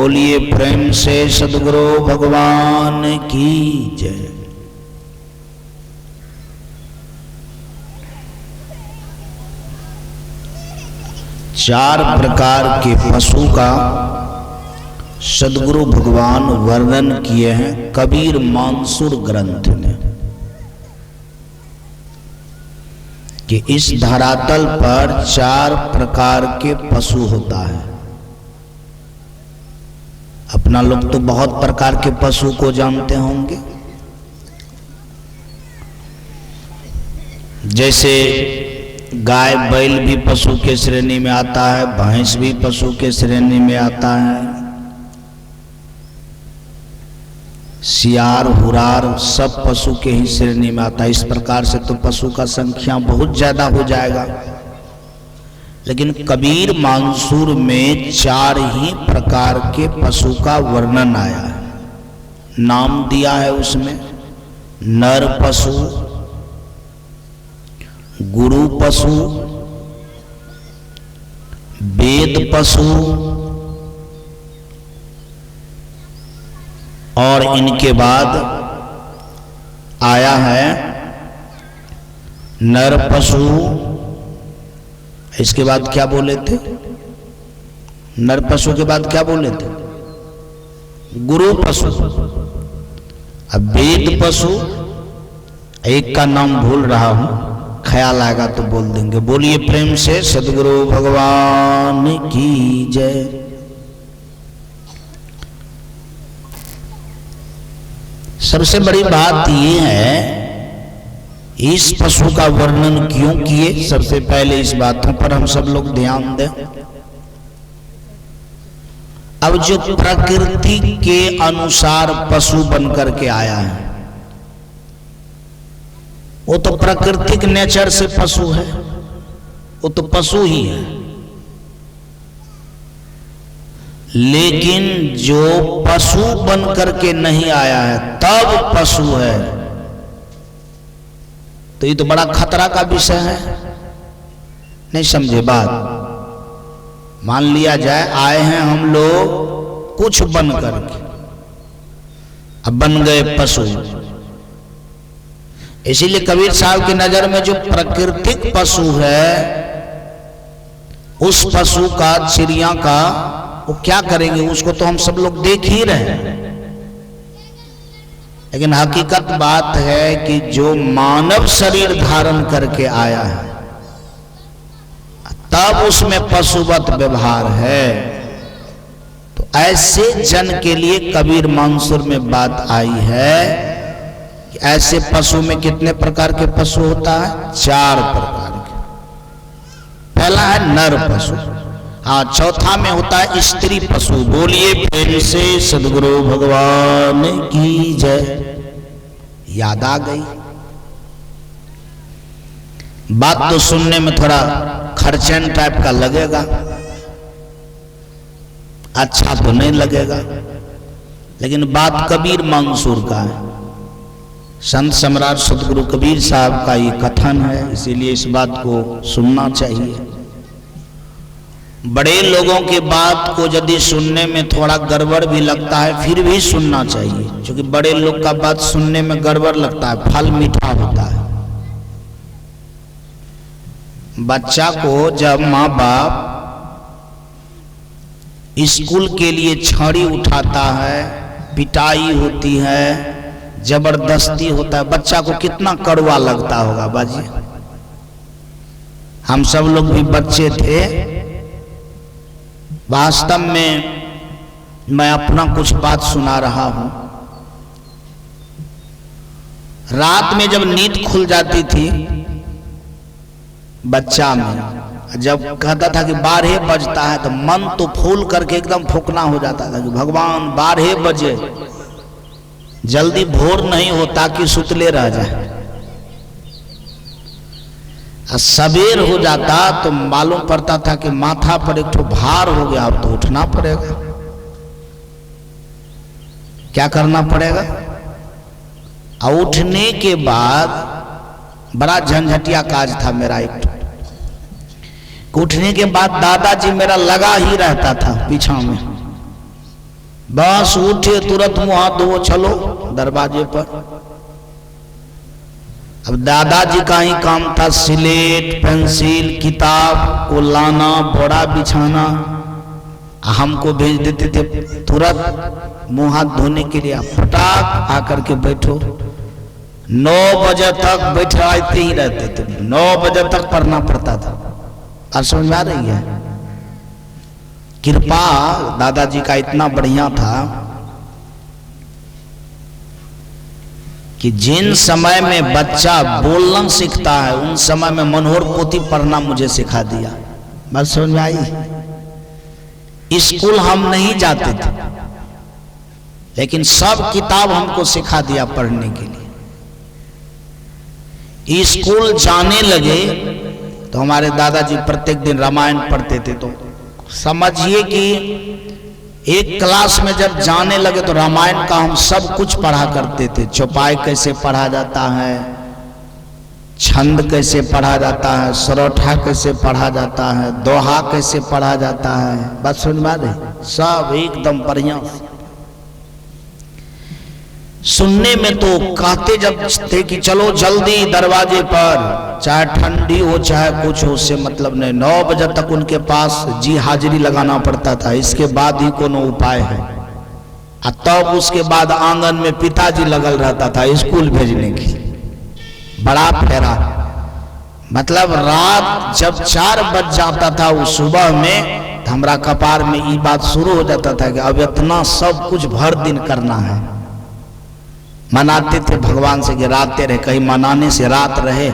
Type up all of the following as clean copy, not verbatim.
बोलिए प्रेम से सद्गुरु भगवान की जय। चार प्रकार के पशु का सद्गुरु भगवान वर्णन किए हैं कबीर मानसूर ग्रंथ में कि इस धरातल पर चार प्रकार के पशु होता है। अपना लोग तो बहुत प्रकार के पशु को जानते होंगे, जैसे गाय बैल भी पशु के श्रेणी में आता है, भैंस भी पशु के श्रेणी में आता है, सियार हुरार सब पशु के ही श्रेणी में आता है। इस प्रकार से तो पशु का संख्या बहुत ज्यादा हो जाएगा, लेकिन कबीर मानसूर में चार ही प्रकार के पशु का वर्णन आया है। नाम दिया है उसमें नर पशु, गुरु पशु, वेद पशु और इनके बाद आया है नर पशु। इसके बाद क्या बोले थे? नर पशु के बाद क्या बोले थे? गुरु पशु। अब वेद पशु, एक का नाम भूल रहा हूं, ख्याल आएगा तो बोल देंगे। बोलिए प्रेम से सद्गुरु भगवान की जय। सबसे बड़ी बात यह है इस पशु का वर्णन क्यों किए, सबसे पहले इस बातों पर हम सब लोग ध्यान दें। अब जो प्रकृति के अनुसार पशु बनकर के आया है वो तो प्राकृतिक नेचर से पशु है, वो तो पशु ही है। लेकिन जो पशु बन करके नहीं आया है तब पशु है, तो ये तो बड़ा खतरा का विषय है। नहीं समझे बात? मान लिया जाए आए हैं हम लोग कुछ बन करके, अब बन गए पशु। इसीलिए कबीर साहब की नजर में जो प्राकृतिक पशु है उस पशु का, चिड़िया का, वो क्या करेंगे उसको तो हम सब लोग देख ही रहे हैं। लेकिन हकीकत बात है कि जो मानव शरीर धारण करके आया है तब उसमें पशुवत व्यवहार है। तो ऐसे जन के लिए कबीर मानसूर में बात आई है कि ऐसे पशु में कितने प्रकार के पशु होता है? चार प्रकार के। पहला है नर पशु, हाँ। चौथा में होता है स्त्री पशु। बोलिए प्रेम से सद्गुरु भगवान की जय। याद आ गई बात? तो सुनने में थोड़ा खर्चन टाइप का लगेगा, अच्छा तो नहीं लगेगा, लेकिन बात कबीर मानसूर का है। संत सम्राट सद्गुरु कबीर साहब का ये कथन है, इसीलिए इस बात को सुनना चाहिए। बड़े लोगों की बात को यदि सुनने में थोड़ा गड़बड़ भी लगता है फिर भी सुनना चाहिए, क्योंकि बड़े लोग का बात सुनने में गड़बड़ लगता है, फल मीठा होता है। बच्चा को जब माँ बाप स्कूल के लिए छड़ी उठाता है, पिटाई होती है, जबरदस्ती होता है, बच्चा को कितना कड़वा लगता होगा बाजी। हम सब लोग भी बच्चे थे। वास्तव में मैं अपना कुछ बात सुना रहा हूं। रात में जब नींद खुल जाती थी बच्चा में, जब कहता था कि 12 बजता है तो मन तो फूल करके एकदम फूकना हो जाता था कि भगवान 12 बजे, जल्दी भोर नहीं होता कि सुतले रह जाए। सवेर हो जाता तो मालूम पड़ता था कि माथा पर एक ठो भार हो गया, अब तो उठना पड़ेगा। क्या करना पड़ेगा? और उठने के बाद बड़ा झंझटिया काज था मेरा एक। उठने के बाद दादाजी मेरा लगा ही रहता था पीछा में बस उठे तुरंत मुंह हाथ धो चलो दरवाजे पर। अब दादाजी का ही काम था स्लेट पेंसिल किताब को लाना बोरा बिछाना, हमको भेज देते थे तुरंत मुंह हाथ धोने के लिए। फटाक आकर के बैठो, 9 बजे तक बैठाते ही रहते थे, 9 बजे तक पढ़ना पड़ता था। और समझ में आ रही है? कृपा दादाजी का इतना बढ़िया था कि जिन समय में बच्चा बोलना सीखता है उन समय में मनोहर पोथी पढ़ना मुझे सिखा दिया। बात समझ में आई? स्कूल हम नहीं जाते थे लेकिन सब किताब हमको सिखा दिया पढ़ने के लिए। स्कूल जाने लगे तो हमारे दादाजी प्रत्येक दिन रामायण पढ़ते थे। तो समझिए कि एक क्लास में जब जाने लगे तो रामायण का हम सब कुछ पढ़ा करते थे। चौपाई कैसे पढ़ा जाता है, छंद कैसे पढ़ा जाता है, सरोठा कैसे पढ़ा जाता है, दोहा कैसे पढ़ा जाता है। बात सुन में आ रही? सब एकदम बढ़िया। सुनने में तो कहते जब थे कि चलो जल्दी दरवाजे पर, चाहे ठंडी हो चाहे कुछ हो, उससे मतलब नहीं। 9 बजे तक उनके पास जी हाजिरी लगाना पड़ता था, इसके बाद ही कोनो उपाय है। तब उसके बाद आंगन में पिताजी लगल रहता था स्कूल भेजने की। बड़ा फेरा, मतलब रात जब 4 बज जाता था वो सुबह में, तो हमरा कपार में ये बात शुरू हो जाता था कि अब इतना सब कुछ भर दिन करना है। मनाते थे भगवान से कि रातें रहे, कहीं मनाने से रात रहे।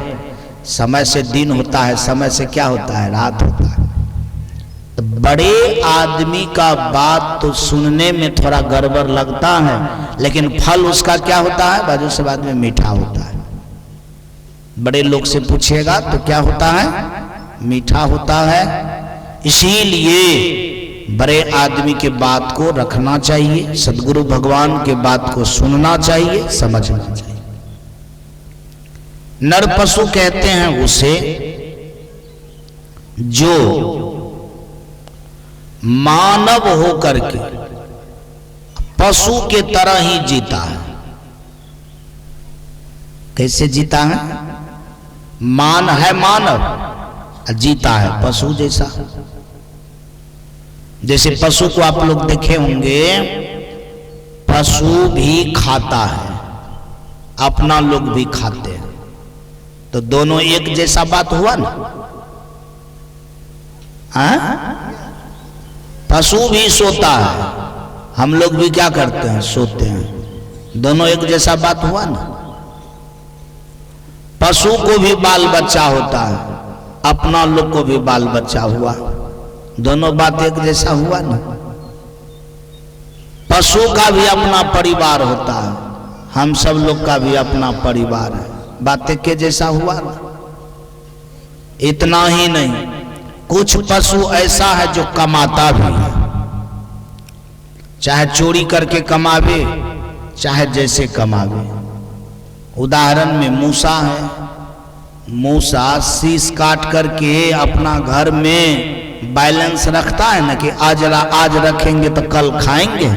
समय से दिन होता है, समय से क्या होता है, रात होता है। तो बड़े आदमी का बात तो सुनने में थोड़ा गड़बड़ लगता है, लेकिन फल उसका क्या होता है, बाजू से बाद में मीठा होता है। बड़े लोग से पूछिएगा तो क्या होता है, मीठा होता है। इसीलिए बड़े आदमी के बात को रखना चाहिए, सदगुरु भगवान के बात को सुनना चाहिए, समझना चाहिए। नर पशु कहते हैं उसे जो मानव होकर के पशु के तरह ही जीता है। कैसे जीता है? मान है मानव, जीता है पशु जैसा। जैसे पशु को आप लोग देखे होंगे, पशु भी खाता है, अपना लोग भी खाते हैं, तो दोनों एक जैसा बात हुआ ना। पशु भी सोता है, हम लोग भी क्या करते हैं, सोते हैं, दोनों एक जैसा बात हुआ ना। पशु को भी बाल बच्चा होता है, अपना लोग को भी बाल बच्चा हुआ, दोनों बात एक जैसा हुआ ना। पशु का भी अपना परिवार होता है, हम सब लोग का भी अपना परिवार है, बात एक जैसा हुआ ना। इतना ही नहीं, कुछ पशु ऐसा है जो कमाता भी है, चाहे चोरी करके कमावे चाहे जैसे कमावे। उदाहरण में मूसा है, मूसा शीश काट करके अपना घर में बैलेंस रखता है ना कि आज रखेंगे तो कल खाएंगे।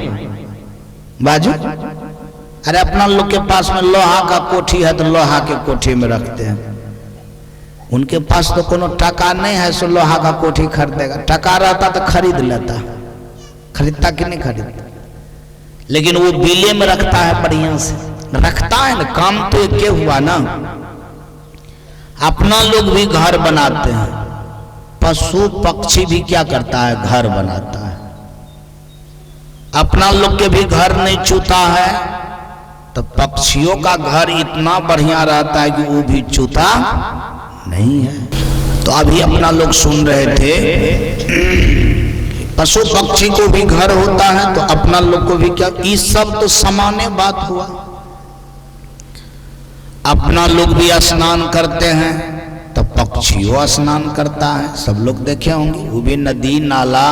बाजू, अरे अपना लोग के पास में लोहा का कोठी है तो लोहा के कोठी में रखते हैं। उनके पास तो कोनो टका नहीं है सो लोहा का कोठी खरीदेगा, टका रहता तो खरीद लेता। खरीदता कि नहीं खरीदता? लेकिन वो बिले में रखता है, बढ़िया से रखता है ना, काम तो एक हुआ ना। अपना लोग भी घर बनाते हैं, पशु पक्षी भी क्या करता है, घर बनाता है। अपना लोग के भी घर नहीं चूता है तो पक्षियों का घर इतना बढ़िया रहता है कि वो भी चूता नहीं है। तो अभी अपना लोग सुन रहे थे पशु पक्षी को भी घर होता है तो अपना लोग को भी क्या, ये सब तो सामान्य बात हुआ। अपना लोग भी स्नान करते हैं तो पक्षियों स्नान करता है, सब लोग देखे होंगे। वो भी नदी नाला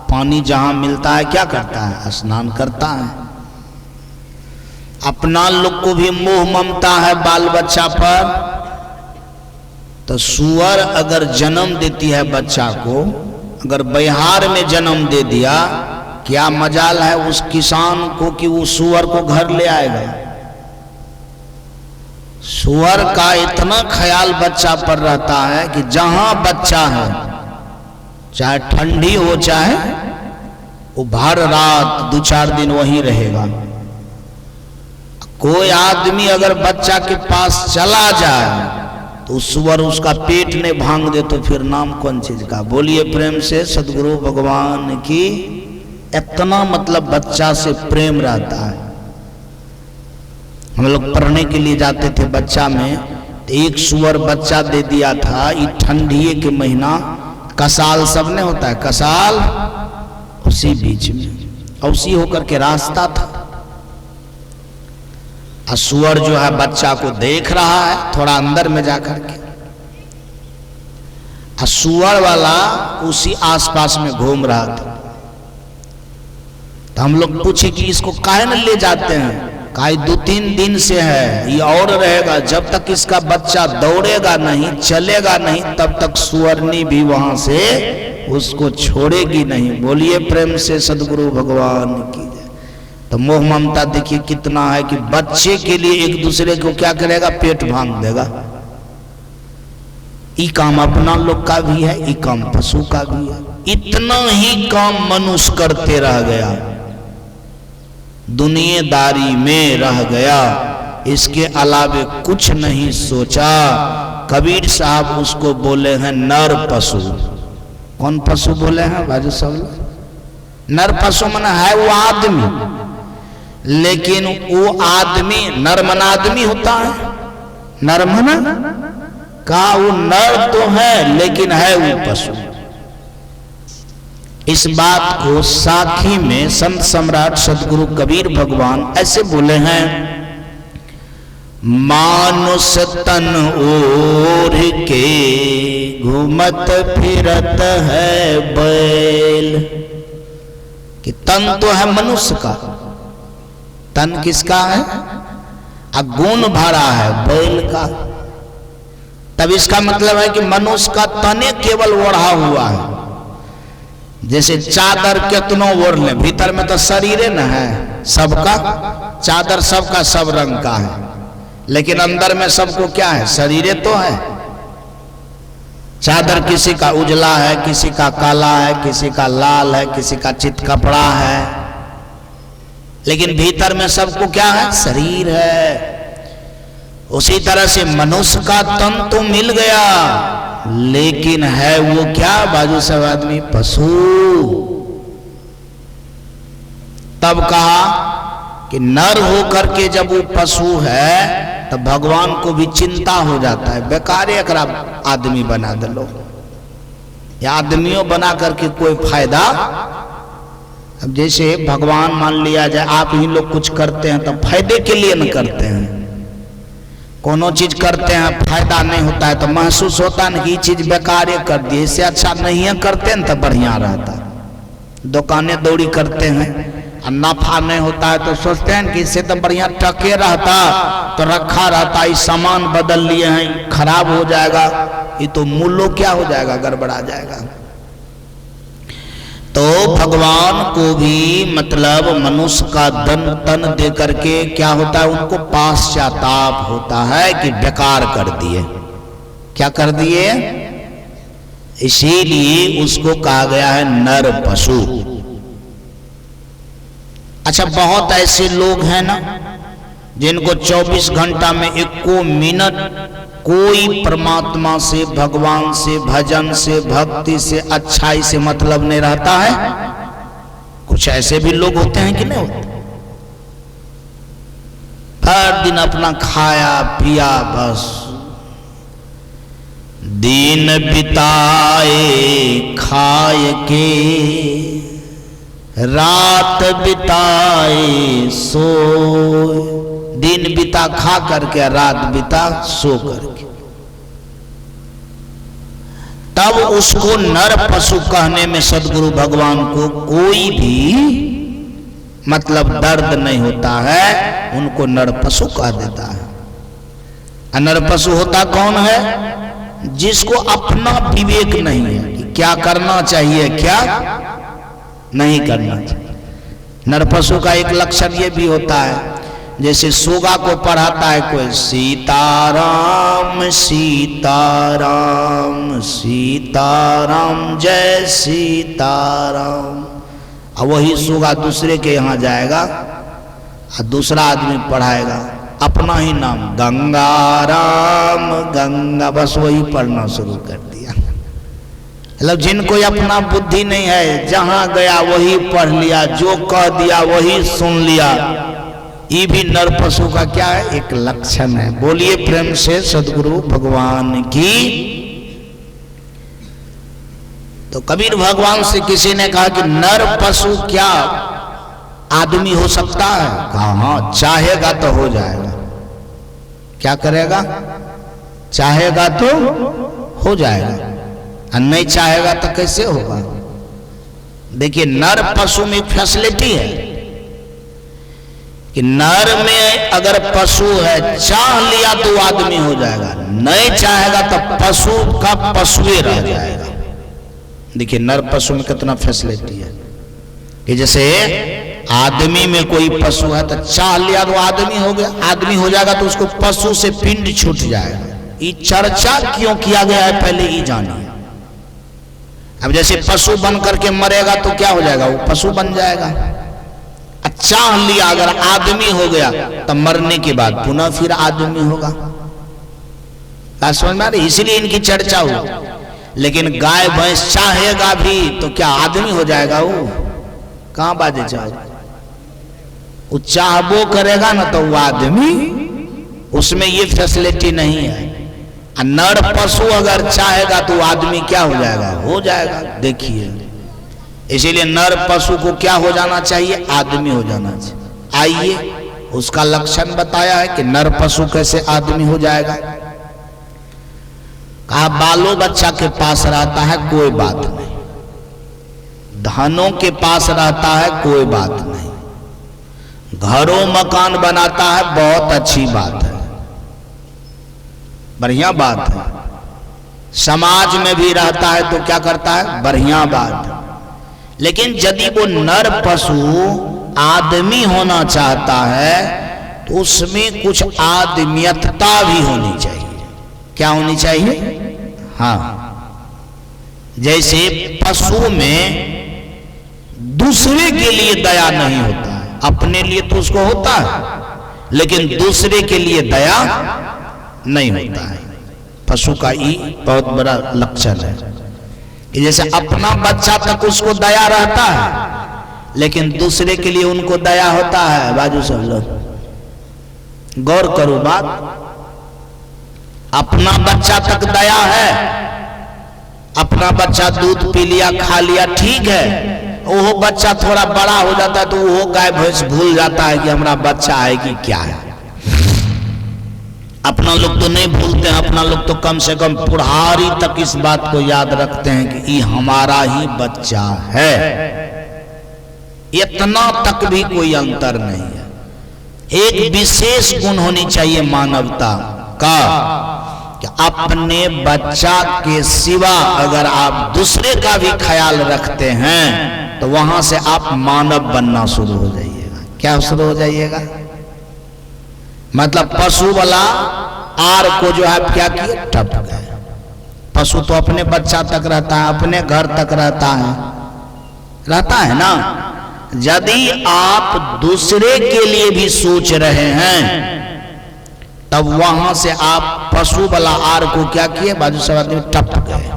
पानी जहां मिलता है क्या करता है, स्नान करता है। अपना लोग को भी मोह ममता है बाल बच्चा पर, तो सुअर अगर जन्म देती है बच्चा को, अगर बिहार में जन्म दे दिया क्या मजाल है उस किसान को कि वो सूअर को घर ले आएगा। सूअर का इतना ख्याल बच्चा पर रहता है कि जहां बच्चा है, चाहे ठंडी हो चाहे वो भर रात 2-4 दिन वहीं रहेगा। कोई आदमी अगर बच्चा के पास चला जाए तो सूअर उसका पेट नहीं भांग दे तो फिर नाम कौन चीज का। बोलिए प्रेम से सदगुरु भगवान की। इतना मतलब बच्चा से प्रेम रहता है। हम लोग पढ़ने के लिए जाते थे बच्चा में, तो एक सूअर बच्चा दे दिया था। ये ठंडिये के महीना, कसाल सब ने होता है, कसाल उसी बीच में और उसी होकर के रास्ता था। सूअर जो है बच्चा को देख रहा है थोड़ा अंदर में जाकर के, सूअर वाला उसी आसपास में घूम रहा था। तो हम लोग पूछे कि इसको काहे न ले जाते हैं। कहा 2-3 दिन से है, ये और रहेगा। जब तक इसका बच्चा दौड़ेगा नहीं, चलेगा नहीं, तब तक सुअरनी भी वहां से उसको छोड़ेगी नहीं। बोलिए प्रेम से सदगुरु भगवान की। तो मोह ममता देखिए कितना है कि बच्चे के लिए एक दूसरे को क्या करेगा, पेट भांग देगा। ये काम अपना लोग का भी है, ये काम पशु का भी है। इतना ही काम मनुष्य करते रह गया, दुनियादारी में रह गया, इसके अलावे कुछ नहीं सोचा। कबीर साहब उसको बोले हैं नर पशु। कौन पशु बोले हैं बाजू सब? नर पशु मन है वो आदमी, लेकिन वो आदमी नर मन आदमी होता है, नर मन का वो नर तो है लेकिन है वो पशु। इस बात को साखी में संत सम्राट सदगुरु कबीर भगवान ऐसे बोले हैं, मानुष तन ओढ़ के घूमत फिरत है बैल। कि तन तो है मनुष्य का, तन किसका है? गुण भरा है बैल का। तब इसका मतलब है कि मनुष्य का तने केवल ओढ़ा हुआ है। जैसे चादर कितनों ओढ़ ले, भीतर में तो शरीर न है सबका, चादर सबका सब रंग का है, लेकिन अंदर में सबको क्या है, शरीर तो है। चादर किसी का उजला है, किसी का काला है, किसी का लाल है, किसी का चित कपड़ा है, लेकिन भीतर में सबको क्या है, शरीर है। उसी तरह से मनुष्य का तन तो मिल गया, लेकिन है वो क्या, बाजू सब आदमी पशु। तब कहा कि नर होकर के जब वो पशु है तब भगवान को भी चिंता हो जाता है, बेकार एकरा आदमी बना दे लो, या आदमियों बना करके कोई फायदा। अब जैसे भगवान मान लिया जाए आप ही लोग कुछ करते हैं तो फायदे के लिए न करते हैं, कोनो चीज करते हैं फायदा नहीं होता है तो महसूस होता है कि ये चीज बेकार कर दी, इससे अच्छा नहीं है करते हैं तो बढ़िया रहता। दुकानें दौड़ी करते हैं और नफा नहीं होता है तो सोचते हैं कि इससे तो बढ़िया टके रहता तो रखा रहता, ये सामान बदल लिए हैं खराब हो जाएगा, ये तो मूल्य क्या हो जाएगा, गड़बड़ा जाएगा। तो भगवान को भी मतलब मनुष्य का तन दे करके क्या होता है, उनको पाश्चाताप होता है कि बेकार कर दिए। क्या कर दिए? इसीलिए उसको कहा गया है नर पशु। अच्छा, बहुत ऐसे लोग हैं ना जिनको 24 घंटा में 1 मिनट कोई परमात्मा से, भगवान से, भजन से, भक्ति से, अच्छाई से मतलब नहीं रहता है। कुछ ऐसे भी लोग होते हैं कि नहीं होते? हर दिन अपना खाया पिया बस, दिन बिताए खाए के, रात बिताए सोए। दिन बिता खा करके, रात बिता सो करके। तब उसको नर पशु कहने में सदगुरु भगवान को कोई भी मतलब दर्द नहीं होता है, उनको नर पशु कह देता है। नर पशु होता कौन है? जिसको अपना विवेक नहीं है कि क्या करना चाहिए क्या नहीं करना चाहिए। नरपशु का एक लक्षण ये भी होता है, जैसे सोगा को पढ़ाता है कोई, सीताराम सीताराम सीताराम जय सीताराम, और वही सोगा दूसरे के यहाँ जाएगा और दूसरा आदमी पढ़ाएगा अपना ही नाम, गंगाराम गंगा, बस वही पढ़ना शुरू कर दिया। मतलब जिनको अपना बुद्धि नहीं है, जहां गया वही पढ़ लिया, जो कह दिया वही सुन लिया, ये भी नरपशु का क्या है, एक लक्षण है। बोलिए प्रेम से सद्गुरु भगवान की। तो कबीर भगवान से किसी ने कहा कि नरपशु क्या आदमी हो सकता है? कहा हाँ, चाहेगा तो हो जाएगा। क्या करेगा? चाहेगा तो हो जाएगा, और नहीं चाहेगा तो कैसे होगा? देखिए, नर पशु में फैसिलिटी है कि नर में अगर पशु है, चाह लिया तो आदमी हो जाएगा, नहीं चाहेगा तो पशु का पशुए रह जाएगा। देखिए नर पशु में कितना फैसिलिटी है कि जैसे आदमी में कोई पशु है तो चाह लिया तो आदमी हो गया, आदमी हो जाएगा तो उसको पशु से पिंड छूट जाएगा। ये चर्चा क्यों किया गया है पहले ही जानिए। अब जैसे पशु बन करके मरेगा तो क्या हो जाएगा? वो पशु बन जाएगा। चाह लिया अगर आदमी हो गया तो मरने के बाद पुनः फिर आदमी होगा। समझ में आ रही? इसलिए इनकी चर्चा हो। लेकिन गाय भैंस चाहेगा भी तो क्या आदमी हो जाएगा? वो कहां बाजे चाहे, वो चाहबो करेगा ना तो वो आदमी, उसमें ये फैसिलिटी नहीं है। नर पशु अगर चाहेगा तो आदमी क्या हो जाएगा? हो जाएगा। देखिए इसीलिए नर पशु को क्या हो जाना चाहिए? आदमी हो जाना चाहिए। आइए उसका लक्षण बताया है कि नर पशु कैसे आदमी हो जाएगा। कहा बालो बच्चा के पास रहता है कोई बात नहीं, धनों के पास रहता है कोई बात नहीं, घरों मकान बनाता है बहुत अच्छी बात है, बढ़िया बात है, समाज में भी रहता है तो क्या करता है? बढ़िया बात है। लेकिन यदि वो नर पशु आदमी होना चाहता है तो उसमें कुछ आदमियतता भी होनी चाहिए। क्या होनी चाहिए? हाँ, जैसे पशु में दूसरे के लिए दया नहीं होता है, अपने लिए तो उसको होता है लेकिन दूसरे के लिए दया नहीं होता है। पशु का ये बहुत बड़ा लक्षण है कि जैसे अपना बच्चा तक उसको दया रहता है लेकिन दूसरे के लिए उनको दया होता है। बाजू सब लोग गौर करो बात, अपना बच्चा तक दया है, अपना बच्चा दूध पी लिया खा लिया ठीक है, वो बच्चा थोड़ा बड़ा हो जाता है तो वो गाय भैंस भूल जाता है कि हमारा बच्चा है कि क्या है। अपना लोग तो नहीं भूलते हैं, अपना लोग तो कम से कम बुढ़ारी तक इस बात को याद रखते हैं कि ये हमारा ही बच्चा है। इतना तक भी कोई अंतर नहीं है। एक विशेष गुण होनी चाहिए मानवता का कि अपने बच्चा के सिवा अगर आप दूसरे का भी ख्याल रखते हैं तो वहां से आप मानव बनना शुरू हो जाइएगा। क्या शुरू हो जाइएगा? मतलब पशु वाला आर को जो है क्या किए? टप गए। पशु तो अपने बच्चा तक रहता है, अपने घर तक रहता है ना। यदि आप दूसरे के लिए भी सोच रहे हैं तब वहां से आप पशु वाला आर को क्या किए? बाजू से आदमी टप गए।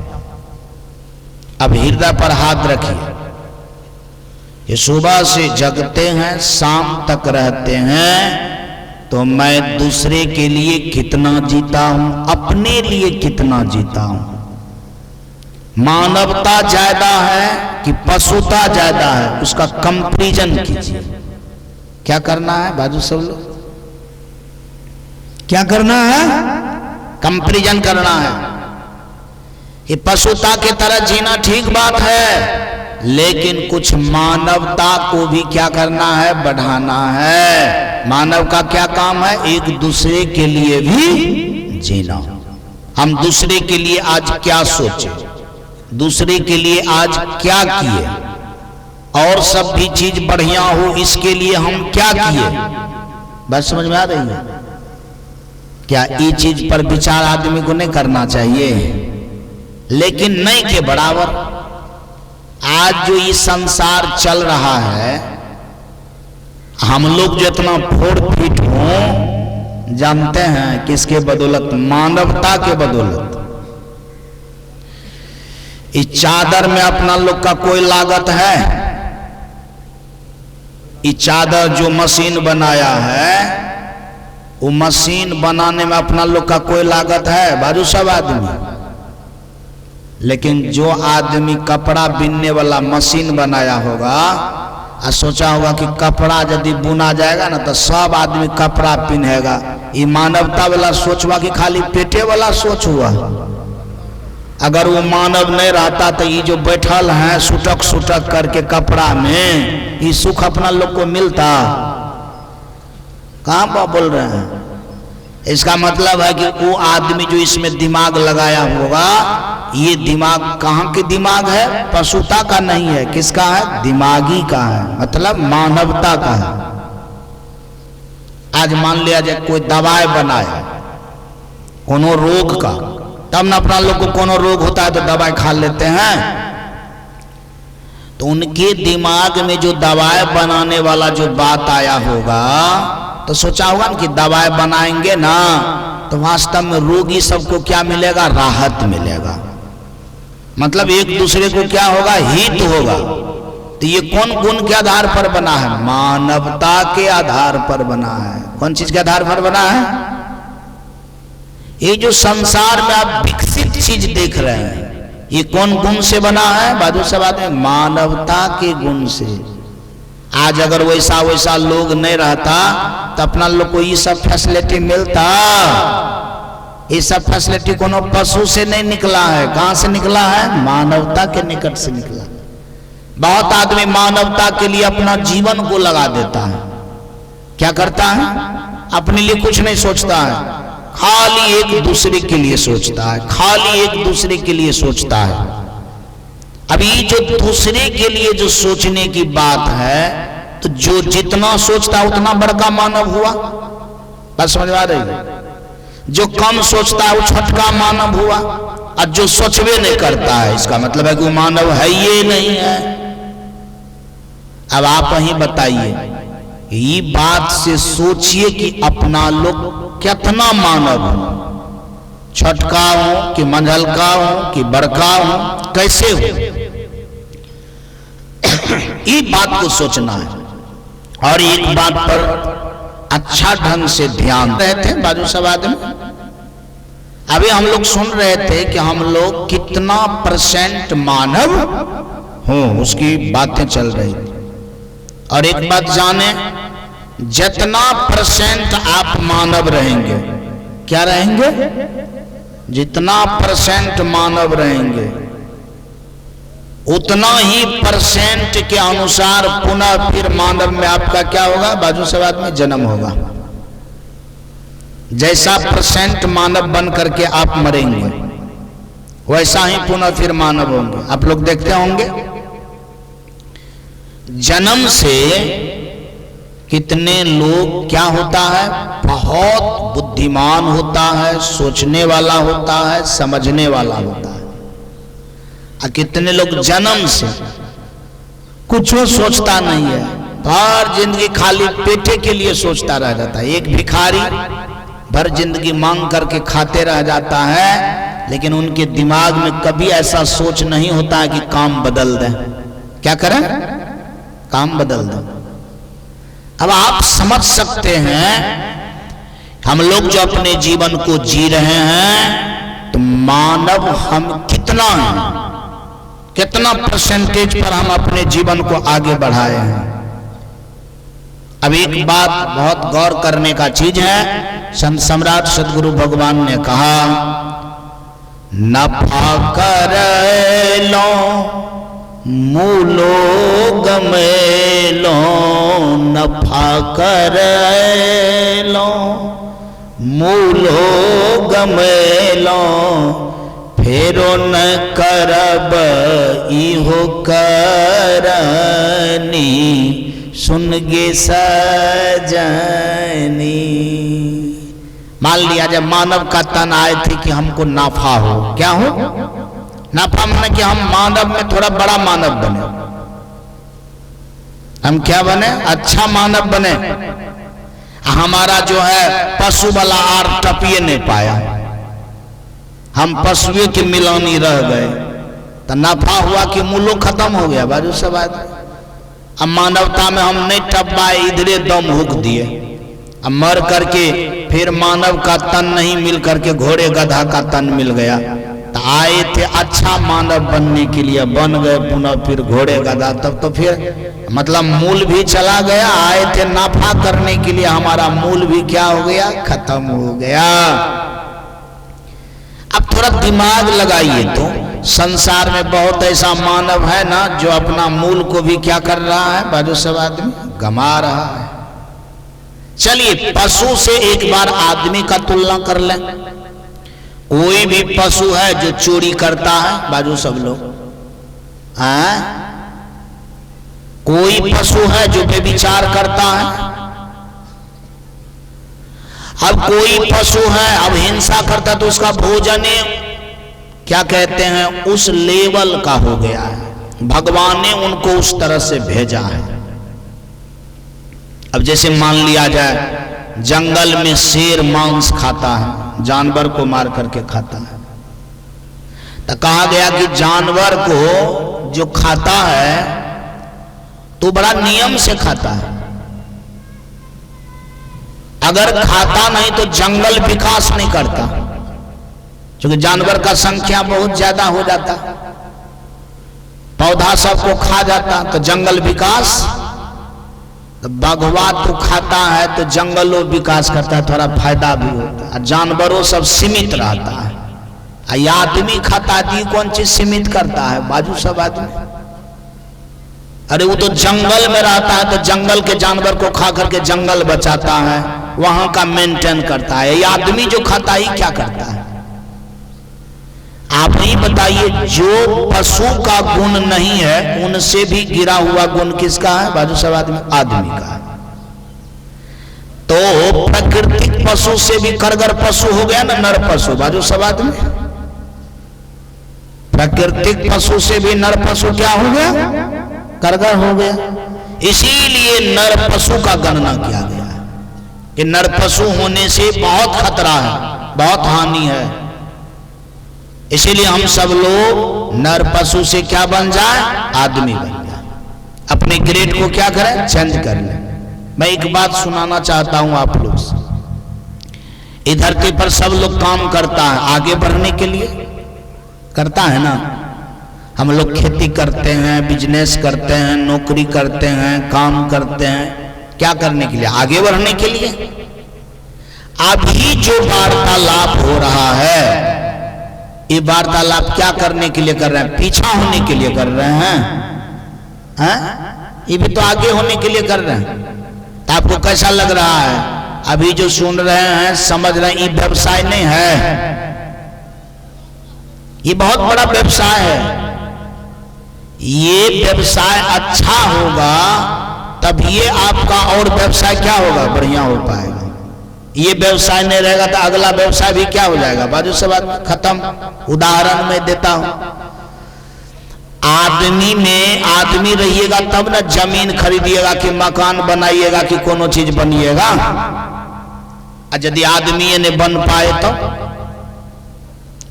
अब हृदय पर हाथ रखिए। ये सुबह से जगते हैं शाम तक रहते हैं तो मैं दूसरे के लिए कितना जीता हूं, अपने लिए कितना जीता हूं। मानवता ज्यादा है कि पशुता ज्यादा है, उसका कंपैरिजन कीजिए। क्या करना है बाजू सब लोग? क्या करना है? कंपैरिजन करना है। ये पशुता की तरह जीना ठीक बात है लेकिन कुछ मानवता को भी क्या करना है? बढ़ाना है। मानव का क्या काम है? एक दूसरे के लिए भी जीना। हम दूसरे के लिए आज क्या सोचे, दूसरे के लिए आज क्या किए, और सब भी चीज बढ़िया हो, इसके लिए हम क्या किए? बात समझ में आ रही है? क्या ये चीज पर विचार आदमी को नहीं करना चाहिए? लेकिन नहीं के बराबर। आज जो ये संसार चल रहा है, हम लोग जितना फोड़ फीट हों, जानते हैं किसके बदौलत? मानवता के बदौलत। इस चादर में अपना लोग का कोई लागत है? ये चादर जो मशीन बनाया है, वो मशीन बनाने में अपना लोग का कोई लागत है? बाजू सब आदमी। लेकिन जो आदमी कपड़ा बिनने वाला मशीन बनाया होगा और सोचा होगा कि कपड़ा यदि बुना जाएगा ना तो सब आदमी कपड़ा पिन्हेगा, ये मानवता वाला सोच हुआ कि खाली पेटे वाला सोच हुआ? अगर वो मानव नहीं रहता तो ये जो बैठल हैं सुटक सुटक करके कपड़ा में, ये सुख अपना लोग को मिलता? कहां बोल रहे हैं? इसका मतलब है कि वो आदमी जो इसमें दिमाग लगाया होगा, ये दिमाग कहां के दिमाग है? पशुता का नहीं है। किसका है? दिमागी का है, मतलब मानवता का है। आज मान लिया जाए कोई दवाई बनाया कोनो रोग का, तब ना अपना लोग को कोनो रोग होता है तो दवाई खा लेते हैं। तो उनके दिमाग में जो दवाई बनाने वाला जो बात आया होगा, तो सोचा होगा ना कि दवाई बनाएंगे ना तो वास्तव में रोगी सबको क्या मिलेगा? राहत मिलेगा। मतलब एक दूसरे को क्या होगा? हित होगा। तो ये कौन गुण के आधार पर बना है? मानवता के आधार पर बना है। कौन चीज के आधार पर बना है? ये जो संसार में आप विकसित चीज देख रहे हैं, ये कौन गुण से बना है? बाजू से बात है, मानवता के गुण से। आज अगर वैसा वैसा लोग नहीं रहता तो अपना लोग को ये सब फैसिलिटी मिलता? ये सब फैसिलिटी कोनो पशु से नहीं निकला है। कहां से निकला है? मानवता के निकट से निकला। बहुत आदमी मानवता के लिए अपना जीवन को लगा देता है। क्या करता है? अपने लिए कुछ नहीं सोचता है, खाली एक दूसरे के लिए सोचता है, खाली एक दूसरे के लिए सोचता है। अभी जो दूसरे के लिए जो सोचने की बात है, तो जो जितना सोचता है उतना बड़का मानव हुआ। बात समझ आ रही है? जो कम सोचता है वो छोटका मानव हुआ, और जो सोचवे नहीं करता है इसका मतलब है कि वो मानव है ये नहीं है। अब आप ही बताइए, ये बात से सोचिए कि अपना लोग कितना मानव हो, छोटका हो कि मंझलका हो कि बड़का हो, कैसे हो, ये बात को सोचना है। और एक बात पर अच्छा ढंग से ध्यान रहे थे बाजू सब आदमी। अभी हम लोग सुन रहे थे कि हम लोग कितना % मानव हो, उसकी बातें चल रही थी। और एक बात जाने, जितना % आप मानव रहेंगे, क्या रहेंगे? जितना % मानव रहेंगे, उतना ही % के अनुसार पुनः फिर मानव में आपका क्या होगा? बाजू से बाद में जन्म होगा। जैसा % मानव बन करके आप मरेंगे, वैसा ही पुनः फिर मानव होंगे। आप लोग देखते होंगे जन्म से कितने लोग क्या होता है? बहुत बुद्धिमान होता है, सोचने वाला होता है, समझने वाला होता है। और कितने लोग जन्म से कुछ सोचता नहीं है, भर जिंदगी खाली पेटे के लिए सोचता रह जाता है। एक भिखारी भर जिंदगी मांग करके खाते रह जाता है, लेकिन उनके दिमाग में कभी ऐसा सोच नहीं होता है कि काम बदल दें। क्या करें? काम बदल दें। अब आप समझ सकते हैं, हम लोग जो अपने जीवन को जी रहे हैं, तो मानव हम कितना हैं, कितना % पर हम अपने जीवन को आगे बढ़ाए हैं। अब एक बात बहुत गौर करने का चीज है, संत सम्राट सदगुरु भगवान ने कहा, नफा कर लो मूलो गमेलो, नफा कर लो मूलो गमेलो, फेरो न करब इहो करनी, सुन गे सजनी। मान लिया जब मानव का तन आए थे कि हमको नाफा हो, क्या हो? नाफा माने कि हम मानव में थोड़ा बड़ा मानव बने, हम क्या बने? अच्छा मानव बने। हमारा जो है पशु वाला आर टपिए नहीं पाया, हम पशुए के मिलानी रह गए, तो नफा हुआ कि मूल्य खत्म हो गया बाजू सब आदमी। अब मानवता में हम नहीं टप पाए, इधरे दम हुक दिए। अब मर करके फिर मानव का तन नहीं मिल करके घोड़े गधा का तन मिल गया। तो आए थे अच्छा मानव बनने के लिए, बन गए पुनः फिर घोड़े गधा, तब तो फिर मतलब मूल भी चला गया। आए थे नाफा करने के लिए, हमारा मूल भी क्या हो गया? खत्म हो गया। अब थोड़ा दिमाग लगाइए तो संसार में बहुत ऐसा मानव है ना जो अपना मूल को भी क्या कर रहा है बाजू सब आदमी? गमा रहा है। चलिए पशु से एक बार आदमी का तुलना कर लें। कोई भी पशु है जो चोरी करता है बाजू सब लोग? हैं? कोई पशु है जो व्यभिचार करता है? अब कोई पशु है अब हिंसा करता तो उसका भोजन क्या कहते हैं उस लेवल का हो गया है, भगवान ने उनको उस तरह से भेजा है। अब जैसे मान लिया जाए जंगल में शेर मांस खाता है, जानवर को मार करके खाता है, तो कहा गया कि जानवर को जो खाता है तो बड़ा नियम से खाता है। अगर खाता नहीं तो जंगल विकास नहीं करता, क्योंकि जानवर का संख्या बहुत ज्यादा हो जाता, पौधा सबको खा जाता, तो जंगल विकास। तो बघवा तो खाता है तो जंगलों विकास करता है, थोड़ा फायदा भी होता है। जानवरों सब सीमित रहता है, आदमी खाता है कौन चीज सीमित करता है बाजू सब आदमी? अरे वो तो जंगल में रहता है, तो जंगल के जानवर को खा करके जंगल बचाता है, वहां का मेंटेन करता है। ये आदमी जो खाता ही क्या करता है? आप ही बताइए, जो पशु का गुण नहीं है उनसे भी गिरा हुआ गुण किसका है बाजू सब आदमी? आदमी का है। तो प्राकृतिक पशु से भी करगर पशु हो गया ना नर पशु बाजू सब आदमी? प्राकृतिक पशु से भी नर पशु क्या हो गया? करगर हो गया। इसीलिए नर पशु का गणना किया गया है कि नर पशु होने से बहुत खतरा है, बहुत हानि है। इसीलिए हम सब लोग नर पशु से क्या बन जाए? आदमी बन जाए। अपने ग्रेड को क्या करें? चेंज कर लें। मैं एक बात सुनाना चाहता हूं आप लोग से। इस धरती पर सब लोग काम करता है आगे बढ़ने के लिए, करता है ना? हम लोग खेती करते हैं, बिजनेस करते हैं, नौकरी करते हैं, काम करते हैं, क्या करने के लिए? आगे बढ़ने के लिए। अभी जो वार्तालाप हो रहा है ये वार्तालाप क्या करने के लिए कर रहे हैं? पीछा होने के लिए कर रहे हैं, हैं? ये भी तो आगे होने के लिए कर रहे हैं। तो आपको कैसा लग रहा है? अभी जो सुन रहे हैं समझ रहे हैं ये व्यवसाय नहीं है, ये बहुत बड़ा व्यवसाय है। ये व्यवसाय अच्छा होगा तब ये आपका और व्यवसाय क्या होगा? बढ़िया हो पाएगा। ये व्यवसाय नहीं रहेगा तो अगला व्यवसाय भी क्या हो जाएगा बाजू से बात खत्म। उदाहरण मैं देता हूं, आदमी में आदमी रहिएगा तब ना जमीन खरीदिएगा कि मकान बनाइएगा कि कोनो चीज बनिएगा। यदि आदमी ने बन पाए तो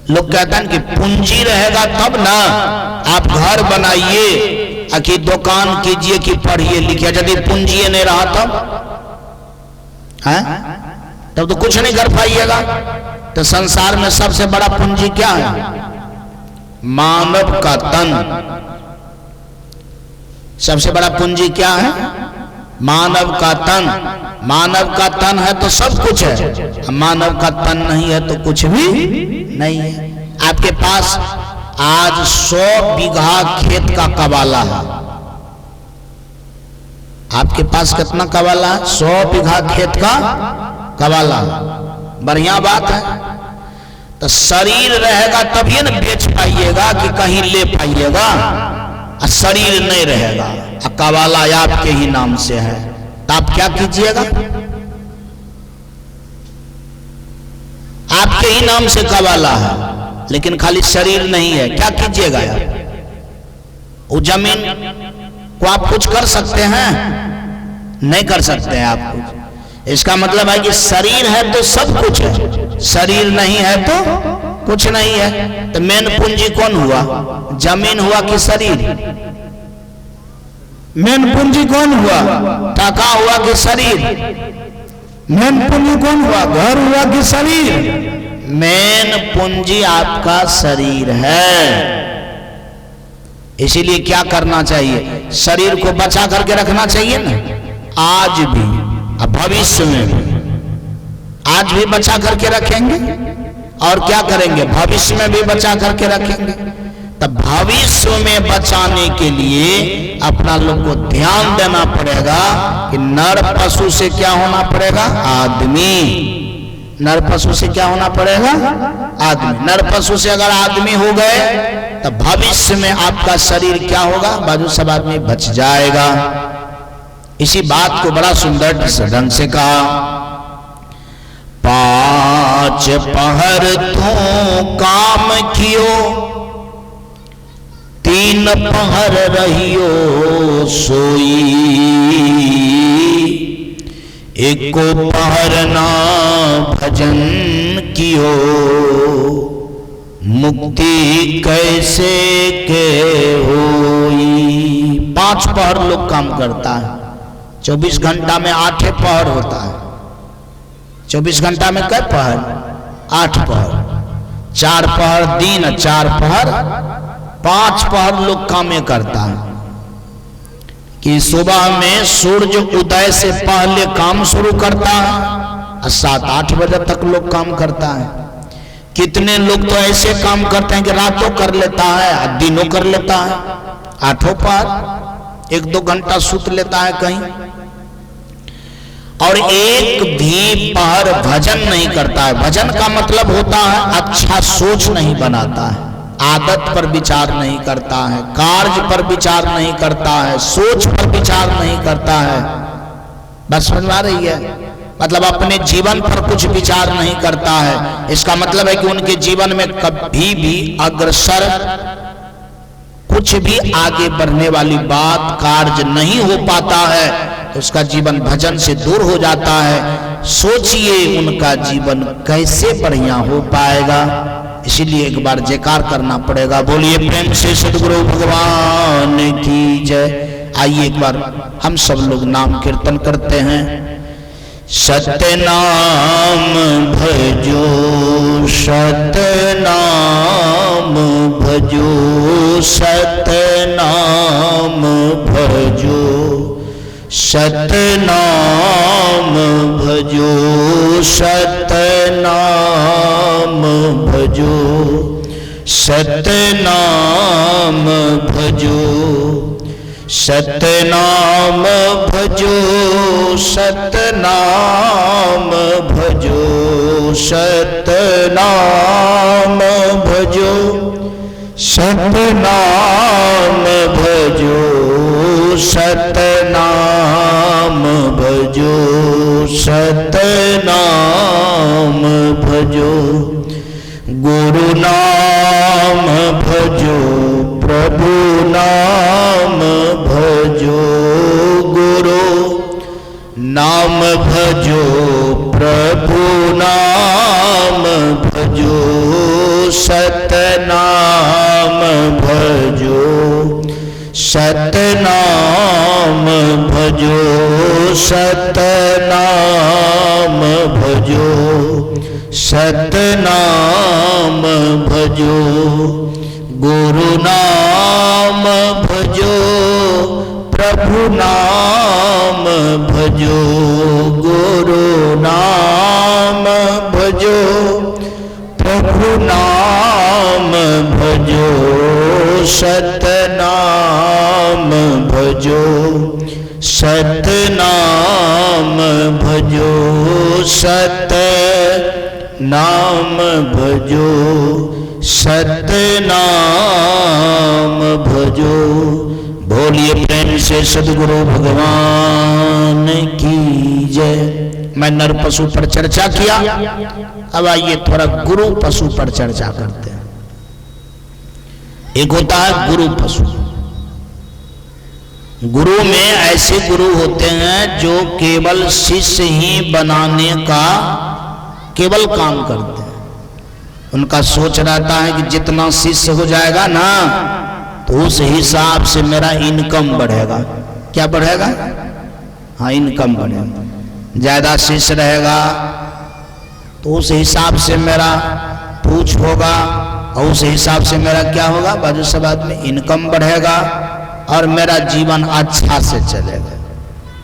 लोग कहते हैं कि पूंजी रहेगा तब ना आप घर बनाइए कि दुकान कीजिए कि पढ़िए लिखिए। यदि पूंजी नहीं रहा तब तब तो कुछ नहीं कर पाइएगा। तो संसार में सबसे बड़ा पूंजी क्या है? मानव का तन। सबसे बड़ा पूंजी क्या है? मानव का तन। मानव का तन है तो सब कुछ है, मानव का तन नहीं है तो कुछ भी नहीं है। आपके पास आज 100 बीघा खेत का कबाला है। आपके पास कितना कबाला है? 100 बीघा खेत का कबाला। बढ़िया बात है। तो शरीर रहेगा तभी न बेच पाइएगा कि कहीं ले पाइएगा। और शरीर नहीं रहेगा, कबाला आपके ही नाम से है, तो आप क्या कीजिएगा? आपके ही नाम से कबाला है, लेकिन खाली शरीर नहीं है, क्या कीजिएगा आप? वो जमीन को आप कुछ कर सकते हैं? नहीं कर सकते हैं आप कुछ। इसका मतलब है कि शरीर है तो सब कुछ है, शरीर नहीं है तो कुछ नहीं है। तो मेन पूंजी कौन हुआ? जमीन हुआ कि शरीर? मेन पूंजी कौन हुआ? टका हुआ कि शरीर? मेन पूंजी कौन हुआ? घर हुआ कि शरीर? मेन पूंजी आपका शरीर है। इसीलिए क्या करना चाहिए? शरीर को बचा करके रखना चाहिए ना, आज भी और भविष्य में भी। आज भी बचा करके रखेंगे और क्या करेंगे? भविष्य में भी बचा करके रखेंगे। तब भविष्य में बचाने के लिए अपना लोग को ध्यान देना पड़ेगा कि नर पशु से क्या होना पड़ेगा? आदमी। नर पशु से क्या होना पड़ेगा? आदमी। नर पशु से अगर आदमी हो गए तो भविष्य में आपका शरीर क्या होगा? बाजू सब आदमी बच जाएगा। इसी बात को बड़ा सुंदर ढंग से कहा, 5 पहर तू काम कियो, 3 पहर रहियो सोई, एको पहर ना भजन कियो, मुक्ति कैसे के होई। 5 पहर लोग काम करता है, 24 घंटा में 8 पहर होता है। 24 घंटा में कै पहर? 8 पहर। 4 पहर दिन, 4 पहर, 5 पहर लोग कामें करता है। कि सुबह में सूर्य उदय से पहले काम शुरू करता है और 7-8 बजे तक लोग काम करता है। कितने लोग तो ऐसे काम करते हैं कि रातों कर लेता है और दिनों कर लेता है। 8 पहर 1-2 घंटा सूत लेता है कहीं, और एक भी पहर भजन नहीं करता है। भजन का मतलब होता है अच्छा सोच नहीं बनाता है, आदत पर विचार नहीं करता है, कार्य पर विचार नहीं करता है, सोच पर विचार नहीं करता है। बस समझ में आ रही है? मतलब अपने जीवन पर कुछ विचार नहीं करता है। इसका मतलब है कि उनके जीवन में कभी भी अग्रसर, कुछ भी आगे बढ़ने वाली बात, कार्य नहीं हो पाता है, तो उसका जीवन भजन से दूर हो जाता है। सोचिए उनका जीवन कैसे बढ़िया हो पाएगा। इसीलिए एक बार जयकार करना पड़ेगा। बोलिए प्रेम से सद्गुरु भगवान की जय। आइए एक बार हम सब लोग नाम कीर्तन करते हैं। सत्य नाम भजो, सत्य नाम भजो, सत्य नाम भजो, सत्य नाम भजो, सत्य नाम भजो, सत्य नाम भजो, सत्य नाम भजो, सत्य नाम भजो, सत्य नाम भजो, सत्य नाम भजो, सत्य नाम भजो, सत्य नाम भजो, गुरु नाम भजो, प्रभु नाम भजो, गुरु नाम भजो, प्रभु नाम भजो, सत्य नाम भजो, सत्य नाम भजो, सत्य नाम भजो, सत्य नाम भजो, गुरु नाम भजो, प्रभु नाम भजो, गुरु नाम भजो, प्रभु नाम भजो, सत्य नाम भजो, सत्य नाम भजो, सत्य नाम भजो, सत्य नाम भजो। बोलिए प्रेम से सद्गुरु भगवान की जय। मैं नर पशु पर चर्चा किया, अब आइए थोड़ा गुरु पशु पर चर्चा करते हैं। एक होता है गुरु पशु। गुरु में ऐसे गुरु होते हैं जो केवल शिष्य ही बनाने का केवल काम करते हैं। उनका सोच रहता है कि जितना शिष्य हो जाएगा ना तो उस हिसाब से मेरा इनकम बढ़ेगा। क्या बढ़ेगा? हाँ, इनकम बढ़ेगा। ज्यादा शिष्य रहेगा तो उस हिसाब से मेरा पूछ होगा, और उस हिसाब से मेरा क्या होगा? बाजू समाज में इनकम बढ़ेगा और मेरा जीवन अच्छा से चलेगा।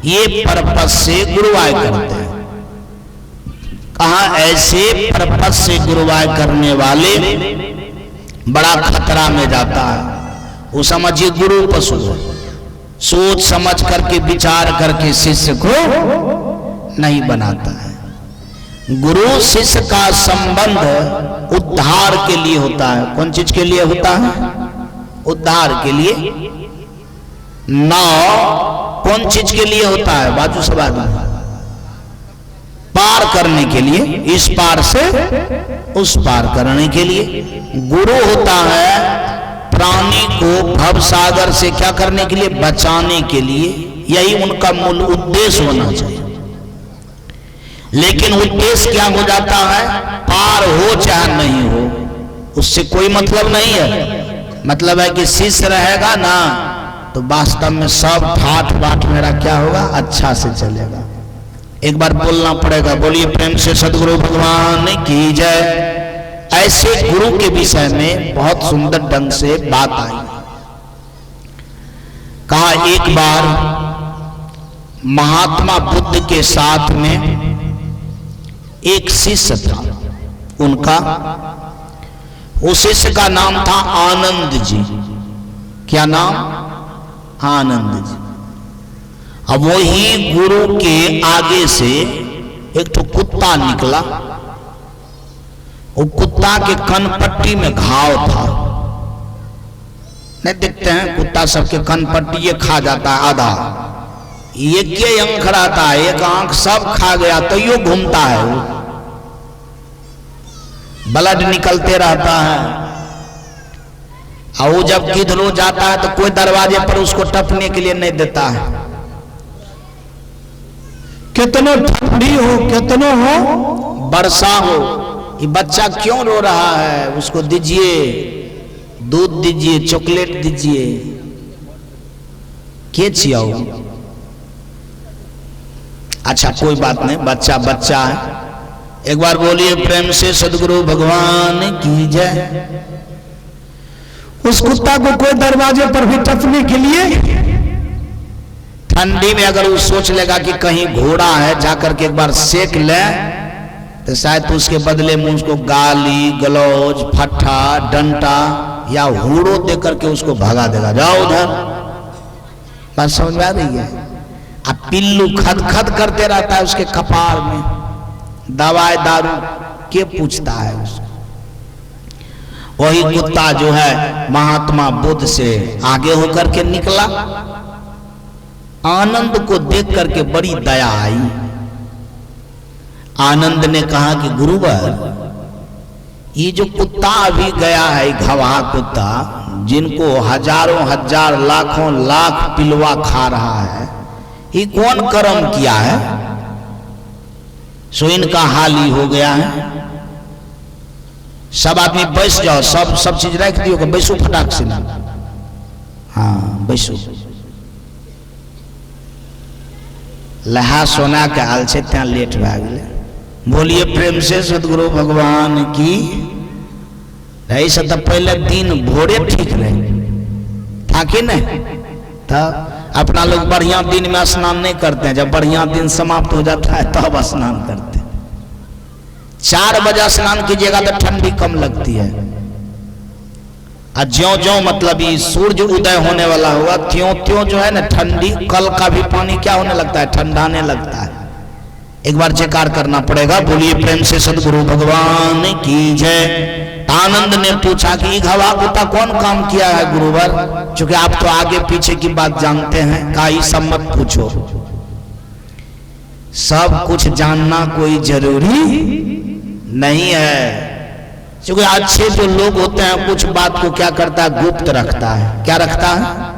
ये पर्पस से गुरुवाई करते हैं। कहा ऐसे पर्पस से गुरुवाई करने वाले बड़ा खतरा में जाता है। वो समझिए गुरु पशु है। सोच समझ करके विचार करके शिष्य को नहीं बनाता है। गुरु शिष्य का संबंध उद्धार के लिए होता है। कौन चीज के लिए होता है? उद्धार के लिए। नाव कौन चीज के लिए होता है? बाजू सवाल पार करने के लिए, इस पार से उस पार करने के लिए। गुरु होता है प्राणी को भव सागर से क्या करने के लिए? बचाने के लिए। यही उनका मूल उद्देश्य होना चाहिए। लेकिन उद्देश्य क्या हो जाता है? पार हो चाहे नहीं हो, उससे कोई मतलब नहीं है। मतलब है कि शिष्य रहेगा ना तो वास्तव में सब ठाठ बाट मेरा क्या होगा? अच्छा से चलेगा। एक बार बोलना पड़ेगा। बोलिए प्रेम से सद्गुरु भगवान की जय। ऐसे गुरु के विषय में बहुत सुंदर ढंग से बात आई। कहा एक बार महात्मा बुद्ध के साथ में एक शिष्य था। उनका उस शिष्य का नाम था आनंद जी। क्या नाम? आनंद जी। अब वही गुरु के आगे से एक तो कुत्ता निकला। वो कुत्ता के कनपट्टी में घाव था। नहीं देखते हैं कुत्ता सबके कनपट्टी ये खा जाता है आधा, ये के अंक रहता है, एक आंख सब खा गया तो यो घूमता है, वो ब्लड निकलते रहता है। और वो जब किधरो जाता है तो कोई दरवाजे पर उसको टपने के लिए नहीं देता है। कितनो ठंडी हो, कितनो हो वर्षा हो, ये बच्चा क्यों रो रहा है? उसको दीजिए, दूध दीजिए, चॉकलेट दीजिए, के चियाओ। अच्छा कोई बात नहीं, बच्चा बच्चा है। एक बार बोलिए प्रेम से सद्गुरु भगवान की जय। उस कुत्ता को कोई दरवाजे पर भी टपने के लिए, ठंडी में अगर वो सोच लेगा कि कहीं घोड़ा है जाकर के एक बार सेक ले तो शायद तो उसके बदले में उसको गाली गलौज फट्टा डंटा या हुड़ो दे करके उसको भगा देगा, जाओ उधर। बात समझ में आ रही है? अब पिल्लू खदखद करते रहता है उसके कपार में, दवाई दारू के पूछता है उसको। वही कुत्ता जो है महात्मा बुद्ध से आगे होकर के निकला। आनंद को देख करके बड़ी दया आई। आनंद ने कहा कि गुरुवर, ये जो कुत्ता अभी गया है, घवा कुत्ता जिनको हजारों हजार लाखों लाख पिलवा खा रहा है, ये कौन कर्म किया है सो इनका हाल ही हो गया है। सब आदमी बैठ जाओ, सब चीज रख दियो, बैसो फटाक से ना। हाँ बैसो। लहा सोना के हाल से त्या लेट भए गेलै। बोलिए प्रेम से सद्गुरु भगवान की। ऐसा तो पहले दिन भोरे ठीक रहे था कि नहीं? तब अपना लोग बढ़िया दिन में स्नान नहीं करते हैं, जब बढ़िया दिन समाप्त हो जाता है तब स्नान करते हैं। 4 बजे स्नान कीजिएगा तो ठंडी कम लगती है, और ज्यों ज्यों मतलब ये सूर्य उदय होने वाला होगा त्यों त्यों जो है ना ठंडी, कल का भी पानी क्या होने लगता है? ठंडाने लगता है। एक बार जयकार करना पड़ेगा, बोलिए प्रेम से सदगुरु भगवान की जय। आनंद ने पूछा कि घबा कुत्ता कौन काम किया है गुरुवर, चूंकि आप तो आगे पीछे की बात जानते हैं, कहा ये सब मत पूछो, सब कुछ जानना कोई जरूरी नहीं है। क्योंकि अच्छे जो लोग होते हैं कुछ बात को क्या करता है, गुप्त रखता है। क्या रखता है?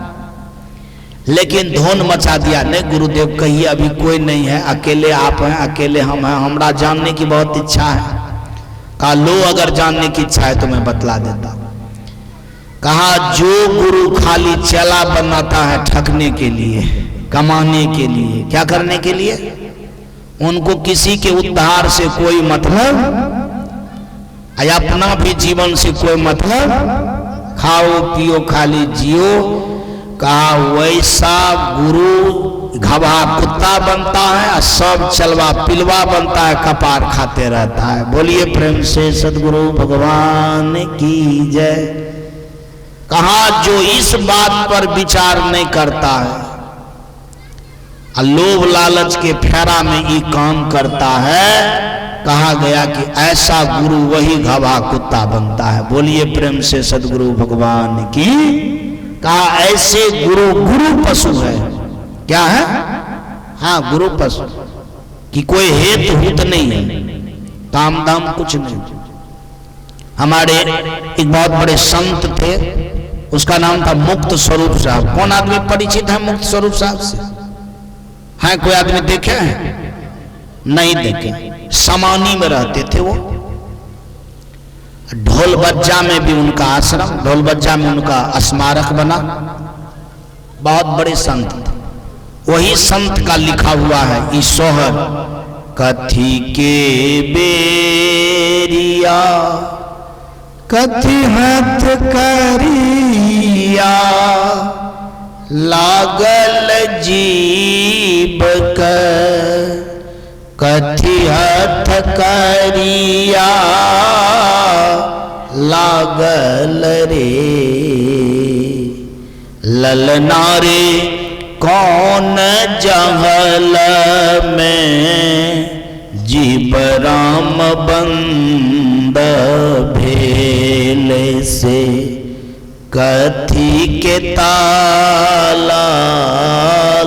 लेकिन धोन मचा दिया, नहीं गुरुदेव कहिए अभी कोई नहीं है, अकेले आप हैं, अकेले हम हैं, हमरा जानने की बहुत इच्छा है। कहा लो अगर जानने की इच्छा है तो मैं बतला देता। कहा जो गुरु खाली चेला बनाता है ठगने के लिए, कमाने के लिए, क्या करने के लिए, उनको किसी के उद्धार से कोई मतलब, अपना भी जीवन से कोई मतलब, खाओ पियो खाली जियो। कहा वैसा गुरु घबा कुत्ता बनता है और सब चलवा पिलवा बनता है, कपार खाते रहता है। बोलिए प्रेम से सदगुरु भगवान की जय। कहा जो इस बात पर विचार नहीं करता है, लोभ लालच के फेरा में ये काम करता है, कहा गया कि ऐसा गुरु वही घबा कुत्ता बनता है। बोलिए प्रेम से सदगुरु भगवान की। कहा ऐसे गुरु गुरु पशु है। क्या है? हाँ गुरु पशु कि कोई हेत हुत नहीं है, काम दाम कुछ नहीं। हमारे एक बहुत बड़े संत थे, उसका नाम था मुक्त स्वरूप साहब। कौन आदमी परिचित है मुक्त स्वरूप साहब से? है कोई आदमी देखे हैं? नहीं देखे। समानी में रहते थे वो, ढोल बज्जा में भी उनका आश्रम, ढोल बज्जा में उनका स्मारक बना। बहुत बड़े संत थे। वही संत का लिखा हुआ है ई सोहर, कथी के बेरिया कथी हाथ करिया, लागल जीव कर कथी हथ करिया, लागल रे ललना रे कौन जंगल में, जीव राम बंद भेल से, कथी के ताला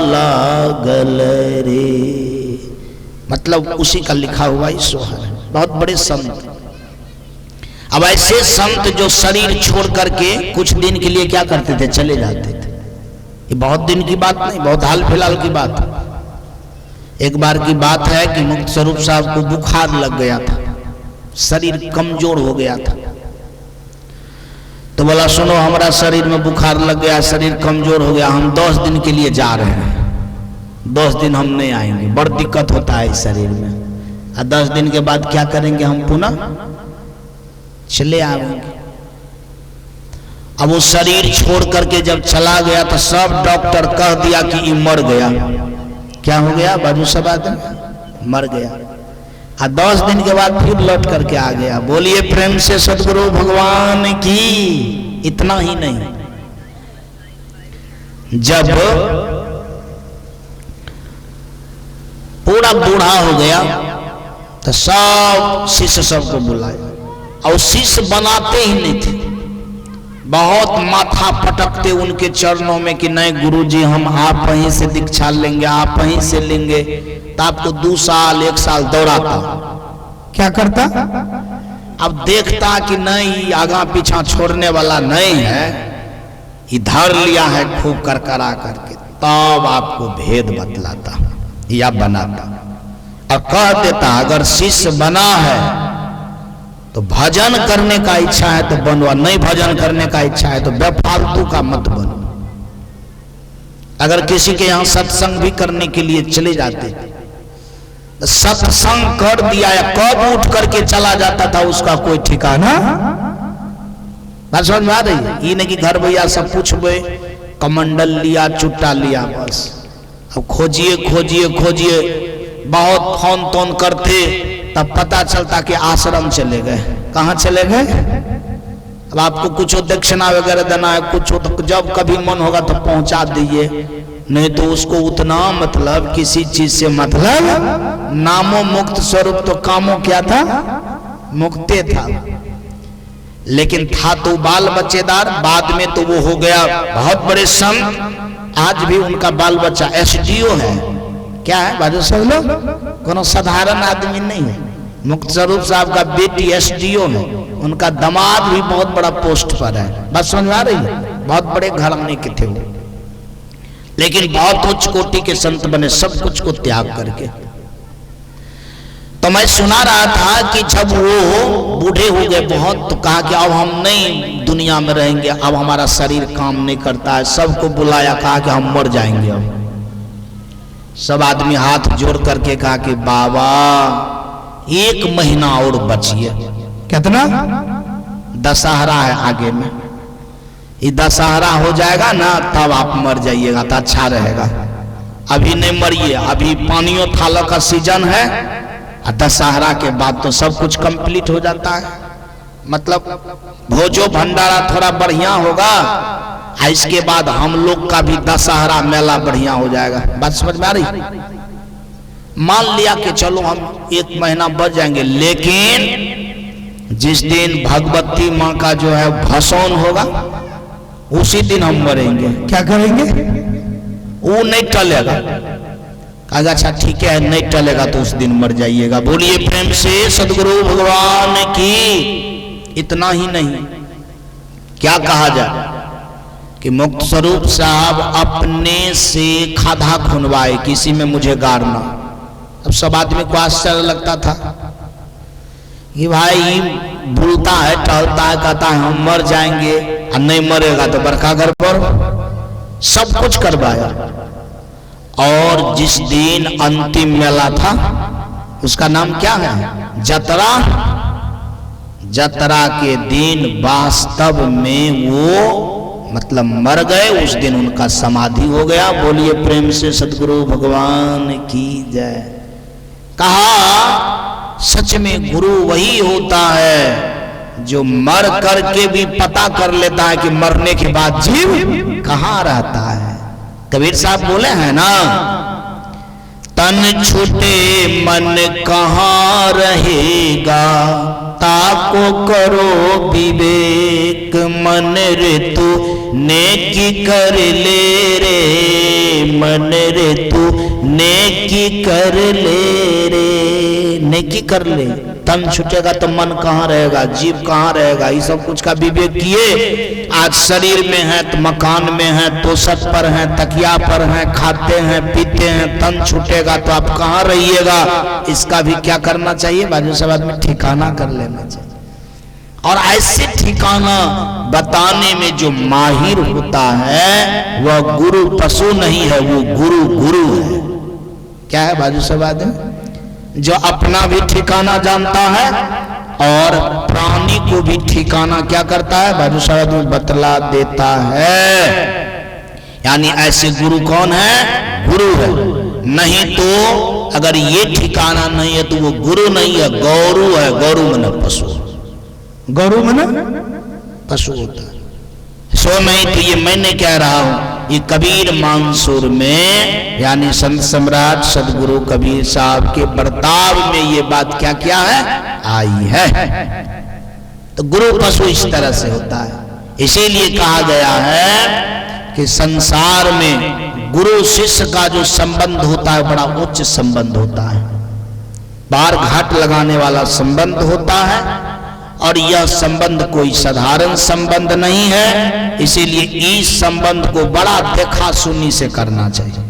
लागल रे। मतलब उसी का लिखा हुआ ही सोहर है। बहुत बड़े संत। अब ऐसे संत जो शरीर छोड़ करके कुछ दिन के लिए क्या करते थे, चले जाते थे। ये बहुत दिन की बात नहीं, बहुत हाल फिलहाल की बात। एक बार की बात है कि मुक्त स्वरूप साहब को बुखार लग गया था, शरीर कमजोर हो गया था। तो बोला सुनो हमारा शरीर में बुखार लग गया, शरीर कमजोर हो गया, हम 10 दिन के लिए जा रहे हैं, 10 दिन हम नहीं आएंगे, बड़ दिक्कत होता है इस शरीर में, और 10 दिन के बाद क्या करेंगे, हम पुनः चले आएंगे। अब वो शरीर छोड़ करके जब चला गया तो सब डॉक्टर कह दिया कि ये मर गया। क्या हो गया? बाजू सब आदमी मर गया। और 10 दिन के बाद फिर लौट करके आ गया। बोलिए प्रेम से सदगुरु भगवान की। इतना ही नहीं, जब पूरा बूढ़ा हो गया तो सब शिष्य सबको बुलाया, और शिष्य बनाते ही नहीं थे, बहुत माथा पटकते उनके चरणों में कि नहीं गुरुजी हम आप वहीं से दीक्षा लेंगे, आप वहीं से लेंगे। तो आपको 2 साल 1 साल दौड़ाता। क्या करता? अब देखता कि नहीं आगा पीछा छोड़ने वाला नहीं है, इधर लिया है खूब कर करा करके, तब आपको भेद बतलाता या बनाता और कह देता अगर शिष्य बना है तो भजन करने का इच्छा है तो बनवा, नहीं भजन करने का इच्छा है तो बेफालतू का मत बनो। अगर किसी के यहाँ सत्संग भी करने के लिए चले जाते, सत्संग कर दिया या कब उठ करके चला जाता था उसका कोई ठिकाना। बात समझ में आ रही है? ये नहीं कि घर भैया सब पूछबे, कमंडल लिया चुट्टा लिया, बस अब खोजिए खोजिए खोजिए, बहुत फोन तोन करते, तब पता चलता कि आश्रम चले गए। कहाँ चले गए? अब आपको कुछ दक्षिणा वगैरह देना है, कुछ तो जब कभी मन होगा तो पहुंचा दीजिए, नहीं तो उसको उतना मतलब किसी चीज से मतलब, नामो मुक्त स्वरूप तो कामो क्या था, मुक्ते था। लेकिन था तो बाल बच्चेदार, बाद में तो वो हो गया बहुत बड़े संत। आज भी उनका बाल बच्चा एसडीओ है। क्या है बाजू सब लोग, कोनो साधारण आदमी नहीं है। मुक्त स्वरूप साहब का बेटी एसडीओ है, उनका दामाद भी बहुत बड़ा पोस्ट पर है। बात समझ आ रही है? बहुत बड़े घराने के थे वो, लेकिन बहुत उच्च कोटि के संत बने, सब कुछ को त्याग करके। तो मैं सुना रहा था कि जब वो बूढ़े हो गए बहुत, तो कहा कि अब हम नहीं दुनिया में रहेंगे, अब हमारा शरीर काम नहीं करता है। सबको बुलाया, कहा कि हम मर जाएंगे। अब सब आदमी हाथ जोड़ करके कहा कि बाबा 1 महीना और बचिए। कितना? दशहरा है आगे में, ये दशहरा हो जाएगा ना तब आप मर जाइएगा तो अच्छा रहेगा। अभी नहीं मरिए, अभी पानियों थालों का सीजन है, और दशहरा के बाद तो सब कुछ कंप्लीट हो जाता है। मतलब भोजो भंडारा थोड़ा बढ़िया होगा, इसके बाद हम लोग का भी दशहरा मेला बढ़िया हो जाएगा। बात समझ में आ रही? मान लिया कि चलो हम 1 महीना बच जाएंगे, लेकिन जिस दिन भगवती माँ का जो है भसौन होगा उसी दिन हम मरेंगे। क्या करेंगे? वो नहीं टलेगा। कहा अच्छा ठीक है, नहीं टलेगा तो उस दिन मर जाइएगा। बोलिए प्रेम से सदगुरु भगवान की। इतना ही नहीं, क्या कहा जाए कि मुक्त स्वरूप साहब अपने से खाधा खुनवाए, किसी में मुझे गारना। अब सब आदमी को आश्चर्य लगता था कि भाई भूलता है, टहलता है, कहता है हम मर जाएंगे, और नहीं मरेगा तो बरखा घर पर सब कुछ करवाया। और जिस दिन अंतिम मेला था, उसका नाम क्या है? जतरा। जतरा के दिन वास्तव में वो मतलब मर गए, उस दिन उनका समाधि हो गया। बोलिए प्रेम से सदगुरु भगवान की जय। कहा सच में गुरु वही होता है जो मर करके भी पता कर लेता है कि मरने के बाद जीव कहाँ रहता है। कबीर साहब बोले हैं ना, तन छूटे मन कहाँ रहेगा, ताको करो विवेक, मन रे तू नेकी कर ले रे, मन रे तू नेकी कर ले रे, नेकी कर ले। तन छूटेगा तो मन कहाँ रहेगा, जीव कहाँ रहेगा, ये सब कुछ का विवेक किए। आज शरीर में है तो मकान में है, तोशक पर है, तकिया पर है, खाते हैं पीते हैं। तन छूटेगा तो आप कहाँ रहिएगा, इसका भी क्या करना चाहिए? बाजू सब आदमी ठिकाना कर लेना चाहिए। और ऐसे ठिकाना बताने में जो माहिर होता है वह गुरु पशु नहीं है, वो गुरु गुरु है। क्या है बाजू सब आदमी? जो अपना भी ठिकाना जानता है और प्राणी को भी ठिकाना क्या करता है? बाजू सब आदमी बतला देता है। यानी ऐसे गुरु कौन है? गुरु है। नहीं तो अगर ये ठिकाना नहीं है तो वो गुरु नहीं है, गौरू है। गौरू मने पशु, गौरू मने पशु होता है। सो नहीं तो ये मैं नहीं कह रहा हूं, ये कबीर मंसूर में यानी संत सम्राट सदगुरु कबीर साहब के बर्ताव में ये बात क्या क्या है आई है। तो गुरु पशु इस तरह से होता है। इसीलिए कहा गया है कि संसार में गुरु शिष्य का जो संबंध होता है बड़ा उच्च संबंध होता है, पार घाट लगाने वाला संबंध होता है। और यह संबंध कोई साधारण संबंध नहीं है, इसीलिए इस संबंध को बड़ा देखा सुनी से करना चाहिए।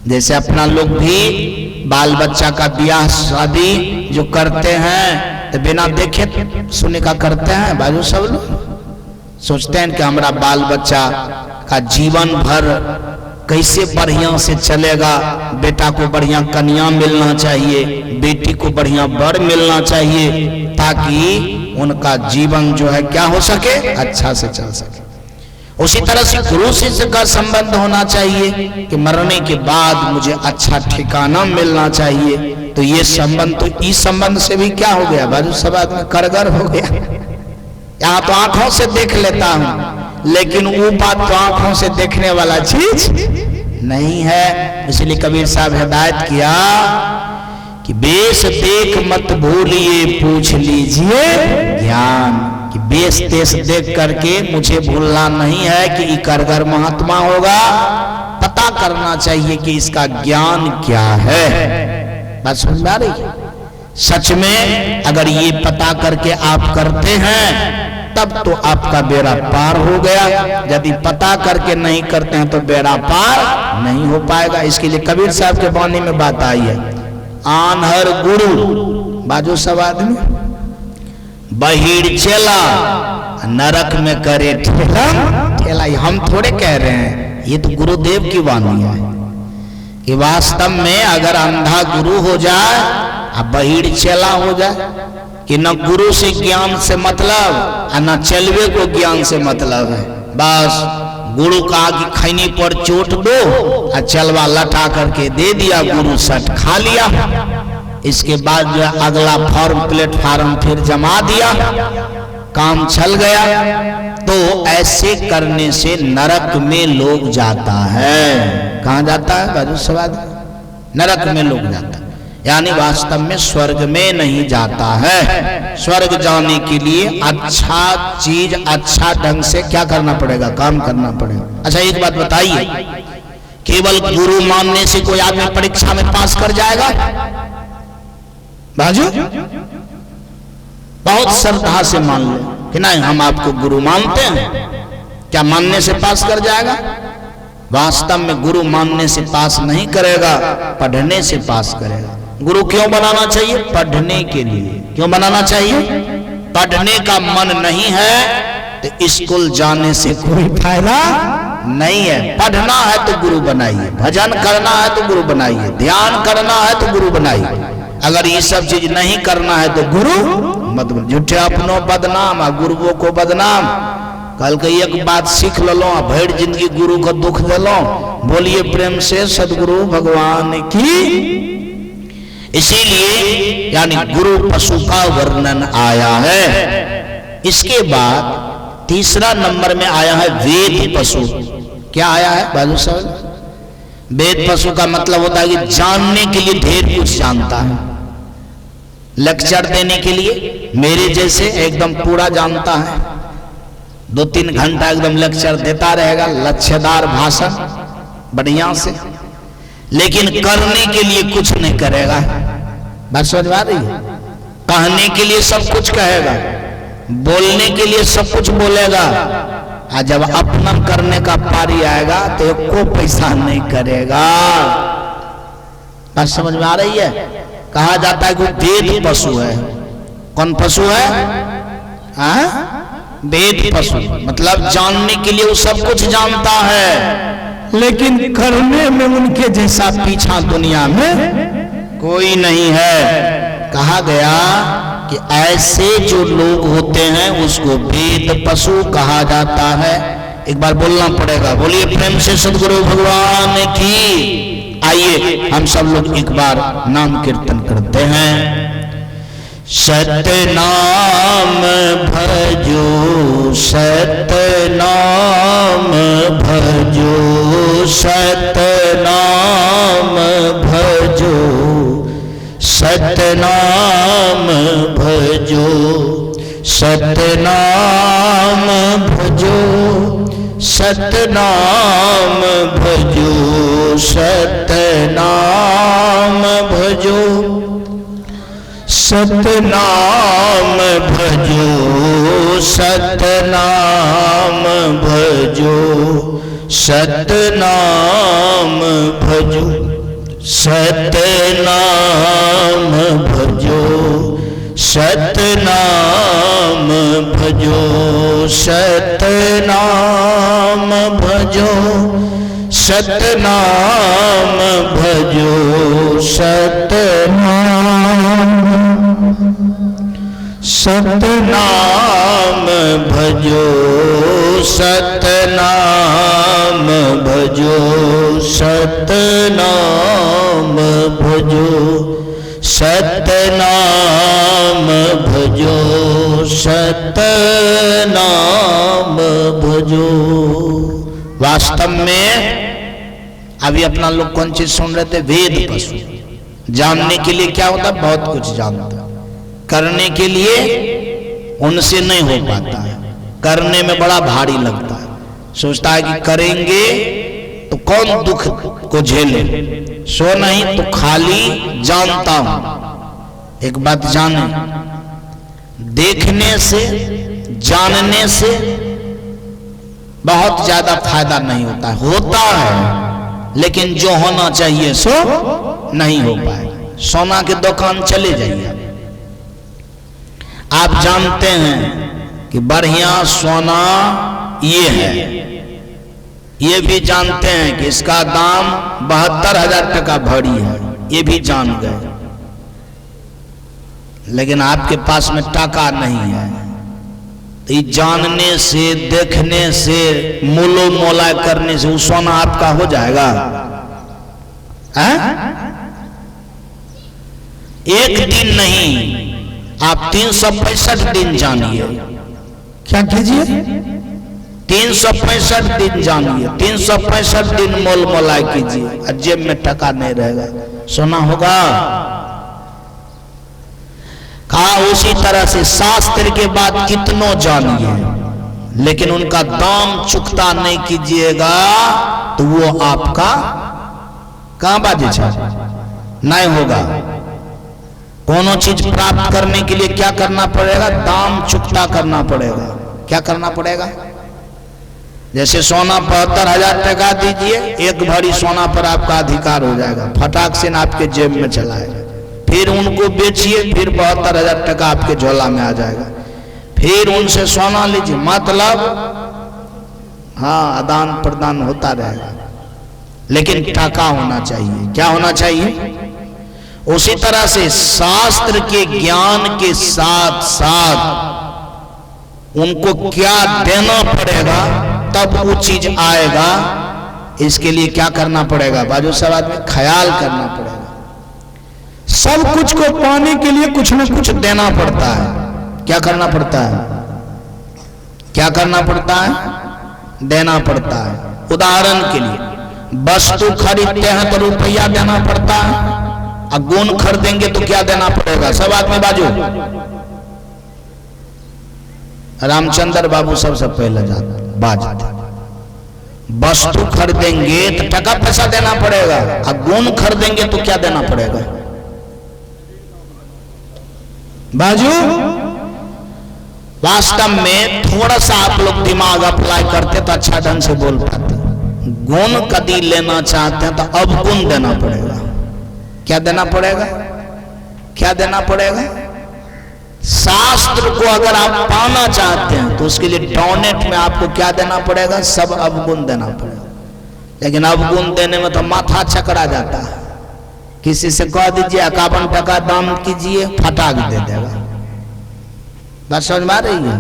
जैसे अपना लोग भी बाल बच्चा का ब्याह शादी जो करते हैं तो बिना देखे सुने का करते हैं। बाजू सब लोग सोचते हैं कि हमारा बाल बच्चा का जीवन भर कैसे बढ़िया से चलेगा, बेटा को बढ़िया कन्या मिलना चाहिए, बेटी को बढ़िया वर मिलना चाहिए, ताकि उनका जीवन जो है क्या हो सके, अच्छा से चल सके। उसी तरह से गुरु शिष्य का संबंध होना चाहिए कि मरने के बाद मुझे अच्छा ठिकाना मिलना चाहिए। तो ये संबंध, तो इस संबंध से भी क्या हो गया बाजू सब आदमी करगर हो गया। यहाँ तो आंखों से देख लेता हूं, लेकिन वो बात तो आंखों से देखने वाला चीज नहीं है। इसलिए कबीर साहब हिदायत किया कि बेश देख मत भूलिए पूछ लीजिए ज्ञान, कि बेश तेश देख करके मुझे भूलना नहीं है कि ये कारगर महात्मा होगा, पता करना चाहिए कि इसका ज्ञान क्या है। बात समझ में आ रही है? सच में अगर ये पता करके आप करते हैं तब तो आपका बेड़ा पार हो गया, यदि पता करके नहीं करते हैं तो बेड़ा पार नहीं हो पाएगा। इसके लिए कबीर साहब के वाणी में बात आई है, आन्हर गुरु बाजू सब आदमी बहिर चला नरक में करे ठेला ठेला। हम थोड़े कह रहे हैं, ये तो गुरुदेव की वाणी है कि वास्तव में अगर अंधा गुरु हो जाए अब बहिर चला हो जाए कि न गुरु से ज्ञान से मतलब और न चलवे को ज्ञान से मतलब है। बस गुरु कहा कि खैनी पर चोट दो और चलवा लटा करके दे दिया, गुरु सट खा लिया। इसके बाद जो अगला फॉर्म प्लेटफार्म फिर जमा दिया, काम चल गया। तो ऐसे करने से नरक में लोग जाता है। कहां जाता है बाजू सवाल? नरक में लोग जाता है, यानी वास्तव में स्वर्ग में नहीं जाता है। स्वर्ग जाने के लिए अच्छा चीज अच्छा ढंग से क्या करना पड़ेगा? काम करना पड़ेगा। अच्छा एक बात बताइए, केवल गुरु मानने से कोई आदमी परीक्षा में पास कर जाएगा? बाजू बहुत श्रद्धा से मान लो कि नहीं हम आपको गुरु मानते हैं, क्या मानने से पास कर जाएगा? वास्तव में गुरु मानने से पास नहीं करेगा, पढ़ने से पास करेगा। गुरु क्यों बनाना चाहिए? पढ़ने के लिए। क्यों बनाना चाहिए? पढ़ने का मन नहीं है तो स्कूल जाने से कोई फायदा नहीं है। पढ़ना है तो गुरु बनाइए, भजन करना है तो गुरु बनाइए, ध्यान करना है तो गुरु बनाइए। अगर ये सब चीज नहीं करना है तो गुरु मत। झूठे अपनों बदनाम और गुरुओं को बदनाम। कल के एक बात सीख लो, भर जिंदगी गुरु को दुख दिलो। बोलिए प्रेम से सदगुरु भगवान की। इसीलिए यानी गुरु पशु का वर्णन आया है। इसके बाद तीसरा नंबर में आया है वेद पशु। क्या आया है बाजू साहब? वेद पशु का मतलब होता है कि जानने के लिए ढेर कुछ जानता है। लेक्चर देने के लिए मेरे जैसे एकदम पूरा जानता है, 2-3 घंटा एकदम लेक्चर देता रहेगा, लच्छेदार भाषण बढ़िया से, लेकिन करने के लिए कुछ नहीं करेगा। बात समझ में आ रही है? कहने के लिए सब कुछ कहेगा, बोलने के लिए सब कुछ बोलेगा, और जब अपना करने का पारी आएगा तो कोई पैसा नहीं करेगा। बात समझ में आ रही है? कहा जाता है कि वेद पशु है। कौन पशु है? वेद पशु मतलब जानने के लिए वो सब कुछ जानता है, लेकिन करने में उनके जैसा पीछा दुनिया में कोई नहीं है। कहा गया कि ऐसे जो लोग होते हैं उसको वेद पशु कहा जाता है। एक बार बोलना पड़ेगा, बोलिए प्रेम से सदगुरु भगवान की। आइए हम सब लोग एक बार नाम कीर्तन करते हैं। सत्य नाम भजो, सत्य नाम भजो, सत्य नाम भजो, सत्य नाम भजो, सत्य नाम भजो, सत्य नाम भजो, सत्य नाम भजो, सत्य नाम भजो, सत्य नाम भजो, सत्य नाम भजो, सत्य नाम भजो, सत्य नाम भजो, सत्य नाम भजो, सत्य नाम भजो, सत्य नाम, सत्य नाम भजो, सत्य नाम भजो, सत्य नाम भजो, सत्य नाम भजो, सत्य नाम भजो। वास्तव में अभी अपना लोग कौन चीज सुन रहे थे? वेद पशु। जानने के लिए क्या होता है? बहुत कुछ जानता। करने के लिए उनसे नहीं हो पाता है, करने में बड़ा भारी लगता है। सोचता है कि करेंगे तो कौन दुख को झेले, सो नहीं तो खाली जानता हूं। एक बात जाने, देखने से जानने से बहुत ज्यादा फायदा नहीं होता है। होता है लेकिन जो होना चाहिए सो नहीं हो पाए। सोना की दुकान चले जाइए, आप जानते हैं कि बढ़िया सोना ये है, ये भी जानते हैं कि इसका दाम 72,000 टका भरी है, ये भी जान गए। लेकिन आपके पास में टका नहीं है, तो ये जानने से, देखने से, मोलो मोला करने से वो सोना आपका हो जाएगा? एक दिन नहीं, आप 365 दिन जानिए। क्या कीजिए? 365 दिन जानिए, 365 दिन मोल मोलाई कीजिए, और जेब में टका नहीं रहेगा, सोना होगा? कहा उसी तरह से शास्त्र के बाद कितनों जानिए, लेकिन उनका दाम चुकता नहीं कीजिएगा तो वो आपका कहां बाजे नहीं होगा। कोनो चीज प्राप्त करने के लिए क्या करना पड़ेगा? दाम चुकता करना पड़ेगा। क्या करना पड़ेगा? जैसे सोना 72,000 टका दीजिए, एक भरी सोना पर आपका अधिकार हो जाएगा, फटाक से ना आपके जेब में चलाएगा। फिर उनको बेचिए, फिर 72,000 टका आपके झोला में आ जाएगा। फिर उनसे सोना लीजिए, मतलब हाँ आदान प्रदान होता रहेगा, लेकिन टका होना चाहिए। क्या होना चाहिए? उसी तरह से शास्त्र के ज्ञान के साथ साथ उनको क्या देना पड़ेगा तब वो चीज आएगा। इसके लिए क्या करना पड़ेगा? बाजू सब आदमी ख्याल करना पड़ेगा। सब कुछ को पाने के लिए कुछ न कुछ देना पड़ता है। क्या करना पड़ता है? क्या करना पड़ता है? देना पड़ता है। उदाहरण के लिए वस्तु खरीदते हैं तो रुपया देना पड़ता है, और गुण खरीदेंगे तो क्या देना पड़ेगा? सब आदमी बाजू। रामचंद्र बाबू सबसे पहले बाजते। वस्तु खरीदेंगे तो टका पैसा देना पड़ेगा, और गुण खरीदेंगे तो क्या देना पड़ेगा? बाजू। वास्तव में थोड़ा सा आप लोग दिमाग अप्लाई करते तो अच्छा ढंग से बोल पाते। गुण कदी लेना चाहते हैं तो अब गुण देना पड़ेगा। क्या देना पड़ेगा? क्या देना पड़ेगा? शास्त्र को अगर आप पाना चाहते हैं तो उसके लिए डोनेट में आपको क्या देना पड़ेगा? सब अवगुण देना पड़ेगा। लेकिन अवगुण देने में तो माथा चकरा जाता है। किसी से कह दीजिए 51 टका दाम कीजिए, फटाक दे देगा। बात समझ में आ रही है?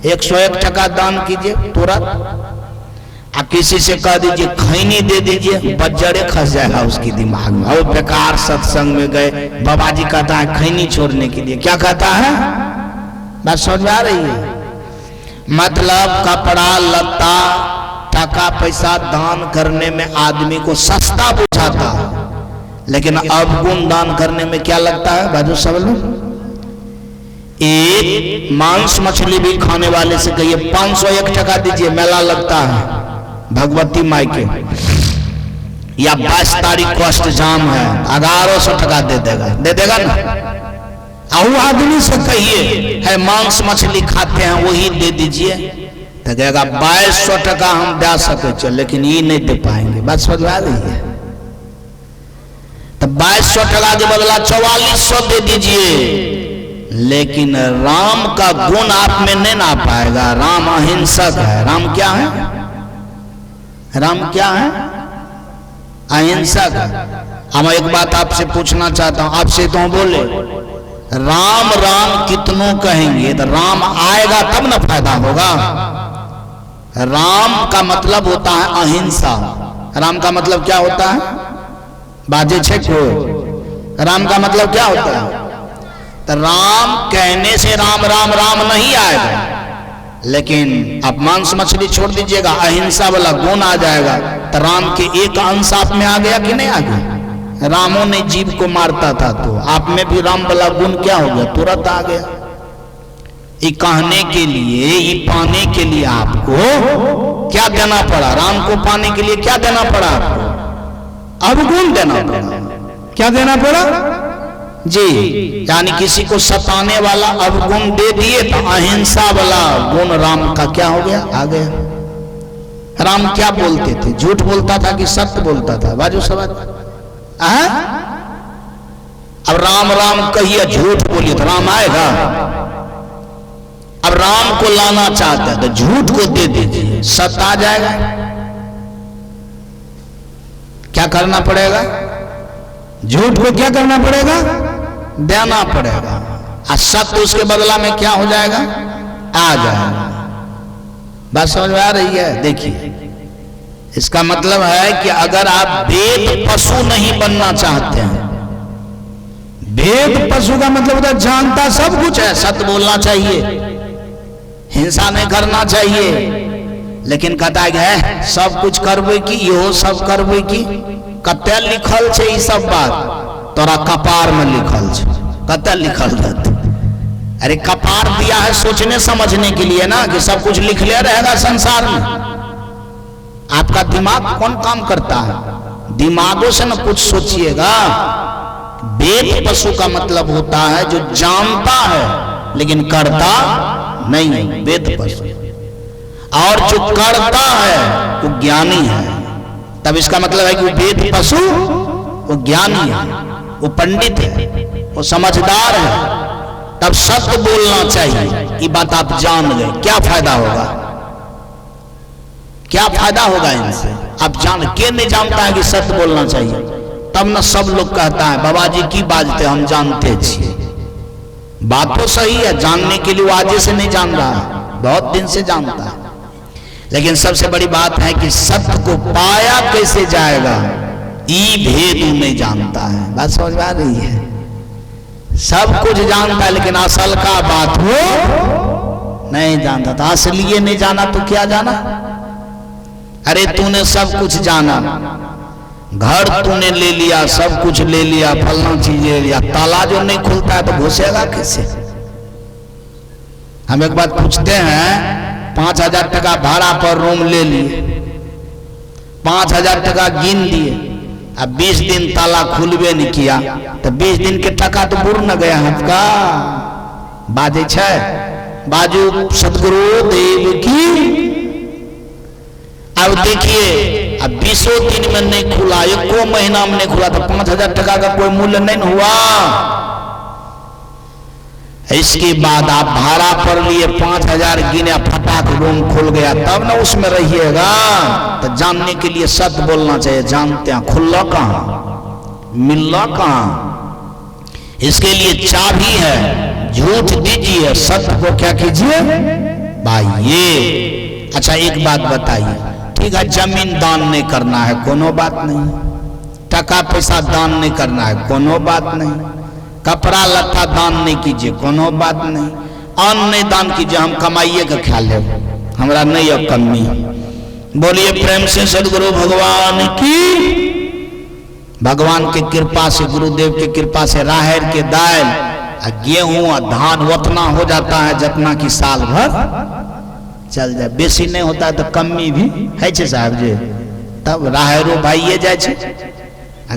101 टका दाम कीजिए तुरंत। आप किसी से कह दीजिए खैनी दे दीजिए, बज्जरे खस जाएगा उसकी दिमाग में। और बेकार सत्संग में गए, बाबा जी कहता है खैनी छोड़ने के लिए, क्या कहता है? बात समझ में आ रही है? मतलब कपड़ा लत्ता टका पैसा दान करने में आदमी को सस्ता बुझाता है, लेकिन अवगुण दान करने में क्या लगता है? बाजू सब लोग। एक मांस मछली भी खाने वाले से कहिए 501 टका दीजिए, मेला लगता है भगवती माई के, या 22 तारीख को अष्टजाम है, 1100 टका दे देगा ना। और आदमी से कहिए है मांस मछली खाते हैं वही दे दीजिए, तो कहेगा 2200 टका हम दे सके, लेकिन ये नहीं दे पाएंगे। बात समझ आ रही है? तो 2200 टका के बदला 4400 दे दीजिए, लेकिन राम का गुण आप में नहीं ना पाएगा। राम अहिंसक है। राम क्या है? राम क्या है? अहिंसक है। अब एक बात आपसे पूछना चाहता हूं, आपसे तो बोले राम राम कितनों कहेंगे तो राम आएगा तब ना फायदा होगा। राम का मतलब होता है अहिंसा। राम का मतलब क्या होता है? बाजे छे को राम का मतलब क्या होता है? तो राम कहने से राम राम राम नहीं आएगा। लेकिन आप मांस मछली छोड़ दीजिएगा, अहिंसा वाला गुण आ जाएगा। तो राम के एक अंश आप में आ गया कि नहीं आ गया? रामों ने जीव को मारता था, तो आप में भी राम वाला गुण क्या हो गया? तुरंत आ गया। ये कहने के लिए, ये पाने के लिए आपको क्या देना पड़ा? राम को पाने के लिए क्या देना पड़ा आपको? अवगुण देना पड़ा। क्या देना पड़ा जी? यानी किसी को सताने वाला अवगुण दे दिए तो अहिंसा वाला गुण राम का क्या हो गया? आ गया। राम क्या बोलते थे? झूठ बोलता था कि सत्य बोलता था? बाजू सवाल। अब राम राम कहिए, झूठ बोलिए तो राम आएगा? अब राम को लाना चाहता है तो झूठ को दे दीजिए, सत्य आ जाएगा। क्या करना पड़ेगा? झूठ को क्या करना पड़ेगा? देना पड़ेगा। और सत्य उसके बदला में क्या हो जाएगा? आ जाएगा। बात समझ में आ रही है? देखिए, इसका मतलब है कि अगर आप वेद पशु नहीं बनना चाहते हैं, वेद पशु का मतलब होता है जानता सब कुछ है, सत्य बोलना चाहिए, हिंसा नहीं करना चाहिए, लेकिन कहता है सब कुछ करबे की, इहो सब करबे की। कते लिखल छे ई सब बात? तोरा कपार में लिखल छे। कते लिखल रहते? अरे कपार दिया है सोचने समझने के लिए ना, कि सब कुछ लिख ले रहेगा संसार में। आपका दिमाग कौन काम करता है? दिमागों से ना कुछ सोचिएगा। वेद पशु का मतलब होता है जो जानता है लेकिन करता नहीं, वेद पशु। और जो करता है वो ज्ञानी है। तब इसका मतलब है कि वो वेद पशु, वो ज्ञानी है, वो पंडित है, वो समझदार है। तब सत्य बोलना चाहिए। ये बात आप जान गए, क्या फायदा होगा? क्या फायदा होगा इनसे? आप जान के नहीं जानता है कि सत्य बोलना चाहिए, तब ना सब लोग कहता है बाबा जी की बाजते हम जानते छिए। बात तो सही है, जानने के लिए वो आज से नहीं जान रहा है, बहुत दिन से जानता है। लेकिन सबसे बड़ी बात है कि सत्य को पाया कैसे जाएगा, ई भेद नहीं जानता है। बात समझ में आ रही है? सब कुछ जानता है लेकिन असल का बात हो नहीं जानता था। असलिए नहीं जाना तो क्या जाना? अरे तूने सब कुछ जाना, घर तूने ले लिया, सब कुछ ले लिया, फलना चीज ले लिया, ताला जो नहीं खुलता है तो घुसेगा कैसे? हम एक बात पूछते हैं, 5,000 टका भाड़ा पर रूम ले लिए, 5,000 टका गिन दिए, अब 20 दिन ताला खुलबे नहीं किया, तो 20 दिन के टका तो बुर न गया आपका। बाजे छे बाजू सदगुरु देव की। अब देखिए, अब 20 दिन में नहीं खुला, 1 महीना में नहीं खुला, तो 5,000 टका का कोई मूल्य नहीं हुआ। इसके बाद आप भाड़ा पर लिए 5,000 गिने, फटाक रूम खुल गया, तब ना उसमें रहिएगा। तो जानने के लिए सत्य बोलना चाहिए। जानते हैं खुल्ला कहाँ, मिल्ला कहाँ? इसके लिए चाबी है, झूठ दीजिए, सत्य को क्या कीजिए भाई। ये अच्छा एक बात बताइए, ठीक है जमीन दान नहीं करना है, कोनो बात नहीं, टका पैसा दान नहीं करना है, कोनो बात नहीं, कपड़ा लत्ता दान नहीं कीजिए, कोनो बात नहीं, अन्न नहीं दान कीजिए, हम कमाइए का ख्याल है, हमरा नहीं अब कमी। बोलिए प्रेम से सदगुरु भगवान की। भगवान के कृपा से, गुरुदेव के कृपा से राहर के दाल, गेहूं और धान उतना हो जाता है जितना कि साल भर चल जाए। बेसी नहीं होता है तो कमी भी है साहब जी, तब राहरो भाई जाए,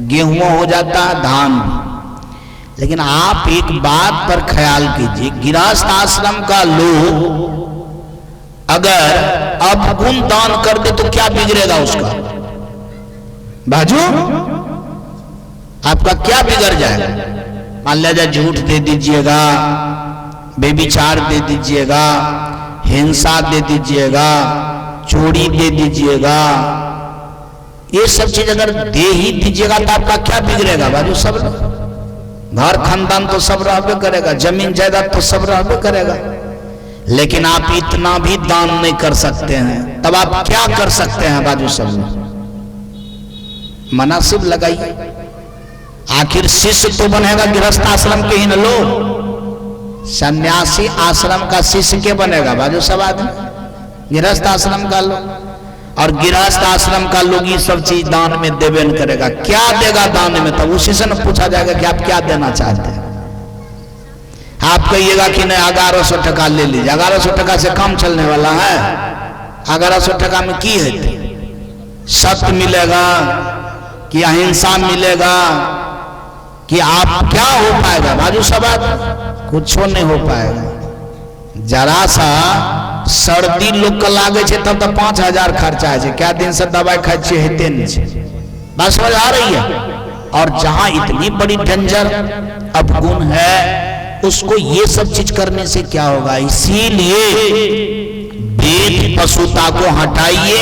गेहूं हो जाता है, धान भी। लेकिन आप एक बात पर ख्याल कीजिए, गृहस्थ आश्रम का लोग अगर अवगुण दान कर दे तो क्या बिगड़ेगा उसका? बाजू आपका क्या बिगड़ जाएगा? मान लीजिए झूठ दे दीजिएगा, बेविचार दे दीजिएगा, हिंसा दे दीजिएगा, चोरी दे दीजिएगा, ये सब चीज अगर दे ही दीजिएगा तो आपका क्या बिगड़ेगा? बाजू सब घर खानदान तो सब रहबे करेगा, जमीन जायदाद तो सब रहबे करेगा, लेकिन आप इतना भी दान नहीं कर सकते हैं, तब आप क्या कर सकते हैं? बाजू सब मनासिब लगाइए। आखिर शिष्य तो बनेगा गृहस्थ आश्रम के ही न लोग, सन्यासी आश्रम का शिष्य के बनेगा बाजू सब आदमी, गृहस्थ आश्रम का लोग, और गृहस्थ आश्रम का लोग ये सब चीज दान में देवे न करेगा। क्या देगा दान में? तब उसी से न पूछा जाएगा कि आप क्या देना चाहते हैं। आप कहिएगा कि नहीं 1100 टका ले लीजिए, 1100 टका से कम चलने वाला है। 1100 टका में की है? सत्य मिलेगा कि अहिंसा मिलेगा कि आप क्या हो पाएगा बाजू सब आदमी? कुछ नहीं हो पाएगा। जरा सा सर्दी लोग का लागे छे तब तो 5000 खर्चा है। क्या दिन से दवाई खाई छे हेते नहीं, बात समझ आ रही है। और जहां इतनी बड़ी डेंजर अपगुण है उसको ये सब चीज करने से क्या होगा? इसीलिए वेद पशुता को हटाइए।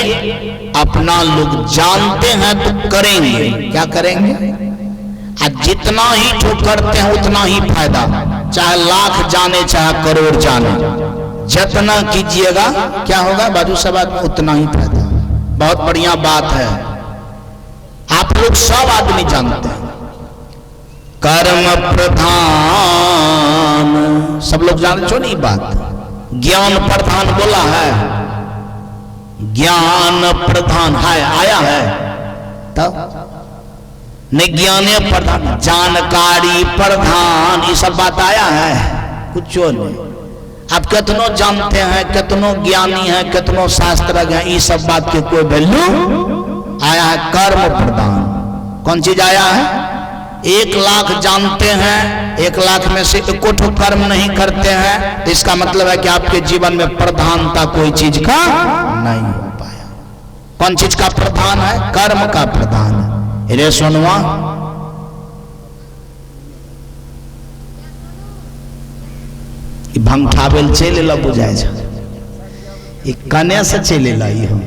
अपना लोग जानते हैं तो करेंगे, क्या करेंगे? आज जितना ही जो करते हैं उतना ही फायदा, चाहे लाख जाने चाहे करोड़ जाने, जितना कीजिएगा क्या होगा बाजू सब आदमी? उतना ही फायदा। बहुत बढ़िया बात है, आप लोग सब आदमी जानते हैं कर्म प्रधान, सब लोग जानते हो नहीं बात। ज्ञान प्रधान बोला है, ज्ञान प्रधान है आया है तब नहीं, ज्ञाने प्रधान, जानकारी प्रधान, ये सब बात आया है कुछ नहीं। आप कितनों जानते हैं, कितनों ज्ञानी हैं, कितनों शास्त्रज्ञ हैं, ये सब बात के कोई वैल्यू आया है कर्म प्रधान। कौन चीज आया है? 1 लाख जानते हैं, 1 लाख में से एको ठो कर्म नहीं करते हैं, तो इसका मतलब है कि आपके जीवन में प्रधानता कोई चीज का नहीं हो पाया। कौन चीज का प्रधान है? कर्म का प्रधान है। रे सोनवा, भंगठावेल चले ला बुझाए छे, कने से चले ला हम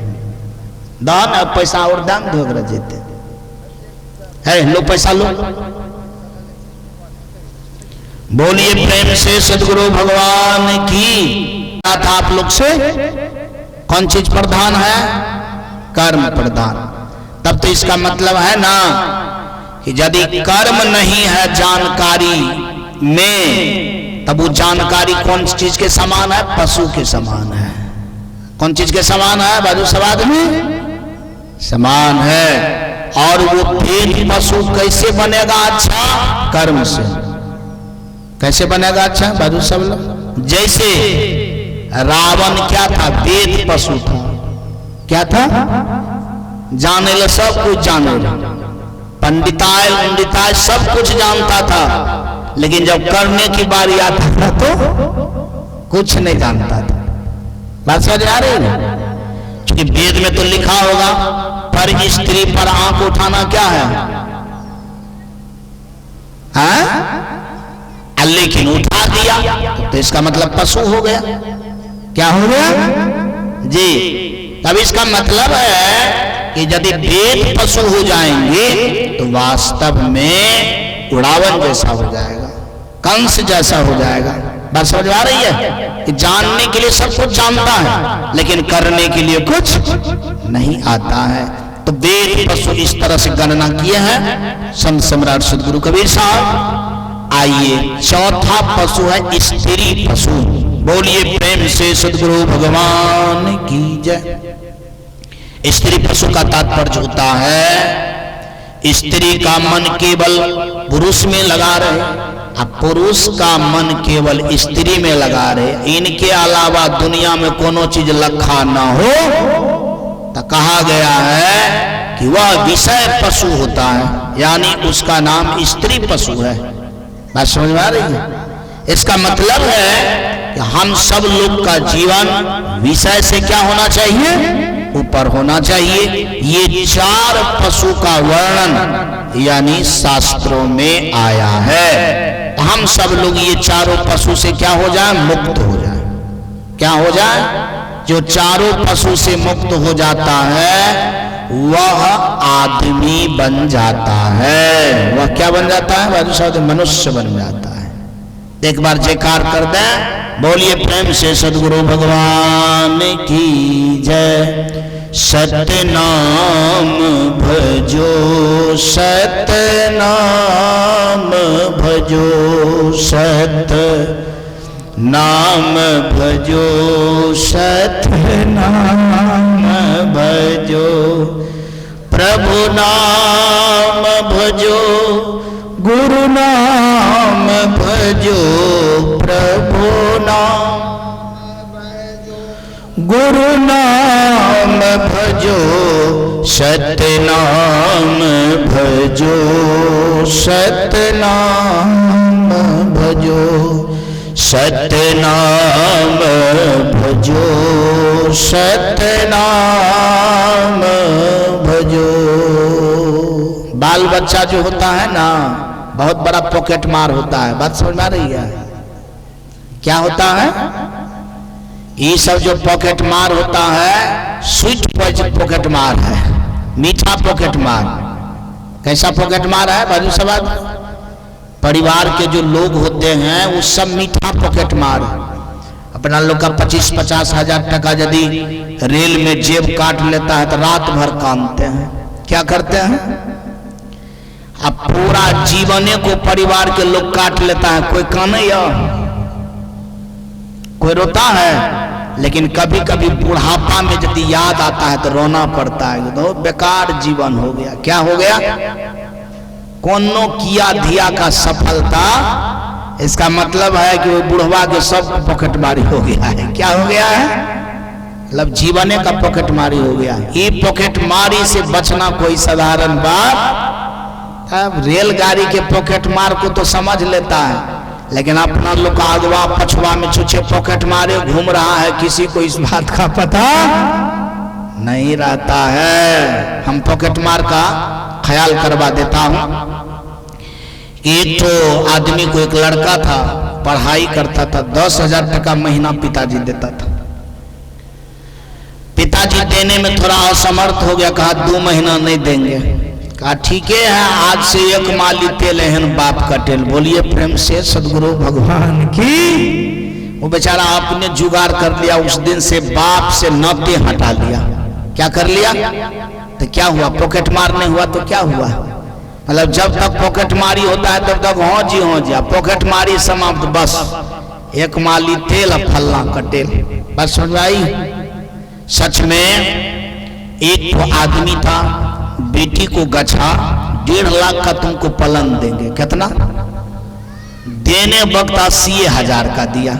दान पैसा और दाम धोकर जेते है। लो पैसा लो, बोलिए प्रेम से सदगुरु भगवान की। था आप लोग से कौन चीज प्रधान है? कर्म प्रधान। तब तो इसका मतलब है ना कि यदि कर्म नहीं है जानकारी में, तब वो जानकारी कौन चीज के समान है? पशु के समान है। कौन चीज के समान है बाजू सब आदमी? समान है। और वो भेद पशु कैसे बनेगा? अच्छा कर्म से। कैसे बनेगा? अच्छा बाजू सब लोग, जैसे रावण क्या था? वेद पशु था। क्या था? जाने ला सब कुछ जाने ला, पंडिताय सब कुछ जानता था, लेकिन जब करने की बारी आता था तो कुछ नहीं जानता था। बात समझ आ रही है? क्योंकि वेद में तो लिखा होगा पर स्त्री पर आंख उठाना क्या है? हाँ? लेकिन उठा दिया तो इसका मतलब पशु हो गया। क्या हो गया जी? तब इसका मतलब है कि यदि वेद पशु हो जाएंगे तो वास्तव में उड़ावन जैसा हो जाएगा, कंस जैसा हो जाएगा। बात समझ आ रही है कि जानने के लिए सब कुछ जानता है लेकिन करने के लिए कुछ नहीं आता है। तो वेद पशु इस तरह से गणना किए हैं संत सम्राट सदगुरु कबीर साहब। आइए चौथा पशु है स्त्री पशु। बोलिए प्रेम से सदगुरु भगवान की जय। स्त्री पशु का तात्पर्य होता है स्त्री का मन केवल पुरुष में लगा रहे, अब पुरुष का मन केवल स्त्री में लगा रहे, इनके अलावा दुनिया में कोनो चीज लखा ना हो, तो कहा गया है कि वह विषय पशु होता है, यानी उसका नाम स्त्री पशु है। बात समझ में आ रही है? इसका मतलब है कि हम सब लोग का जीवन विषय से क्या होना चाहिए? ऊपर होना चाहिए। ये 4 पशु का वर्णन यानी शास्त्रों में आया है। हम सब लोग ये चारों पशु से क्या हो जाए? मुक्त हो जाए। क्या हो जाए? जो चारों पशु से मुक्त हो जाता है वह आदमी बन जाता है। वह क्या बन जाता है? मनुष्य बन जाता है। एक बार जयकार कर दें, बोलिए प्रेम से सदगुरु भगवान की जय। सत्य नाम भजो, सत्य नाम भजो, सत्य नाम भजो सत्य नाम भजो, प्रभु नाम भजो, गुरु नाम भजो, प्रभु नाम गुरु नाम भजो, सत्य नाम भजो, सत्य नाम भजो, सत्य नाम भजो, सत्य नाम भजो। बाल बच्चा जो होता है ना, बहुत बड़ा पॉकेट मार होता है। बात समझ में आ रही है? क्या होता है ये सब जो पॉकेट मार होता है? स्वीट पॉकेट मार है, मीठा पॉकेट मार। कैसा पॉकेट मार है बाजू सवाल? परिवार के जो लोग होते हैं वो सब मीठा पॉकेट मार। अपना लोग का 25-50 हजार टका यदि रेल में जेब काट लेता है तो रात भर कांदते हैं। क्या करते हैं? अब पूरा जीवने को परिवार के लोग काट लेता है, कोई काने या कोई रोता है, लेकिन कभी कभी बुढ़ापा में यदि याद आता है तो रोना पड़ता है। तो बेकार जीवन हो गया। क्या हो गया? कोनो किया धिया का सफलता, इसका मतलब है कि वो बुढ़वा के सब पॉकेटमारी हो गया है। क्या हो गया है? मतलब जीवने का पॉकेटमारी हो गया। ये पॉकेटमारी से बचना कोई साधारण बात? अब रेलगाड़ी के पॉकेटमार को तो समझ लेता है, लेकिन अपना लोग आगवा पछुआ में छुछे पॉकेट मारे घूम रहा है, किसी को इस बात का पता नहीं रहता है। हम पॉकेट मार का ख्याल करवा देता हूं। एक तो आदमी को, एक लड़का था, पढ़ाई करता था, 10,000 टका महीना पिताजी देता था। पिताजी देने में थोड़ा असमर्थ हो गया, कहा 2 महीना नहीं देंगे। कहा ठीक है, आज से 1 माली तेल एहन बाप का तेल। बोलिए प्रेम से सदगुरु भगवान की। वो बेचारा आपने जुगाड़ कर लिया, उस दिन से बाप से नाते हटा लिया। क्या कर लिया? तो क्या हुआ? पॉकेट मार नहीं हुआ तो क्या हुआ? मतलब जब तक पॉकेट मारी होता है तब तक हो जी पॉकेट मारी समाप्त, बस 1 माली तेल फलना का तेल। बस समझ आई? सच में एक तो आदमी था, बेटी को गछा 1.5 लाख का तुमको पलंग देंगे। कितना देने वक्त 80,000 का दिया।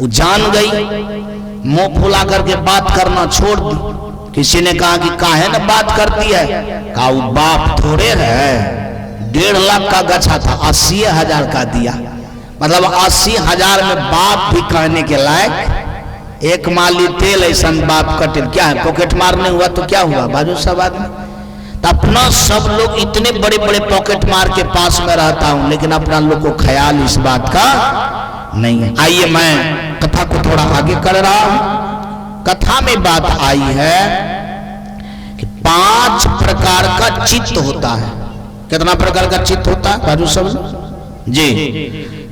वो जान गई, मुंह फुला करके बात करना छोड़ दी। किसी ने कहा कि काहे ना बात करती है? कहा वो बाप थोड़े है, 1.5 लाख का गछा था, 80,000 का दिया। मतलब 80,000 में बाप भी कहने के लायक। 1 माली तेल ऐसा बाप का तेल। क्या है? पॉकेट मारने हुआ तो क्या हुआ बाजू सब आदमी? तो अपना सब लोग इतने बड़े बड़े पॉकेट मार के पास में रहता हूं, लेकिन अपना लोग को ख्याल इस बात का नहीं है। आइए मैं कथा को थोड़ा आगे कर रहा हूं। कथा में बात आई है कि 5 प्रकार का चित्त होता है। कितना प्रकार का चित्त होता है बाजू सब जी?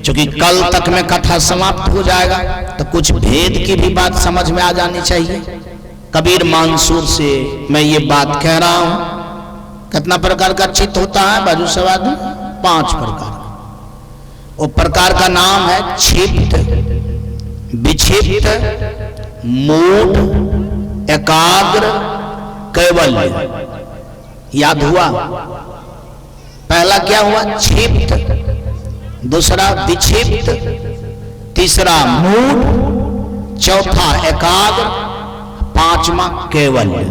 क्योंकि कल तक में कथा समाप्त हो जाएगा तो कुछ भेद की भी बात समझ में आ जानी चाहिए। कबीर मंसूर से मैं ये बात कह रहा हूं। कितना प्रकार का चित्त होता है बाजू सब आदमी? 5 प्रकार। वो प्रकार का नाम है क्षिप्त, विक्षिप्त, मूढ़, एकाग्र, कैवल्य। याद हुआ? पहला क्या हुआ? क्षिप्त, दूसरा विक्षिप्त, तीसरा मूढ़, चौथा एकाग्र, 5वां कैवल्य।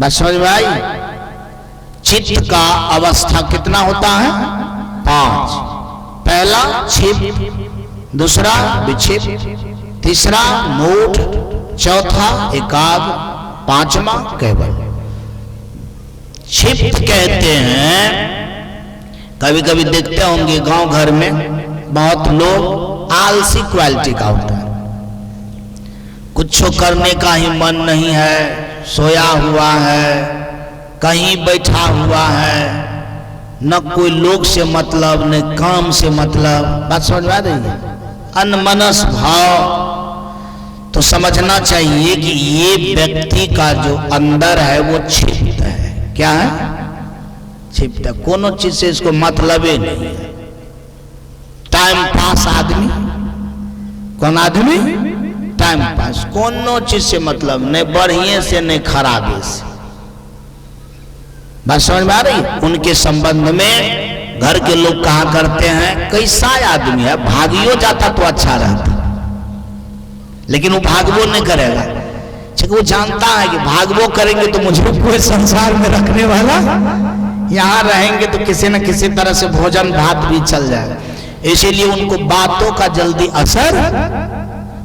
बस समझ में आई? चित्त का अवस्था कितना होता है? 5। पहला क्षिप्त, दूसरा विक्षिप्त, तीसरा मूढ़, चौथा एकाग्र, 5वां कैवल्य। क्षिप्त कहते हैं, कभी कभी देखते होंगे गांव घर में बहुत लोग आलसी क्वालिटी का होता है। कुछ करने का ही मन नहीं है, सोया हुआ है, कहीं बैठा हुआ है, न कोई लोग से मतलब न काम से मतलब। बात समझ में आ रही है? अनमनस भाव। तो समझना चाहिए कि ये व्यक्ति का जो अंदर है वो क्षिप्त है। क्या है? क्षिप्त है। कोनो चीज से इसको मतलब ही नहीं है। टाइम पास आदमी, कौन आदमी? टाइम पास, कोनो चीज से मतलब नहीं, बढ़िया से नहीं खराबे से। बात समझ में आ रही? उनके संबंध में घर के लोग कहा करते हैं कैसा आदमी है, भागियो जाता तो अच्छा रहता, लेकिन वो भागवो नहीं करेगा। वो जानता है कि भागवो करेंगे तो मुझे कोई संसार में रखने वाला, यहाँ रहेंगे तो किसी न किसी तरह से भोजन भात भी चल जाएगा। इसीलिए उनको बातों का जल्दी असर,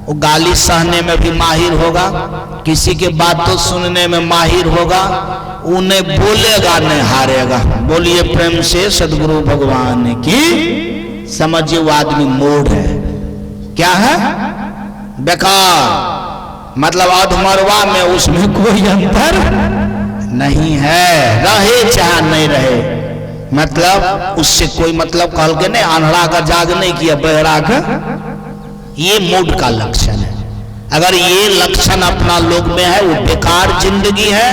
वो गाली सहने में भी माहिर होगा, किसी के बातों सुनने में माहिर होगा, उन्हें बोलेगा नहीं हारेगा। बोलिए प्रेम से सदगुरु भगवान की। समझिए वो आदमी मूढ़ है। क्या है? बेकार, मतलब अधमरवा में उसमें कोई अंतर नहीं है, रहे चाहे नहीं रहे, मतलब उससे कोई मतलब कहल के नहीं, आंधड़ा का जाग नहीं किया बहरा का, ये मूड का लक्षण है। अगर ये लक्षण अपना लोग में है, वो बेकार जिंदगी है।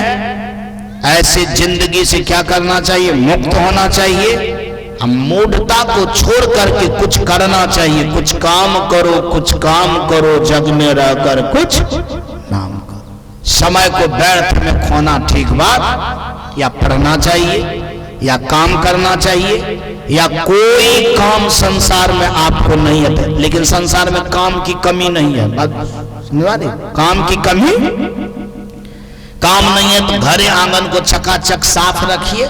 ऐसे जिंदगी से क्या करना चाहिए? मुक्त होना चाहिए। हम मूढ़ता को छोड़ करके कुछ करना चाहिए। कुछ काम करो, कुछ काम करो, जग में रहकर कुछ नाम करो। समय को व्यर्थ में खोना ठीक बात, या पढ़ना चाहिए, या काम करना चाहिए, या कोई काम संसार में आपको नहीं है। लेकिन संसार में काम की कमी नहीं है, काम की कमी काम नहीं है तो घरे आंगन को चकाचक साफ रखिए।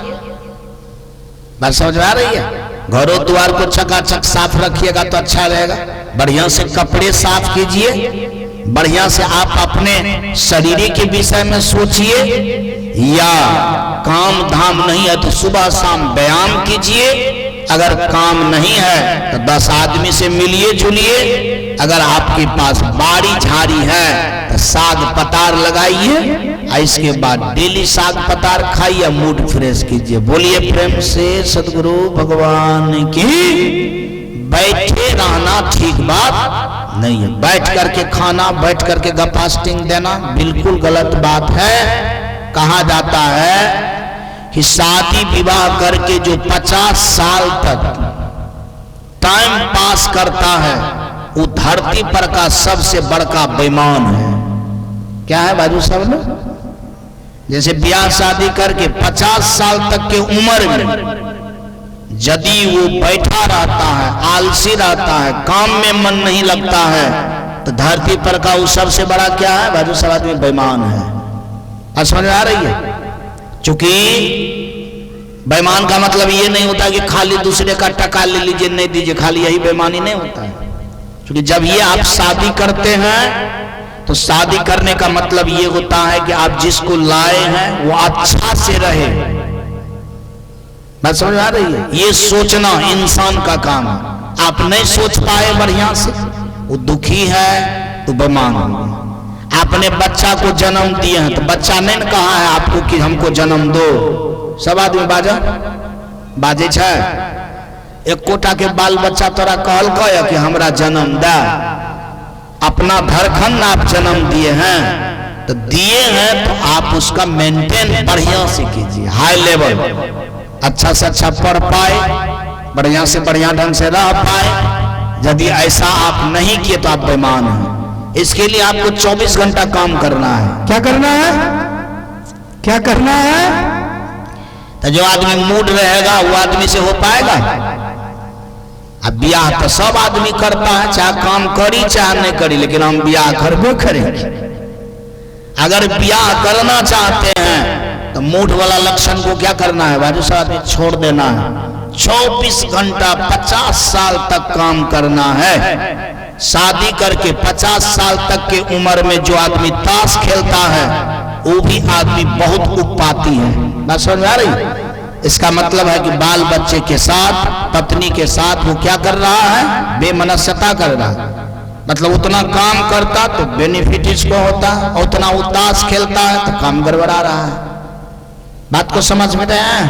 बात समझ में आ रही है? घरों द्वार को चकाचक साफ रखिएगा तो अच्छा रहेगा। बढ़िया से कपड़े साफ कीजिए, बढ़िया से आप अपने शरीर के विषय में सोचिए, या काम धाम नहीं है तो सुबह शाम व्यायाम कीजिए। अगर काम नहीं है तो 10 आदमी से मिलिए जुलिए। अगर आपके पास बाड़ी झाड़ी है तो साग पतार लगाइए, और इसके बाद डेली साग पतार खाइए, मूड फ्रेश कीजिए। बोलिए प्रेम से सदगुरु भगवान की। बैठे रहना ठीक बात नहीं है, बैठ करके खाना, बैठ करके गपास्टिंग देना बिल्कुल गलत बात है। कहा जाता है कि शादी विवाह करके जो 50 साल तक टाइम पास करता है वो धरती पर का सबसे बड़का बेईमान है। क्या है बाजू सब लोग? जैसे ब्याह शादी करके 50 साल तक के उम्र में यदि वो बैठा रहता है, आलसी रहता है, काम में मन नहीं लगता है, तो धरती पर का वो सबसे बड़ा क्या है बाजू सब आदमी? बेईमान है। समझ में आ रही है? चूंकि बेईमान का मतलब ये नहीं होता कि खाली दूसरे का टका ले लीजिए नहीं दीजिए, खाली यही बेईमानी नहीं होता है। क्योंकि जब ये आप शादी करते हैं तो शादी करने का मतलब ये होता है कि आप जिसको लाए हैं वो अच्छा से रहे। बात समझ में आ रही है? ये सोचना इंसान का काम है। आप नहीं सोच पाए बढ़िया से, वो दुखी है तो बेईमान होगा। आपने बच्चा को जन्म दिए हैं तो बच्चा नहीं न कहा है आपको कि हमको जन्म दो। सब आदमी बाजे छे। एक कोटा के बाल बच्चा तोरा कहल कह कि हमरा जन्म दे। अपना धरखंड आप जन्म दिए हैं तो दिए हैं तो आप उसका मेंटेन बढ़िया से कीजिए, हाई लेवल, अच्छा से अच्छा पढ़ पाए, बढ़िया से बढ़िया ढंग से रह पाए। यदि ऐसा आप नहीं किए तो आप बेईमान हैं। इसके लिए आपको 24 घंटा काम करना है। क्या करना है? क्या करना है? तो जो आदमी मूड रहेगा वो आदमी से हो पाएगा? अब ब्याह तो सब आदमी करता है, चाहे काम करी चाहे नहीं करी, लेकिन हम ब्याह करबो करेंगे। अगर ब्याह करना चाहते हैं तो मूड वाला लक्षण को क्या करना है बाजू से आदमी छोड़ देना है। 24 घंटा 50 साल तक काम करना है। शादी करके 50 साल तक के उम्र में जो आदमी ताश खेलता है वो भी आदमी बहुत उत्पाती है। बात समझ में आ रही? इसका मतलब है कि बाल बच्चे के साथ, पत्नी के साथ वो क्या कर रहा है? बेमनस्यता कर रहा है। मतलब उतना काम करता तो बेनिफिट इसको होता, उतना वो ताश खेलता है तो काम गड़बड़ा रहा है। बात को समझ में आया?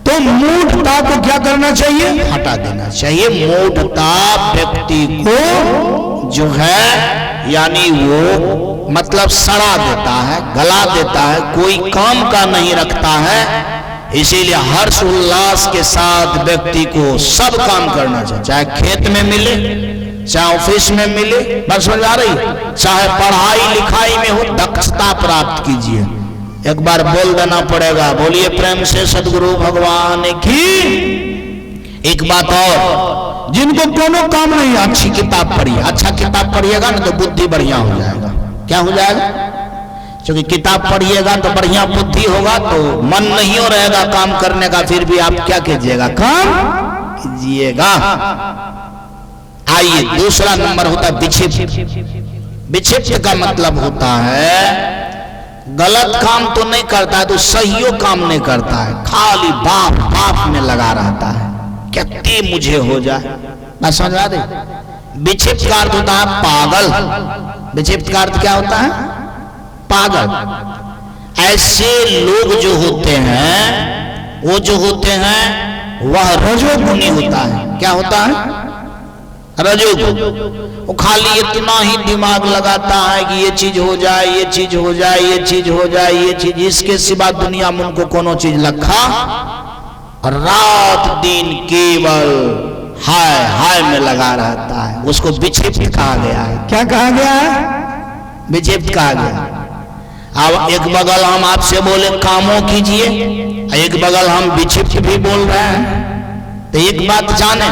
तो मूढ़ता को क्या करना चाहिए? हटा देना चाहिए। मूढ़ता व्यक्ति को जो है यानी वो मतलब सड़ा देता है, गला देता है, कोई काम का नहीं रखता है। इसीलिए हर्ष उल्लास के साथ व्यक्ति को सब काम करना चाहिए, चाहे खेत में मिले, चाहे ऑफिस में मिले, बस समझ आ रही, चाहे पढ़ाई लिखाई में हो, दक्षता प्राप्त कीजिए। एक बार बोल देना पड़ेगा, बोलिए प्रेम से सदगुरु भगवान की। एक बात और, जिनको कोनो काम नहीं, अच्छी किताब पढ़िए। अच्छा किताब पढ़िएगा ना तो बुद्धि बढ़िया हो जाएगा। क्या हो जाएगा? क्योंकि किताब पढ़िएगा तो बढ़िया बुद्धि होगा, तो मन नहीं हो रहेगा काम करने का, फिर भी आप क्या कीजिएगा? काम कीजिएगा। आइए, दूसरा नंबर होता है विक्षिप्त। विक्षिप्त का मतलब होता है गलत काम तो नहीं करता है, तो सही काम नहीं करता है, खाली बाप बाप में लगा रहता है, कितनी मुझे हो जाए। मैं समझा दे। विक्षिप्त का अर्थ होता है पागल। विक्षिप्त का अर्थ क्या होता है? पागल। ऐसे लोग जो होते हैं, वो जो होते हैं, वह रजोगुणी होता है। क्या होता है? रजोगुण। वो खाली इतना ही दिमाग लगाता है कि ये चीज हो जाए, ये चीज हो जाए, ये चीज हो जाए, ये चीज, इसके सिवा दुनिया में उनको कोनो चीज लखा, और रात दिन केवल हाय हाय में लगा रहता है। उसको विक्षिप्त कहा गया है। क्या कहा गया है? विक्षिप्त कहा गया। अब एक बगल हम आपसे बोले कामों कीजिए, एक बगल हम विक्षिप्त भी बोल रहे हैं। तो एक बात जाने,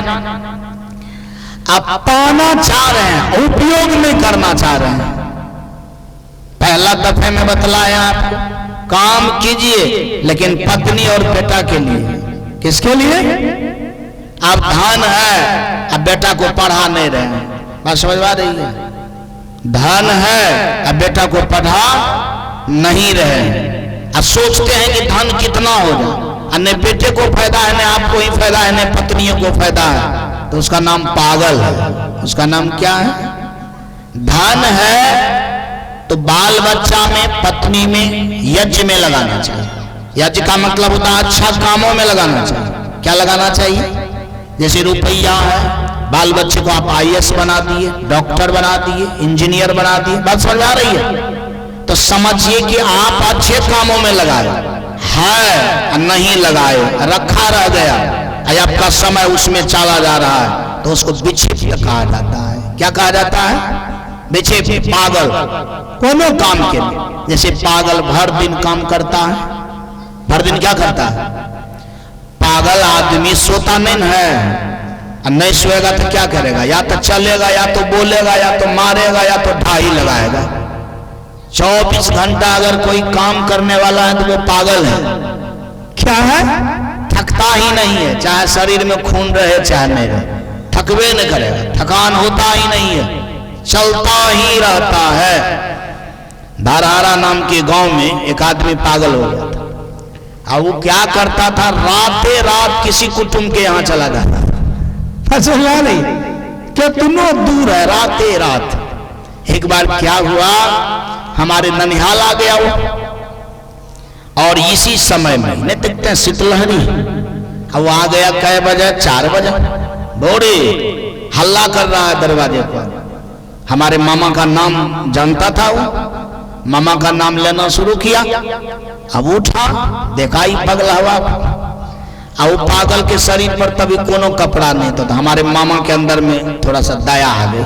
आप पाना चाह रहे हैं, उपयोग नहीं करना चाह रहे हैं। पहला दफे में बतलाया आपको, काम कीजिए लेकिन पत्नी और बेटा के लिए। किसके लिए? आप धन है, अब बेटा को पढ़ा नहीं रहे हैं। बात समझ आ रही है? धन है, अब बेटा को पढ़ा नहीं रहे, अब सोचते हैं कि धन कितना होगा, न बेटे को फायदा है, न आपको ही फायदा है, न पत्नियों को फायदा है, तो उसका नाम पागल है। उसका नाम क्या है? धन है तो बाल बच्चा में, पत्नी में, यज्ञ में लगाना चाहिए। यज्ञ का मतलब होता है अच्छा कामों में लगाना चाहिए। क्या लगाना चाहिए? जैसे रुपया है, बाल बच्चे को आप IAS बना दिए, डॉक्टर बना दिए, इंजीनियर बना दिए। बात समझ आ रही है? तो समझिए कि आप अच्छे कामों में लगाए है, नहीं लगाए, रखा रह गया, आपका समय उसमें चला जा रहा है, तो उसको विक्षिप्त कहा जाता है। क्या कहा जाता है? विक्षिप्त। पागल कोनो काम के लिए। जैसे पागल भर दिन काम करता है, भर दिन क्या करता है? पागल आदमी सोता नहीं है, नहीं सोएगा तो क्या करेगा? या तो चलेगा, या तो बोलेगा, या तो मारेगा, या तो ढाई लगाएगा। 24 घंटा अगर कोई काम करने वाला है तो वो पागल है। क्या है? थकता ही नहीं है, चाहे शरीर में खून रहे चाहे नहीं रहे, थकवे नहीं करेगा, थकान होता ही नहीं है, चलता ही रहता है। धारहारा नाम के गांव में एक आदमी पागल हो गया था। अब वो क्या करता था? राते रात किसी कुटुंब के यहाँ चला जाता था। समझा नहीं? कितना दूर है, राते रात। एक बार क्या हुआ, हमारे ननिहाल आ गया वो, और इसी समय में नहीं देखते हैं शीतलहरी, अब वो आ गया कै बजे? 4 बजे। बोरे हल्ला कर रहा है दरवाजे पर। हमारे मामा का नाम जानता था वो, मामा का नाम लेना शुरू किया। अब उठा, देखा ही पगला हुआ, अब वो पागल के शरीर पर तभी कोनो कपड़ा नहीं था, तो हमारे मामा के अंदर में थोड़ा सा दया आ गई,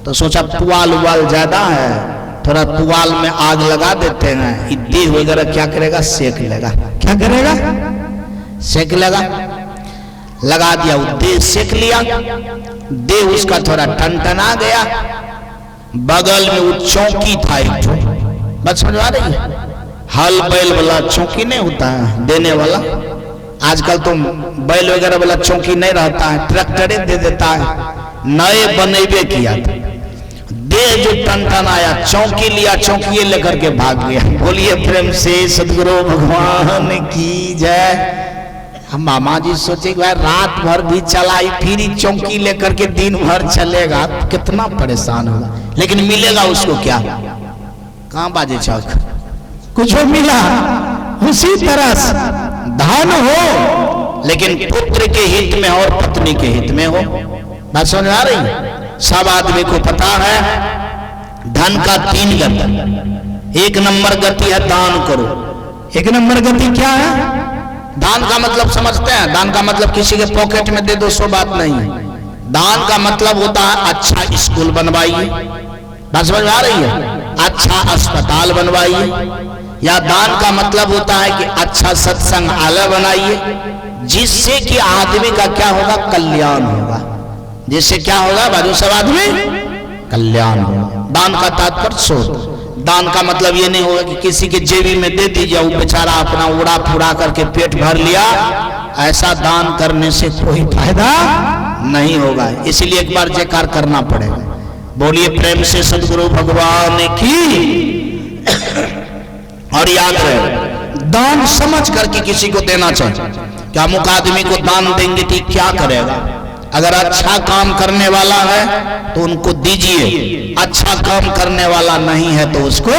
तो सोचा पुआल उवाल ज्यादा है, थोड़ा पुआल में आग लगा देते हैं, देह वगैरह क्या करेगा? सेक लेगा। क्या करेगा? सेक लेगा। लगा दिया, वो देह सेक लिया, देह उसका थोड़ा टनटना गया। बगल में वो चौकी था एक, बस समझ आ रही है? हल बैल वाला चौकी नहीं होता है देने वाला, आजकल तो बैल वगैरह वाला चौकी नहीं रहता है, ट्रैक्टरे दे देता है। नए बनेबे किया था, देह जो टन आया, चौकी लिया, चौकी लेकर के भाग गया। बोलिए प्रेम से सदगुरु भगवान की जय। हम मामा जी सोचे भाई रात भर भी चलाई, फिर ही चौकी लेकर के दिन भर चलेगा, कितना परेशान होगा। लेकिन मिलेगा उसको क्या? कहाँ बाजे चौक? कुछ मिला। उसी तरह से धन हो लेकिन पुत्र के हित में और पत्नी के हित में हो। बात समझ आ रही? सब आदमी को पता है धन का 3 गति। 1 नंबर गति है दान करो। 1 नंबर गति क्या है? दान का मतलब समझते हैं? दान का मतलब किसी के पॉकेट में दे दो, सो बात नहीं है। दान का मतलब होता है अच्छा स्कूल बनवाइए, बात समझ में आ रही है, अच्छा अस्पताल बनवाइए, या दान का मतलब होता है कि अच्छा सत्संगालय बनाइए, जिससे कि आदमी का क्या होगा, कल्याण होगा। जिससे क्या होगा बाजू सब आदमी कल्याण होगा। दान का तात्पर्य सोच, दान का मतलब ये नहीं होगा कि किसी के जेबी में दे दीजिए, वो बेचारा अपना उड़ा फुड़ा करके पेट भर लिया, ऐसा दान करने से कोई फायदा नहीं होगा। इसलिए एक बार जयकार करना पड़ेगा, बोलिए प्रेम से सदगुरु भगवान की। और याद रहे, दान समझ करके किसी को देना चाहिए। क्या अमुक आदमी को दान देंगे तो क्या करेगा, अगर अच्छा काम करने वाला है तो उनको दीजिए, अच्छा काम करने वाला नहीं है तो उसको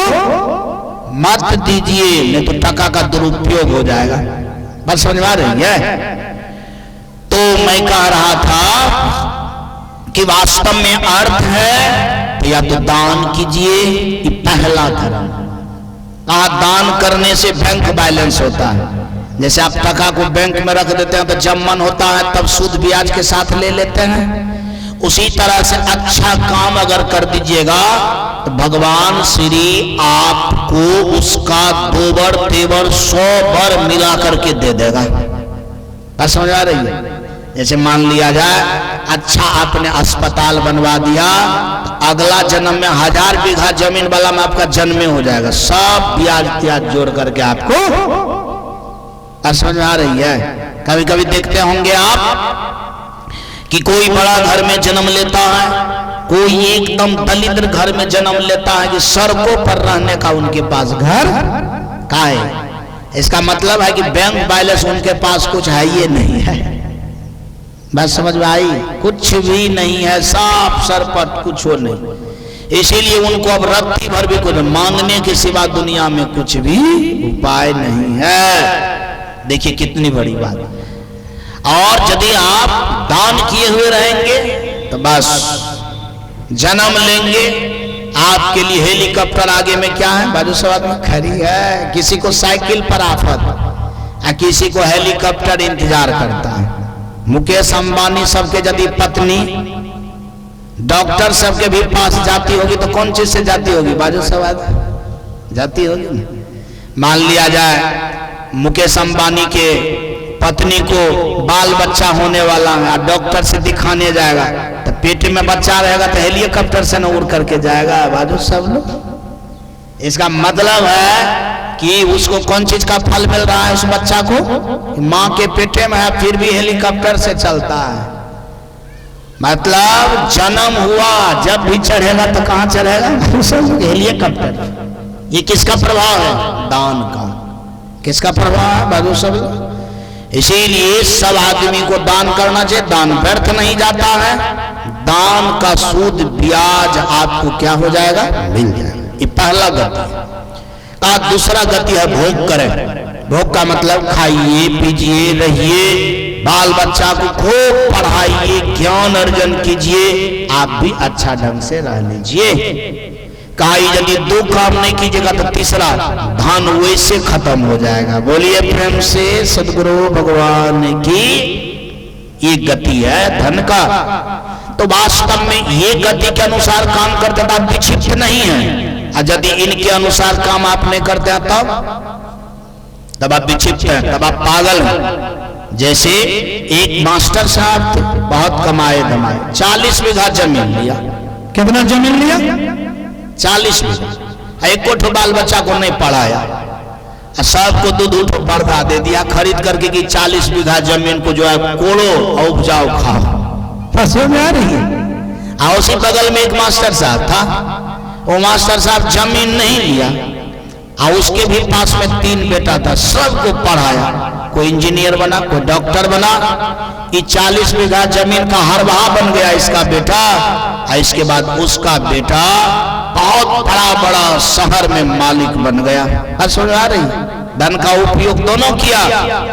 मत दीजिए, नहीं तो टका का दुरुपयोग हो जाएगा। बस समझ में आ रही है। तो मैं कह रहा था कि वास्तव में अर्थ है तो या तो दान कीजिए, ये पहला धर्म। कहा दान करने से बैंक बैलेंस होता है। जैसे आप टका को बैंक में रख देते हैं तो जब मन होता है तब सूद ब्याज के साथ ले लेते हैं, उसी तरह से अच्छा काम अगर कर दीजिएगा तो भगवान श्री आपको उसका 2 बार 3 बार 100 बार मिला करके दे देगा। बात समझ आ रही है। जैसे मान लिया जाए अच्छा आपने अस्पताल बनवा दिया, तो अगला जन्म में 1000 बीघा जमीन वाला में आपका जन्म हो जाएगा, सब ब्याज त्याज जोड़ करके आपको। समझ में आ रही है। कभी कभी देखते होंगे आप कि कोई बड़ा घर में जन्म लेता है, कोई एकदम दलित घर में जन्म लेता है कि सड़कों पर रहने का उनके पास घर का है। इसका मतलब है कि बैंक बैलेंस उनके पास कुछ है ये नहीं है। बात समझ में आई, कुछ भी नहीं है, साफ सरपट कुछ हो नहीं। इसीलिए उनको अब रत्ती भर भी कुछ मांगने के सिवा दुनिया में कुछ भी उपाय नहीं है। देखिए कितनी बड़ी बात। और यदि आप दान किए हुए रहेंगे तो बस जन्म लेंगे, आपके लिए हेलीकॉप्टर आगे में क्या है, बाजू सवाद में खड़ी है। किसी को साइकिल पर आफत, किसी को हेलीकॉप्टर इंतजार करता है। मुकेश अंबानी सबके यदि पत्नी डॉक्टर सबके भी पास जाती होगी तो कौन चीज से जाती होगी, बाजू सवाद जाती होगी। मान लिया जाए मुकेश अंबानी के पत्नी को बाल बच्चा होने वाला है, डॉक्टर से दिखाने जाएगा तो पेट में बच्चा रहेगा तो हेलीकॉप्टर से न उड़ करके जाएगा। बाजू सब लोग, इसका मतलब है कि उसको कौन चीज का फल मिल रहा है उस बच्चा को, माँ के पेटे में है फिर भी हेलीकॉप्टर से चलता है। मतलब जन्म हुआ जब भी चढ़ेगा तो कहां चढ़ेगा, हेलीकॉप्टर। ये किसका प्रभाव है, दान का। किसका प्रभाव है बाजू सब। इसीलिए सब आदमी को दान करना चाहिए, दान व्यर्थ नहीं जाता है। दान का सूद ब्याज आपको क्या हो जाएगा, मिल जाएगा। ये पहला गति है। दूसरा गति है भोग करें। भोग का मतलब खाइए पीजिए रहिए, बाल बच्चा को खूब पढ़ाइए, ज्ञान अर्जन कीजिए, आप भी अच्छा ढंग से रह लीजिए। कहा यदि 2 काम नहीं कीजिएगा तो तीसरा धन वैसे खत्म हो जाएगा। बोलिए प्रेम से सदगुरु भगवान की। ये गति है धन का। तो वास्तव में ये गति के अनुसार काम करते तो आप विक्षिप्त नहीं है, और यदि इनके अनुसार काम आप नहीं करते हैं तब आप विक्षिप्त हैं, तब आप पागल हैं। जैसे एक मास्टर साहब थे, बहुत कमाए धमाए, 40 बीघा जमीन लिया। कितना जमीन लिया, 40 बीघा। एक को बाल बच्चा को नहीं पढ़ाया, सबको दूध पर्दा दे दिया खरीद करके कि 40 बीघा जमीन को जो है कोड़ो और उपजाओ खाओ। फसलों में आ रही है। और उसी बगल में एक मास्टर साहब था, वो मास्टर साहब जमीन नहीं लिया, और उसके भी पास में 3 बेटा था, सबको पढ़ाया। कोई इंजीनियर बना, कोई डॉक्टर बना। ये 40 बीघा जमीन का हरवाह बन गया इसका बेटा, और इसके बाद उसका बेटा बहुत बड़ा शहर में मालिक बन गया। समझ आ रही। धन का उपयोग दोनों किया,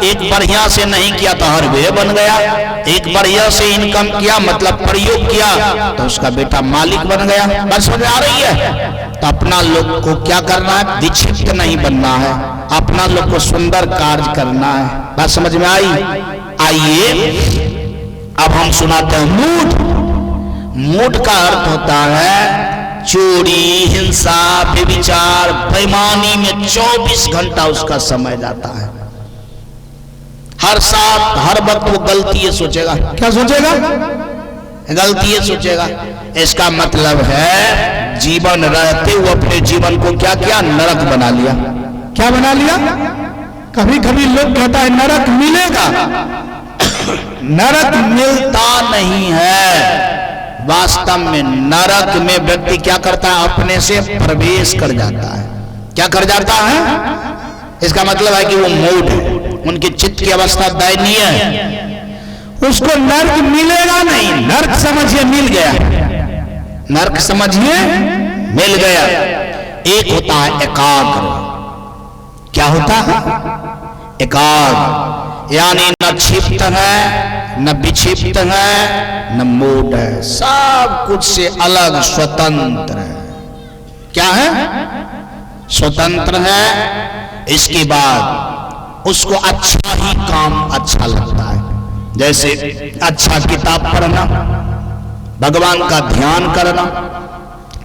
एक बढ़िया से नहीं किया तो हर वे बन गया, एक बढ़िया से इनकम किया मतलब प्रयोग किया तो उसका बेटा मालिक बन गया। बस समझ आ रही है। तो अपना लोग को क्या करना है, विक्षिप्त नहीं बनना है, अपना लोग को सुंदर कार्य करना है। बात समझ में आई। आइए अब हम सुनाते हैं मूड। मूड का अर्थ होता है चोरी, हिंसा, व्यभिचार, बेईमानी में 24 घंटा उसका समय जाता है। हर साथ हर वक्त वो गलती ये सोचेगा। क्या सोचेगा? गलती ये सोचेगा। इसका मतलब है जीवन रहते हुए अपने जीवन को क्या किया? नरक बना लिया। क्या बना लिया? कभी कभी लोग कहता है नरक मिलेगा। नरक मिलता नहीं है। वास्तव में नरक में व्यक्ति क्या करता है? अपने से प्रवेश कर जाता है। क्या कर जाता है? इसका मतलब है कि वो मूड है, उनकी चित्त की अवस्था दयनीय है। उसको नर्क मिलेगा नहीं। नर्क समझिए मिल गया। नर्क समझिए मिल गया। एक होता है एकाग्र। क्या होता है? एकाग्र, यानी न क्षिप्त है, न विक्षिप्त है, न मूड है, सब कुछ से अलग स्वतंत्र है। क्या है? स्वतंत्र है। इसके बाद उसको अच्छा ही काम अच्छा लगता है। जैसे अच्छा किताब पढ़ना, भगवान का ध्यान करना,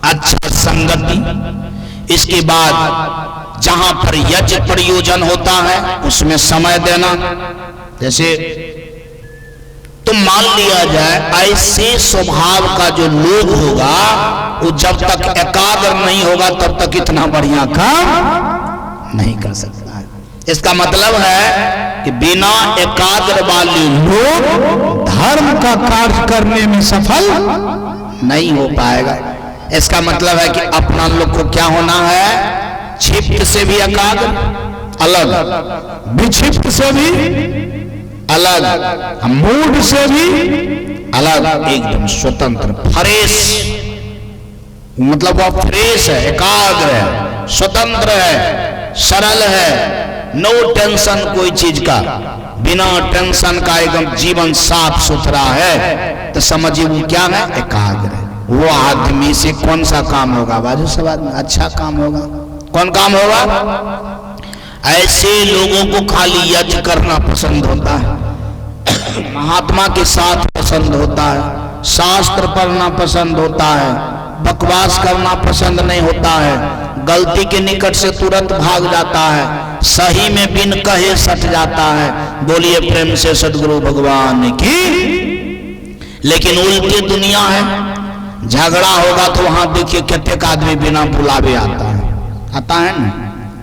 अच्छा संगति। इसके बाद जहां पर यज्ञ प्रयोजन होता है उसमें समय देना। जैसे तो मान लिया जाए ऐसे स्वभाव का जो लोग होगा वो जब तक एकाग्र नहीं होगा तब तक इतना बढ़िया काम नहीं कर सकता है। इसका मतलब है कि बिना एकाग्र वाले लोग धर्म का कार्य करने में सफल नहीं हो पाएगा। इसका मतलब है कि अपना लोग को क्या होना है? क्षिप्त से भी एकाग्र अलग, विक्षिप्त से भी अलग, मूड से भी अलग, एकदम स्वतंत्र, फ्रेश। मतलब वह फ्रेश है, एकाग्र है, स्वतंत्र है, सरल है, नो टेंशन कोई चीज का, बिना टेंशन का एकदम जीवन साफ सुथरा है। तो समझिए वो क्या है? एकाग्र है। वो आदमी से कौन सा काम होगा? बाजू सब आदमी अच्छा काम होगा। कौन काम होगा? ऐसे लोगों को खाली यज्ञ करना पसंद होता है, महात्मा के साथ पसंद होता है, शास्त्र पढ़ना पसंद होता है, बकवास करना पसंद नहीं होता है, गलती के निकट से तुरंत भाग जाता है, सही में बिन कहे सट जाता है। बोलिए प्रेम से सद्गुरु भगवान की। लेकिन उल्टी दुनिया है। झगड़ा होगा तो वहां देखिए कितने आदमी बिना बुलावे आता है। आता है ना?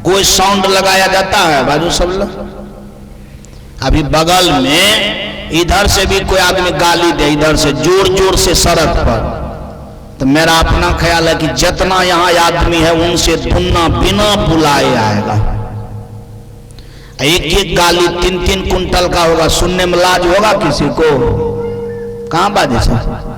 कोई साउंड लगाया जाता है बाजू सब लोग। अभी बगल में इधर से भी कोई आदमी गाली दे, इधर से जोर जोर से सड़क पर, तो मेरा अपना ख्याल है कि जितना यहाँ आदमी है उनसे दुगना बिना बुलाए आएगा। एक एक गाली 3-3 कुंटल का होगा। सुनने में लाज होगा किसी को? कहां बाजे सर?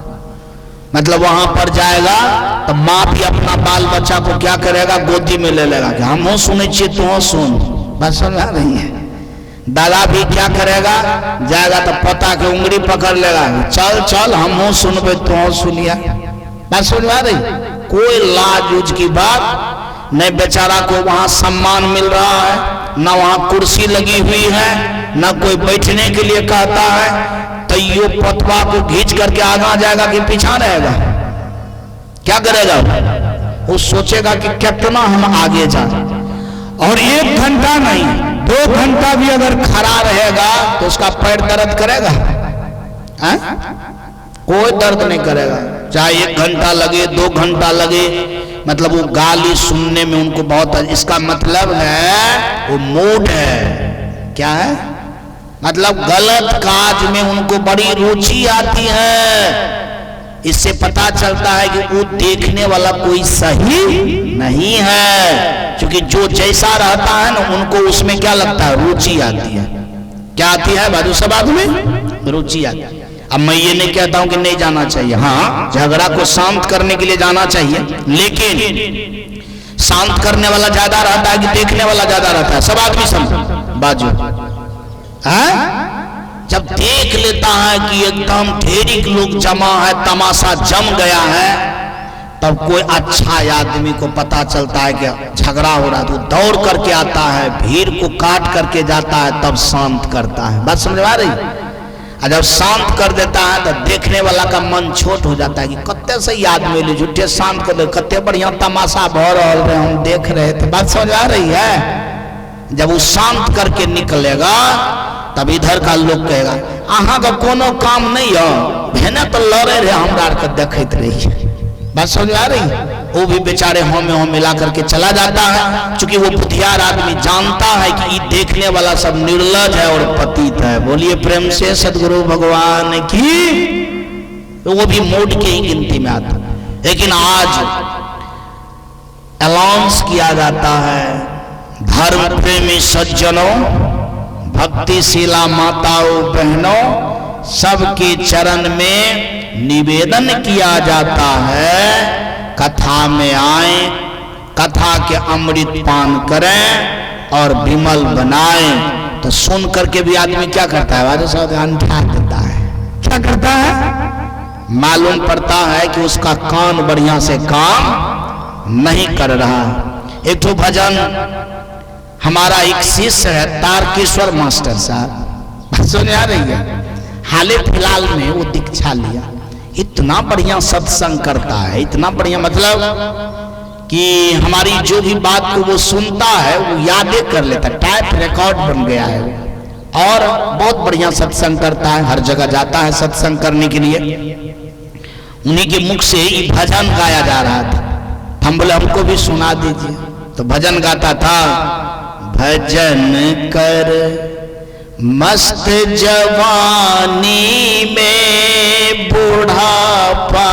मतलब वहां पर जाएगा तो माँ भी अपना बाल बच्चा को क्या करेगा? गोदी में ले लेगा कि हम हो सुने चाहिए तो हो सुन। बस समझ नहीं है। दादा भी क्या करेगा? जाएगा तो पता के उंगली पकड़ लेगा, चल चल हम हो सुनबे तो हो सुनिया। बस समझ रही? कोई लाज उज की बात नहीं। बेचारा को वहां सम्मान मिल रहा है, ना वहां कुर्सी लगी हुई है, ना कोई बैठने के लिए कहता है। तो यो पतवा को खींच करके आगा जाएगा कि पीछा रहेगा? क्या करेगा? वो सोचेगा कि कितना हम आगे जाए। और 1 घंटा नहीं, 2 घंटा भी अगर खड़ा रहेगा तो उसका पैर दर्द करेगा? कोई दर्द नहीं करेगा। चाहे 1 घंटा लगे, 2 घंटा लगे, मतलब वो गाली सुनने में उनको बहुत। इसका मतलब है वो मूड है। क्या है? मतलब गलत काज में उनको बड़ी रुचि आती है। इससे पता चलता है कि वो देखने वाला कोई सही नहीं है, क्योंकि जो जैसा रहता है ना उनको उसमें क्या लगता है? रुचि आती है। क्या आती है बाजू सब आदमी? रुचि आती है। अब मैं ये नहीं कहता हूं कि नहीं जाना चाहिए, हाँ झगड़ा को शांत करने के लिए जाना चाहिए, लेकिन शांत करने वाला ज्यादा रहता है कि देखने वाला ज्यादा रहता है? सब आदमी समझ बाजू जब देख लेता है कि एकदम ढेरी लोग जमा है, तमाशा जम गया है, तब कोई अच्छा आदमी को पता चलता है कि झगड़ा हो रहा है तो दौड़ करके आता है, भीड़ को काट करके जाता है, तब शांत करता है। बात समझ आ रही? और जब शांत कर देता है तो देखने वाला का मन छोट हो जाता है कि कत्ते से याद मिले झूठे शांत कर दे, कत्ते बढ़िया तमाशा भर रहे हम देख रहे थे। बात समझ आ रही है? जब वो शांत करके निकलेगा तब इधर का लोग कहेगा अहाँ का कोनो काम नहीं हो, भेने तो लड़े रहे हमरा के देखते रहिए। बात समझ आ रही है? वो भी बेचारे हों में हों मिला करके चला जाता है, क्योंकि वो बुद्धियार आदमी जानता है कि ये देखने वाला सब निर्लज है और पतित है। बोलिए प्रेम से सदगुरु भगवान की। तो वो भी मूड के ही गिनती में आता। लेकिन आज अनाउंस किया जाता है धर्म प्रेमी सज्जनों, भक्तिशीला माताओं बहनों, सबके चरण में निवेदन किया जाता है कथा में आए, कथा के अमृत पान करें और विमल बनाएं। तो सुन करके भी आदमी क्या करता है? वाजो सावधान ठा देता है। क्या करता है? मालूम पड़ता है कि उसका कान बढ़िया से काम नहीं कर रहा। एक तो भजन हमारा एक शिष्य है तारकेश्वर मास्टर साहब, सुन आ रही है, हाल फिलहाल में वो दीक्षा लिया। इतना बढ़िया सत्संग करता है, इतना बढ़िया, मतलब कि हमारी जो भी बात को वो सुनता है वो यादें कर लेता है, टाइप रिकॉर्ड बन गया है और बहुत बढ़िया सत्संग करता है, हर जगह जाता है सत्संग करने के लिए। उन्हीं के मुख से ही भजन गाया जा रहा था। हम बोले हमको भी सुना दीजिए। तो भजन गाता था, भजन कर मस्त जवानी में बुढ़ापा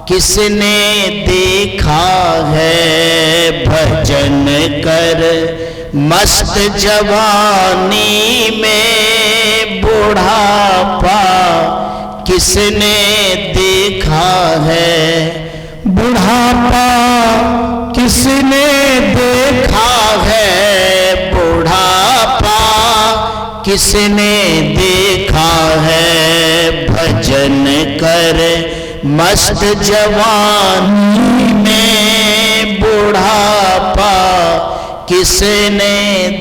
किसने देखा है। भजन कर मस्त जवानी में बुढ़ापा किसने देखा है। बुढ़ापा किसने देखा है, बुढ़ापा किसने देखा है। भजन कर मस्त जवानी में बुढ़ापा किसने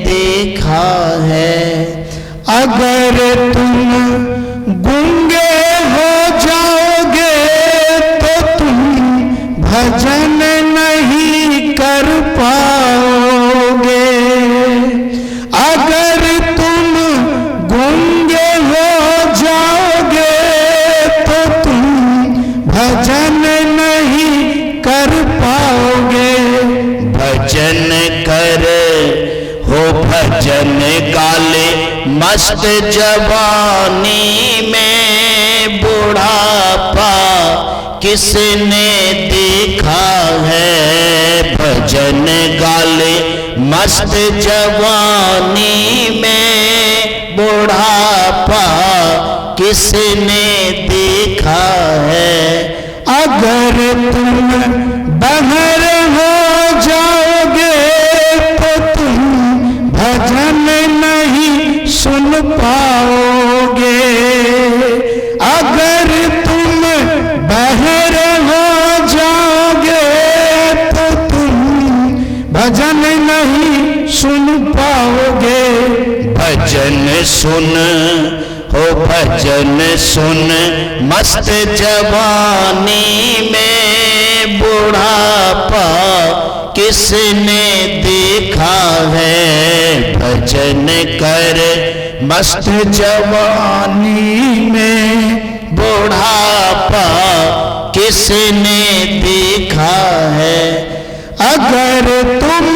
देखा है। अगर तुम गूंगे हो जाओगे तो तुम भजन नहीं कर पाओगे। अगर तुम गूंगे हो जाओगे तो तुम भजन नहीं कर पाओगे। भजन कर हो भजन गाले मस्त जवानी में बुढ़ापा किसने देखा है। भजन गाले मस्त जवानी में बुढ़ापा किसने देखा है। अगर तुम बहर हो जाओगे तो तुम भजन नहीं सुन पाओगे। अगर तुम बहर हो जाओगे तो तुम भजन नहीं सुन पाओगे। भजन सुन हो भजन सुन मस्त जवानी में बुढ़ापा किसने देखा है। भजन कर मस्त जवानी में बुढ़ापा किसने देखा है। अगर तुम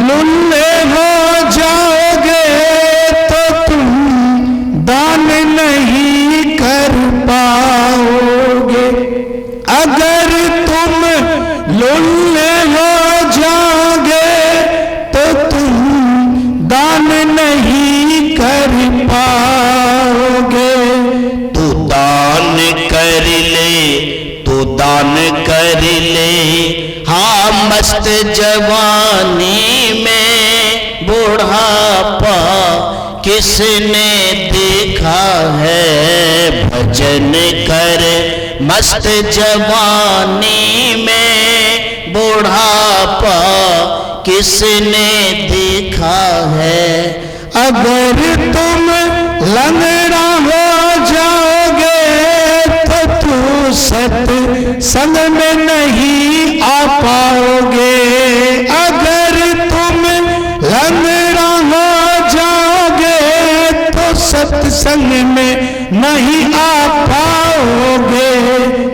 लुल्ले हो जाओगे तो तुम दान नहीं कर पाओगे। अगर तुम लुल्ले हो जाओगे तो तुम दान नहीं कर पाओगे। तू दान कर ले, तू दान कर ले, हाँ मस्त जवानी में बुढ़ापा किसने देखा है। भजन कर मस्त जवानी में बुढ़ापा किसने देखा है। अगर तुम लंगड़ा हो सत्संग में नहीं आ पाओगे। अगर तुम लंगड़ा हो जाओगे तो सत्संग में नहीं आ पाओगे।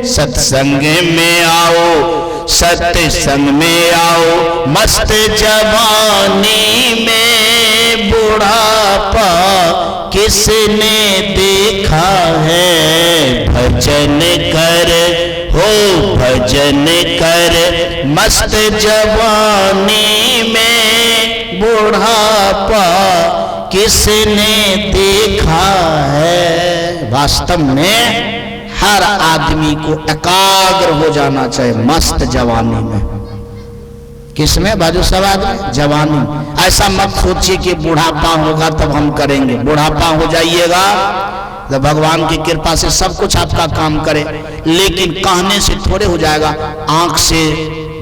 सत्संग में आओ, सत्संग में आओ, मस्त जवानी में बुढ़ापा किसने देखा है। भजन कर हो भजन कर, मस्त जवानी में बुढ़ापा किसने देखा है। वास्तव में हर आदमी को एकाग्र हो जाना चाहिए मस्त जवानी में। किसमें बाजू सवाल में? जवानी। ऐसा मत सोचिए कि बुढ़ापा होगा तब हम करेंगे। बुढ़ापा हो जाइएगा तो भगवान की कृपा से सब कुछ आपका काम करे, लेकिन कहने से थोड़े हो जाएगा। आंख से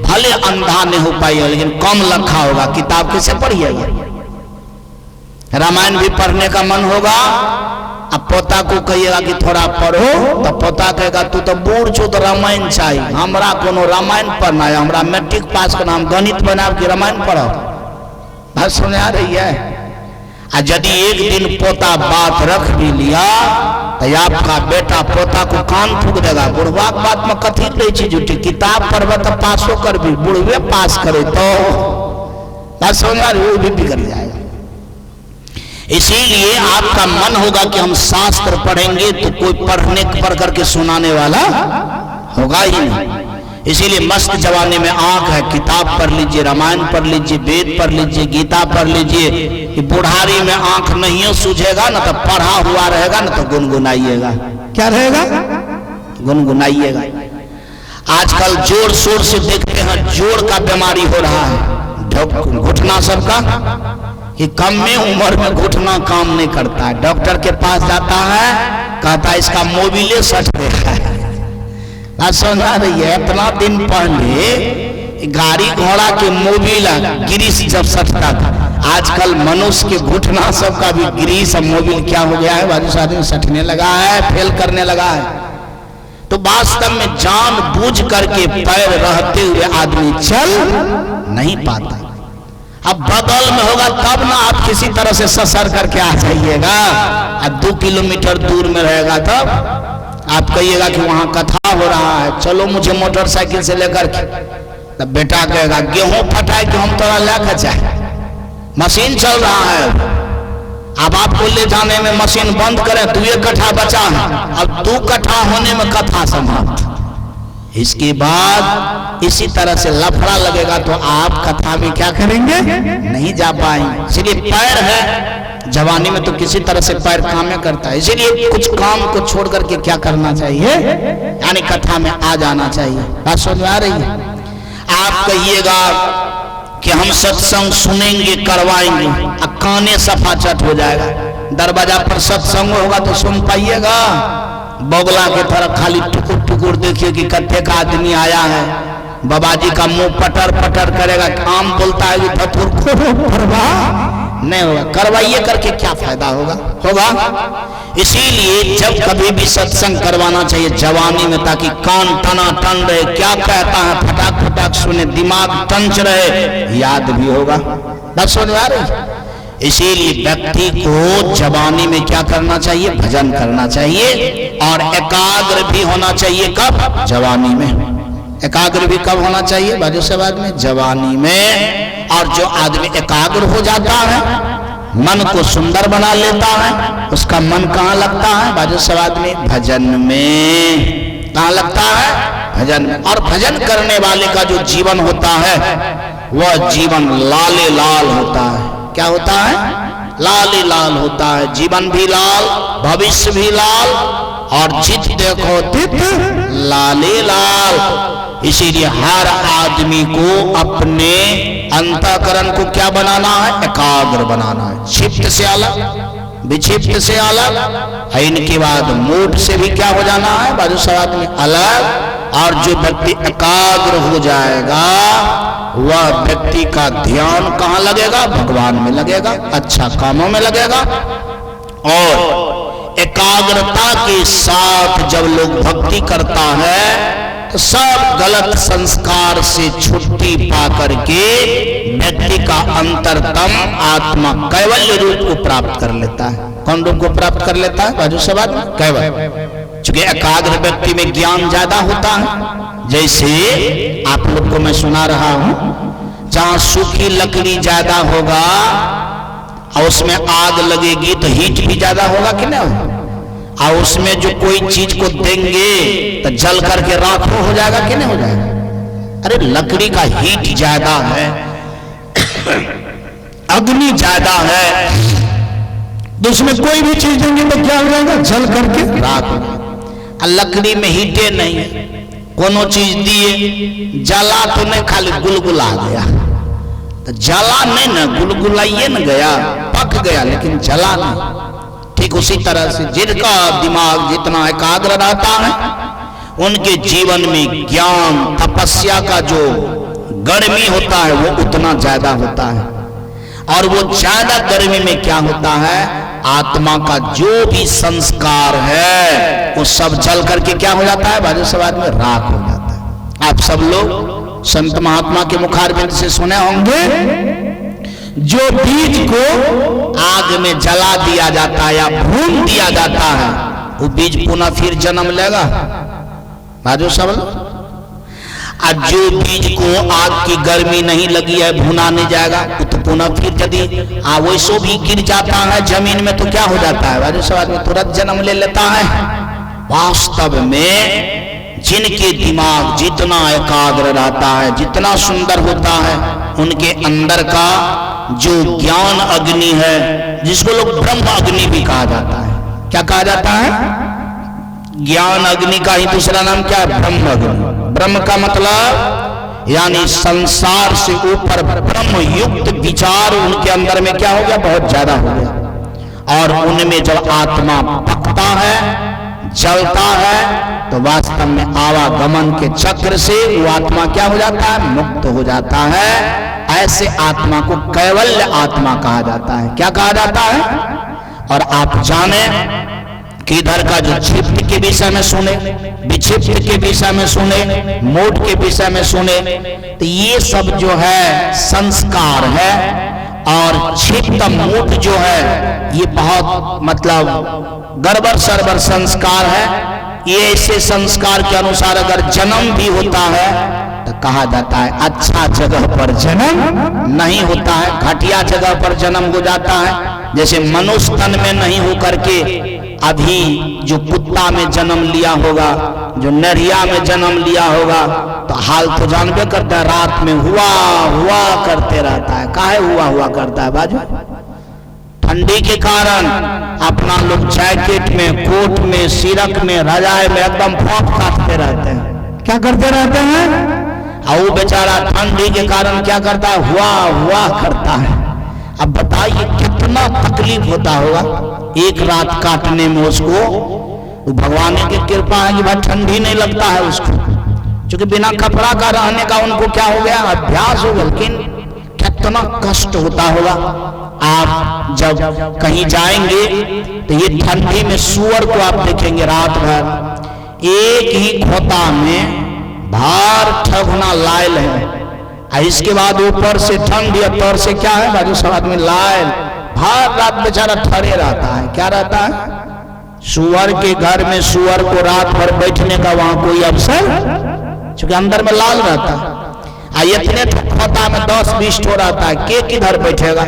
भले अंधा नहीं हो पाएगा लेकिन कम लखा होगा। किताब कैसे पढ़िएगा? रामायण भी पढ़ने का मन होगा। अब पोता को कहिएगा कि थोड़ा पढ़ो तो पोता कहेगा तू तो बूढ़ छो तो रामायण चाहिए। हमरा कोनो रामायण पढ़ना है, हमरा मैट्रिक पास करना, हम गणित बना के रामायण पढ़ो। बात सुने आ रही है? और यदि एक दिन पोता बात रख भी लिया तो आपका बेटा पोता को कान फूक देगा। बुढ़वा बात में कथी ले चीज उठी, किताब पढ़वे तो पासो कर भी, बुढ़वे पास करे तो बात समझ आ रही, वो भी बिगड़ जाएगा। इसीलिए आपका मन होगा कि हम शास्त्र पढ़ेंगे तो कोई पढ़ने पढ़ करके सुनाने वाला होगा ही नहीं। इसीलिए मस्त जवानी में आंख है, किताब पढ़ लीजिए, रामायण पढ़ लीजिए, वेद पढ़ लीजिए, गीता पढ़ लीजिए। कि बुढ़ारी में आंख नहीं सूझेगा ना तो पढ़ा हुआ रहेगा ना तो गुनगुनाइएगा। क्या रहेगा? गुनगुनाइएगा। आजकल जोर शोर से देखते हैं जोड़ का बीमारी हो रहा है, घुटना सबका, कि कम में उम्र में घुटना काम नहीं करता है। डॉक्टर के पास जाता है, कहता है इसका मोबिले सट देखा है। सुना रही है? इतना दिन पहले गाड़ी घोड़ा के मोबिल ग्रीस जब सटता था, आजकल मनुष्य के घुटना सबका भी ग्रीस और मोबिल क्या हो गया है, बाजू साथ में सटने लगा है, फेल करने लगा है। तो वास्तव में जान बूझ करके पैर रहते हुए आदमी चल नहीं पाता। अब बगल में होगा तब ना आप किसी तरह से ससर करके आ जाइएगा। अब 2 किलोमीटर दूर में रहेगा तब आप कहिएगा कि वहां कथा हो रहा है, चलो मुझे मोटरसाइकिल से लेकर के। तब बेटा कहेगा गेहूं फटाए कि हम तोरा लेकर जाए, मशीन चल रहा है। अब आपको ले जाने में मशीन बंद करें, 2 कट्ठा बचा है, अब 2 कट्ठा होने में कथा समाप्त। इसके बाद इसी तरह से लफड़ा लगेगा तो आप कथा में क्या करेंगे? नहीं जा पाएंगे। इसलिए पैर है जवानी में तो किसी तरह से पैर काम में करता है। इसीलिए कुछ काम को छोड़ करके क्या करना चाहिए, यानी कथा में आ जाना चाहिए। बात समझ में आ रही है? आप कहिएगा कि हम सत्संग सुनेंगे करवाएंगे, अब काने सफा चट हो जाएगा। दरवाजा पर सत्संग होगा तो सुन पाइएगा, बगला के तरफ खाली टुकुर टुकुर देखिए कि कत्थे का आदमी आया है। बाबाजी का मुंह पटर पटर करेगा, आम बोलता है कि धतुर नहीं होगा। करवाइए करके क्या फायदा होगा? इसीलिए जब कभी भी सत्संग करवाना चाहिए जवानी में, ताकि कान टना टन रहे, क्या कहता है फटाक फटाक सुने, दिमाग टंच रहे, याद भी होगा। बस समझ आ रही? इसीलिए व्यक्ति को जवानी में क्या करना चाहिए? भजन करना चाहिए। और एकाग्र भी होना चाहिए। कब? जवानी में। एकाग्र भी कब होना चाहिए? बाजू से बाद में, जवानी में। और जो आदमी एकाग्र हो जाता है, मन को सुंदर बना लेता है, उसका मन कहाँ लगता है? बाजू से बाद में, भजन में। कहाँ लगता है? भजन में। और भजन करने वाले का जो जीवन होता है वह जीवन लाले लाल होता है। क्या होता है? लाले लाल होता है। जीवन भी लाल, भविष्य भी लाल, और जित देखो तित लाले लाल। इसीलिए हर आदमी को अपने अंतःकरण को क्या बनाना है? एकाग्र बनाना है। क्षिप्त से अलग, विक्षिप्त से अलग, इनके बाद मूड से भी क्या हो जाना है? बाजू से आदमी अलग। और जो व्यक्ति एकाग्र हो जाएगा वह व्यक्ति का ध्यान कहाँ लगेगा? भगवान में लगेगा, अच्छा कामों में लगेगा। और एकाग्रता के साथ जब लोग भक्ति करता है तो सब गलत संस्कार से छुट्टी पा करके व्यक्ति का अंतरतम आत्मा कैवल्य रूप को प्राप्त कर लेता है। कौन रूप को प्राप्त कर लेता है बाजू से बात? कैवल्य। चूंकि एकाग्र व्यक्ति में ज्ञान ज्यादा होता है। जैसे आप लोग को मैं सुना रहा हूं, जहां सूखी लकड़ी ज्यादा होगा और उसमें आग लगेगी तो हीट भी ज्यादा होगा कि नहीं? और उसमें जो कोई चीज को देंगे तो जल करके राख हो जाएगा कि नहीं हो जाएगा? अरे लकड़ी का हीट ज्यादा है, अग्नि ज्यादा है, तो उसमें कोई भी चीज देंगे तो क्या हो जाएगा? जल करके राख हो जाएगा। लकड़ी में हीटे नहीं, कोनो चीज दिए जला तो नहीं, खाली गुलगुला गया। तो जला नहीं ना, गुलगुलाइए न गया, पक गया, लेकिन जला नहीं। ठीक उसी तरह से जिनका दिमाग जितना एकाग्र रहता है उनके जीवन में ज्ञान तपस्या का जो गर्मी होता है वो उतना ज्यादा होता है। और वो ज्यादा गर्मी में क्या होता है? आत्मा का जो भी संस्कार है वो सब जल करके क्या हो जाता है? बाजू समाज में राख हो जाता है। आप सब लोग संत महात्मा के मुखारबिंद से सुने होंगे, जो बीज को आग में जला दिया जाता है या भून दिया जाता है वो बीज पुनः फिर जन्म लेगा। बाजू सब लोग। जो बीज को आग की गर्मी नहीं लगी है, भुना नहीं जाएगा, तो पुनः फिर यदि वैसो भी गिर जाता है जमीन में तो क्या हो जाता है? बाजू सब आदमी तुरंत जन्म ले लेता है। वास्तव में जिनके दिमाग जितना एकाग्र रहता है, जितना सुंदर होता है, उनके अंदर का जो ज्ञान अग्नि है, जिसको लोग ब्रह्म अग्नि भी कहा जाता है। क्या कहा जाता है? ज्ञान अग्नि का ही दूसरा नाम क्या है? ब्रह्म अग्नि। ब्रह्म का मतलब यानी संसार से ऊपर ब्रह्म युक्त विचार उनके अंदर में क्या हो गया? बहुत ज्यादा हो गया। और उनमें जब आत्मा पकता है, जलता है, तो वास्तव में आवागमन के चक्र से वो आत्मा क्या हो जाता है? मुक्त हो जाता है। ऐसे आत्मा को कैवल्य आत्मा कहा जाता है। क्या कहा जाता है? और आप जाने कि इधर का जो क्षिप्त के विषय में सुने, विक्षिप्त के विषय में सुने, मोट के विषय में सुने, तो ये सब जो है संस्कार है। और क्षिप्त मोट जो है ये बहुत मतलब गड़बड़ सरबर संस्कार है। ये ऐसे संस्कार के अनुसार अगर जन्म भी होता है तो कहा जाता है अच्छा जगह पर जन्म नहीं होता है, घटिया जगह पर जन्म हो जाता है। जैसे मनुष्य तन में नहीं हो करके अभी जो कुत्ता में जन्म लिया होगा, जो नरिया में जन्म लिया होगा, तो हाल तो जानबे करता है, रात में हुआ हुआ करते रहता है। काहे हुआ हुआ करता है बाजू? ठंडी के कारण अपना लोग जैकेट में, कोट में, सिरक में, रजाई में एकदम फोंक काटते रहते हैं। क्या करते रहते हैं? और वो बेचारा ठंडी के कारण क्या करता है? हुआ हुआ करता है। अब बताइए कितना तकलीफ होता होगा एक रात काटने में उसको। तो भगवान की कृपा है कि भाई ठंडी नहीं लगता है उसको, क्योंकि बिना कपड़ा का रहने का उनको क्या हो गया? अभ्यास हो गया। लेकिन कितना कष्ट होता होगा। आप जब कहीं जाएंगे तो ये ठंडी में सुअर को आप देखेंगे रात भर एक ही खोता में भार ठगुना लायल है, इसके बाद ऊपर से ठंड या तौर से क्या है बाजू सब आदमी लायल भार रात बेचारा ठहरे रहता है। क्या रहता है? सुअर के घर में सुअर को रात भर बैठने का वहां कोई अवसर, क्योंकि अंदर में लाल रहता है। इतने खोता में 10-20 ठो रहता है, के किधर बैठेगा?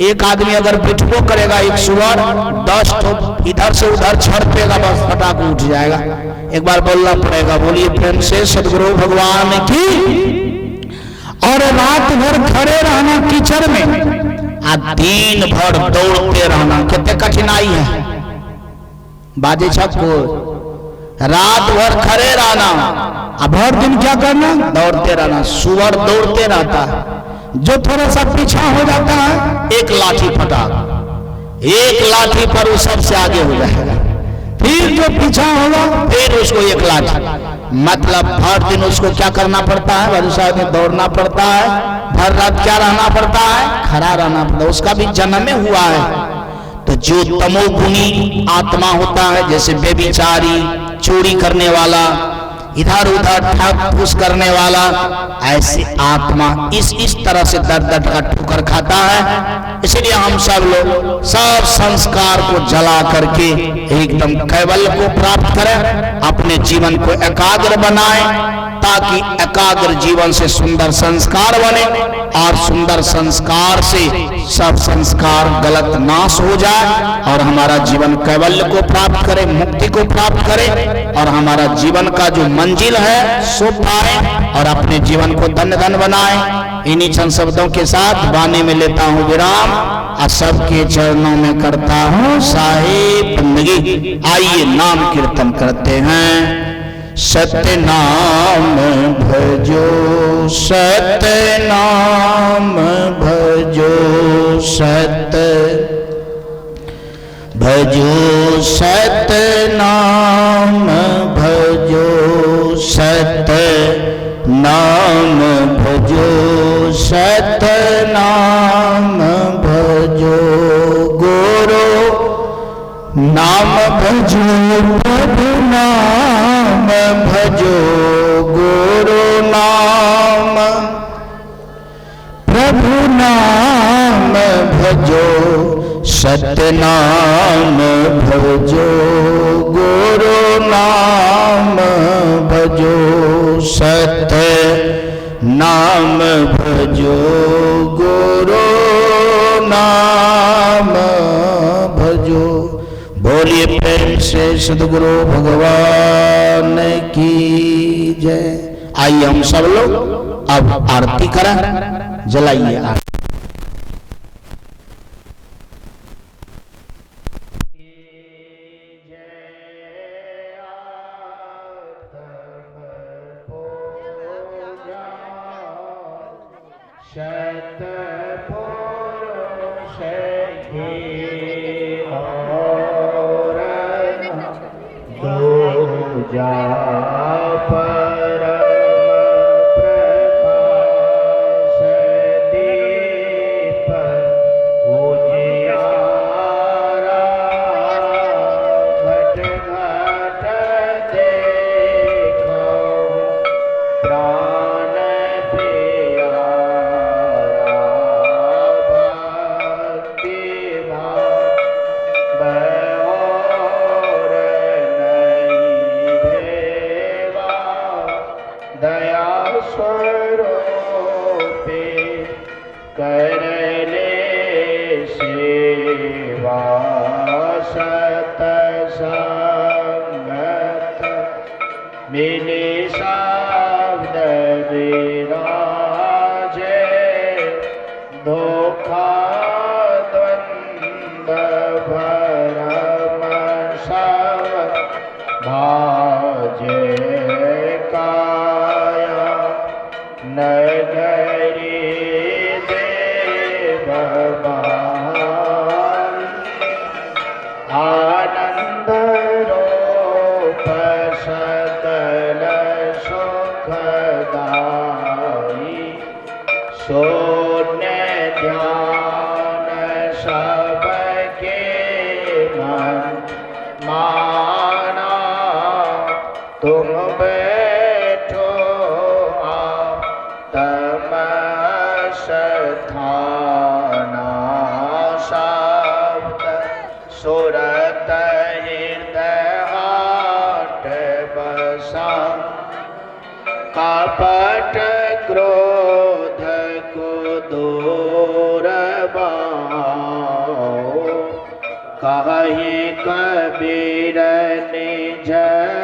एक आदमी अगर बैठबो करेगा एक सुअर 10 ठो इधर से उधर छड़पेगा, बस फटाक उठ जाएगा। एक बार बोलना पड़ेगा, बोलिए प्रेम से सदगुरु भगवान की। और रात भर खड़े रहना कीचड़ में, दिन भर दौड़ते रहना कितने कठिनाई है बाजे छको। रात भर खड़े रहना, अब भर दिन क्या करना? दौड़ते रहना। सुअर दौड़ते रहता है, जो थोड़ा सा पीछा हो जाता है एक लाठी फटाक, एक लाठी पर वो सबसे आगे हो जाएगा। फिर जो पीछा होगा फिर उसको एक लाठी। मतलब भर दिन उसको क्या करना पड़ता है? भरोसा में दौड़ना पड़ता है, भर रात क्या रहना पड़ता है? खड़ा रहना पड़ता है। उसका भी जन्म में हुआ है, तो जो तमोगुणी आत्मा होता है, जैसे बेविचारी, चोरी करने वाला, इधर उधर ठग फूस करने वाला, ऐसी आत्मा इस तरह से दर दर का ठोकर खाता है। इसलिए हम सब लोग सब संस्कार को जला करके एकदम कैवल्य को प्राप्त करें, अपने जीवन को एकाग्र बनाएं, ताकि एकाग्र जीवन से सुंदर संस्कार बने और सुंदर संस्कार से सब संस्कार गलत नाश हो जाए और हमारा जीवन कैवल्य को प्राप्त करे, मुक्ति को प्राप्त करे और हमारा जीवन का जो मंजिल है सो पाए और अपने जीवन को धन्य धन्य बनाए। इन्हीं चंद शब्दों के साथ वाणी में लेता हूँ विराम और सबके चरणों में करता हूँ साहिब बंदगी। आइए नाम कीर्तन करते हैं। सत्य नाम भजो, सत्य नाम भजो, सत्य भजो, सत्य नाम भजो, सत्य नाम भजो, सत्य नाम भजो, गुरु नाम भजो, प्रभु नाम भजो, गुरु नाम, प्रभु नाम भजो, सत्य नाम भजो, गुरु नाम भजो, सत्य नाम भजो, गुरु नाम भजो। बोलिए प्रेम से सद्गुरु भगवान की जय। आइए हम सब लोग अब आरती करें, जलाइए आरती। कपट क्रोध को दूर कहे कबीर निज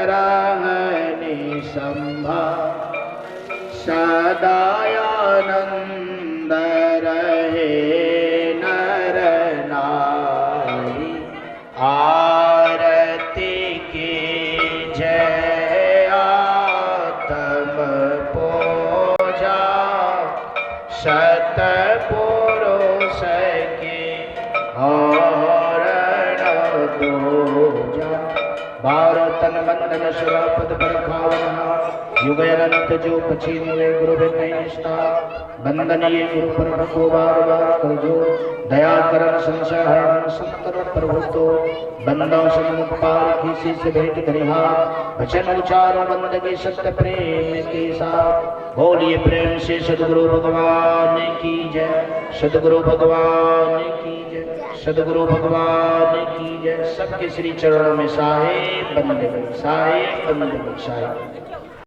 रहनि संभा सदानंद रहे नर नारी। आरती की जय आत्म पूजा सतपुरुष की भारतन बंधन सुरापद पर खावना युगयनंत जो पछी गुरु निष्ठा बंदन ये गुरु पर को बार बार कर जो दया करन संशय हरण संतर प्रभु तो बंदों सन्मुख पार किसी से भेंट करिहा वचन उच्चार बंद के सत्य प्रेम के साथ बोलिए प्रेम से सद्गुरु भगवान की जय सद्गुरु भगवान की जय सद्गुरु भगवान की जय। सबके श्री चरणों में साहे बंदे साहे बंदे साहे।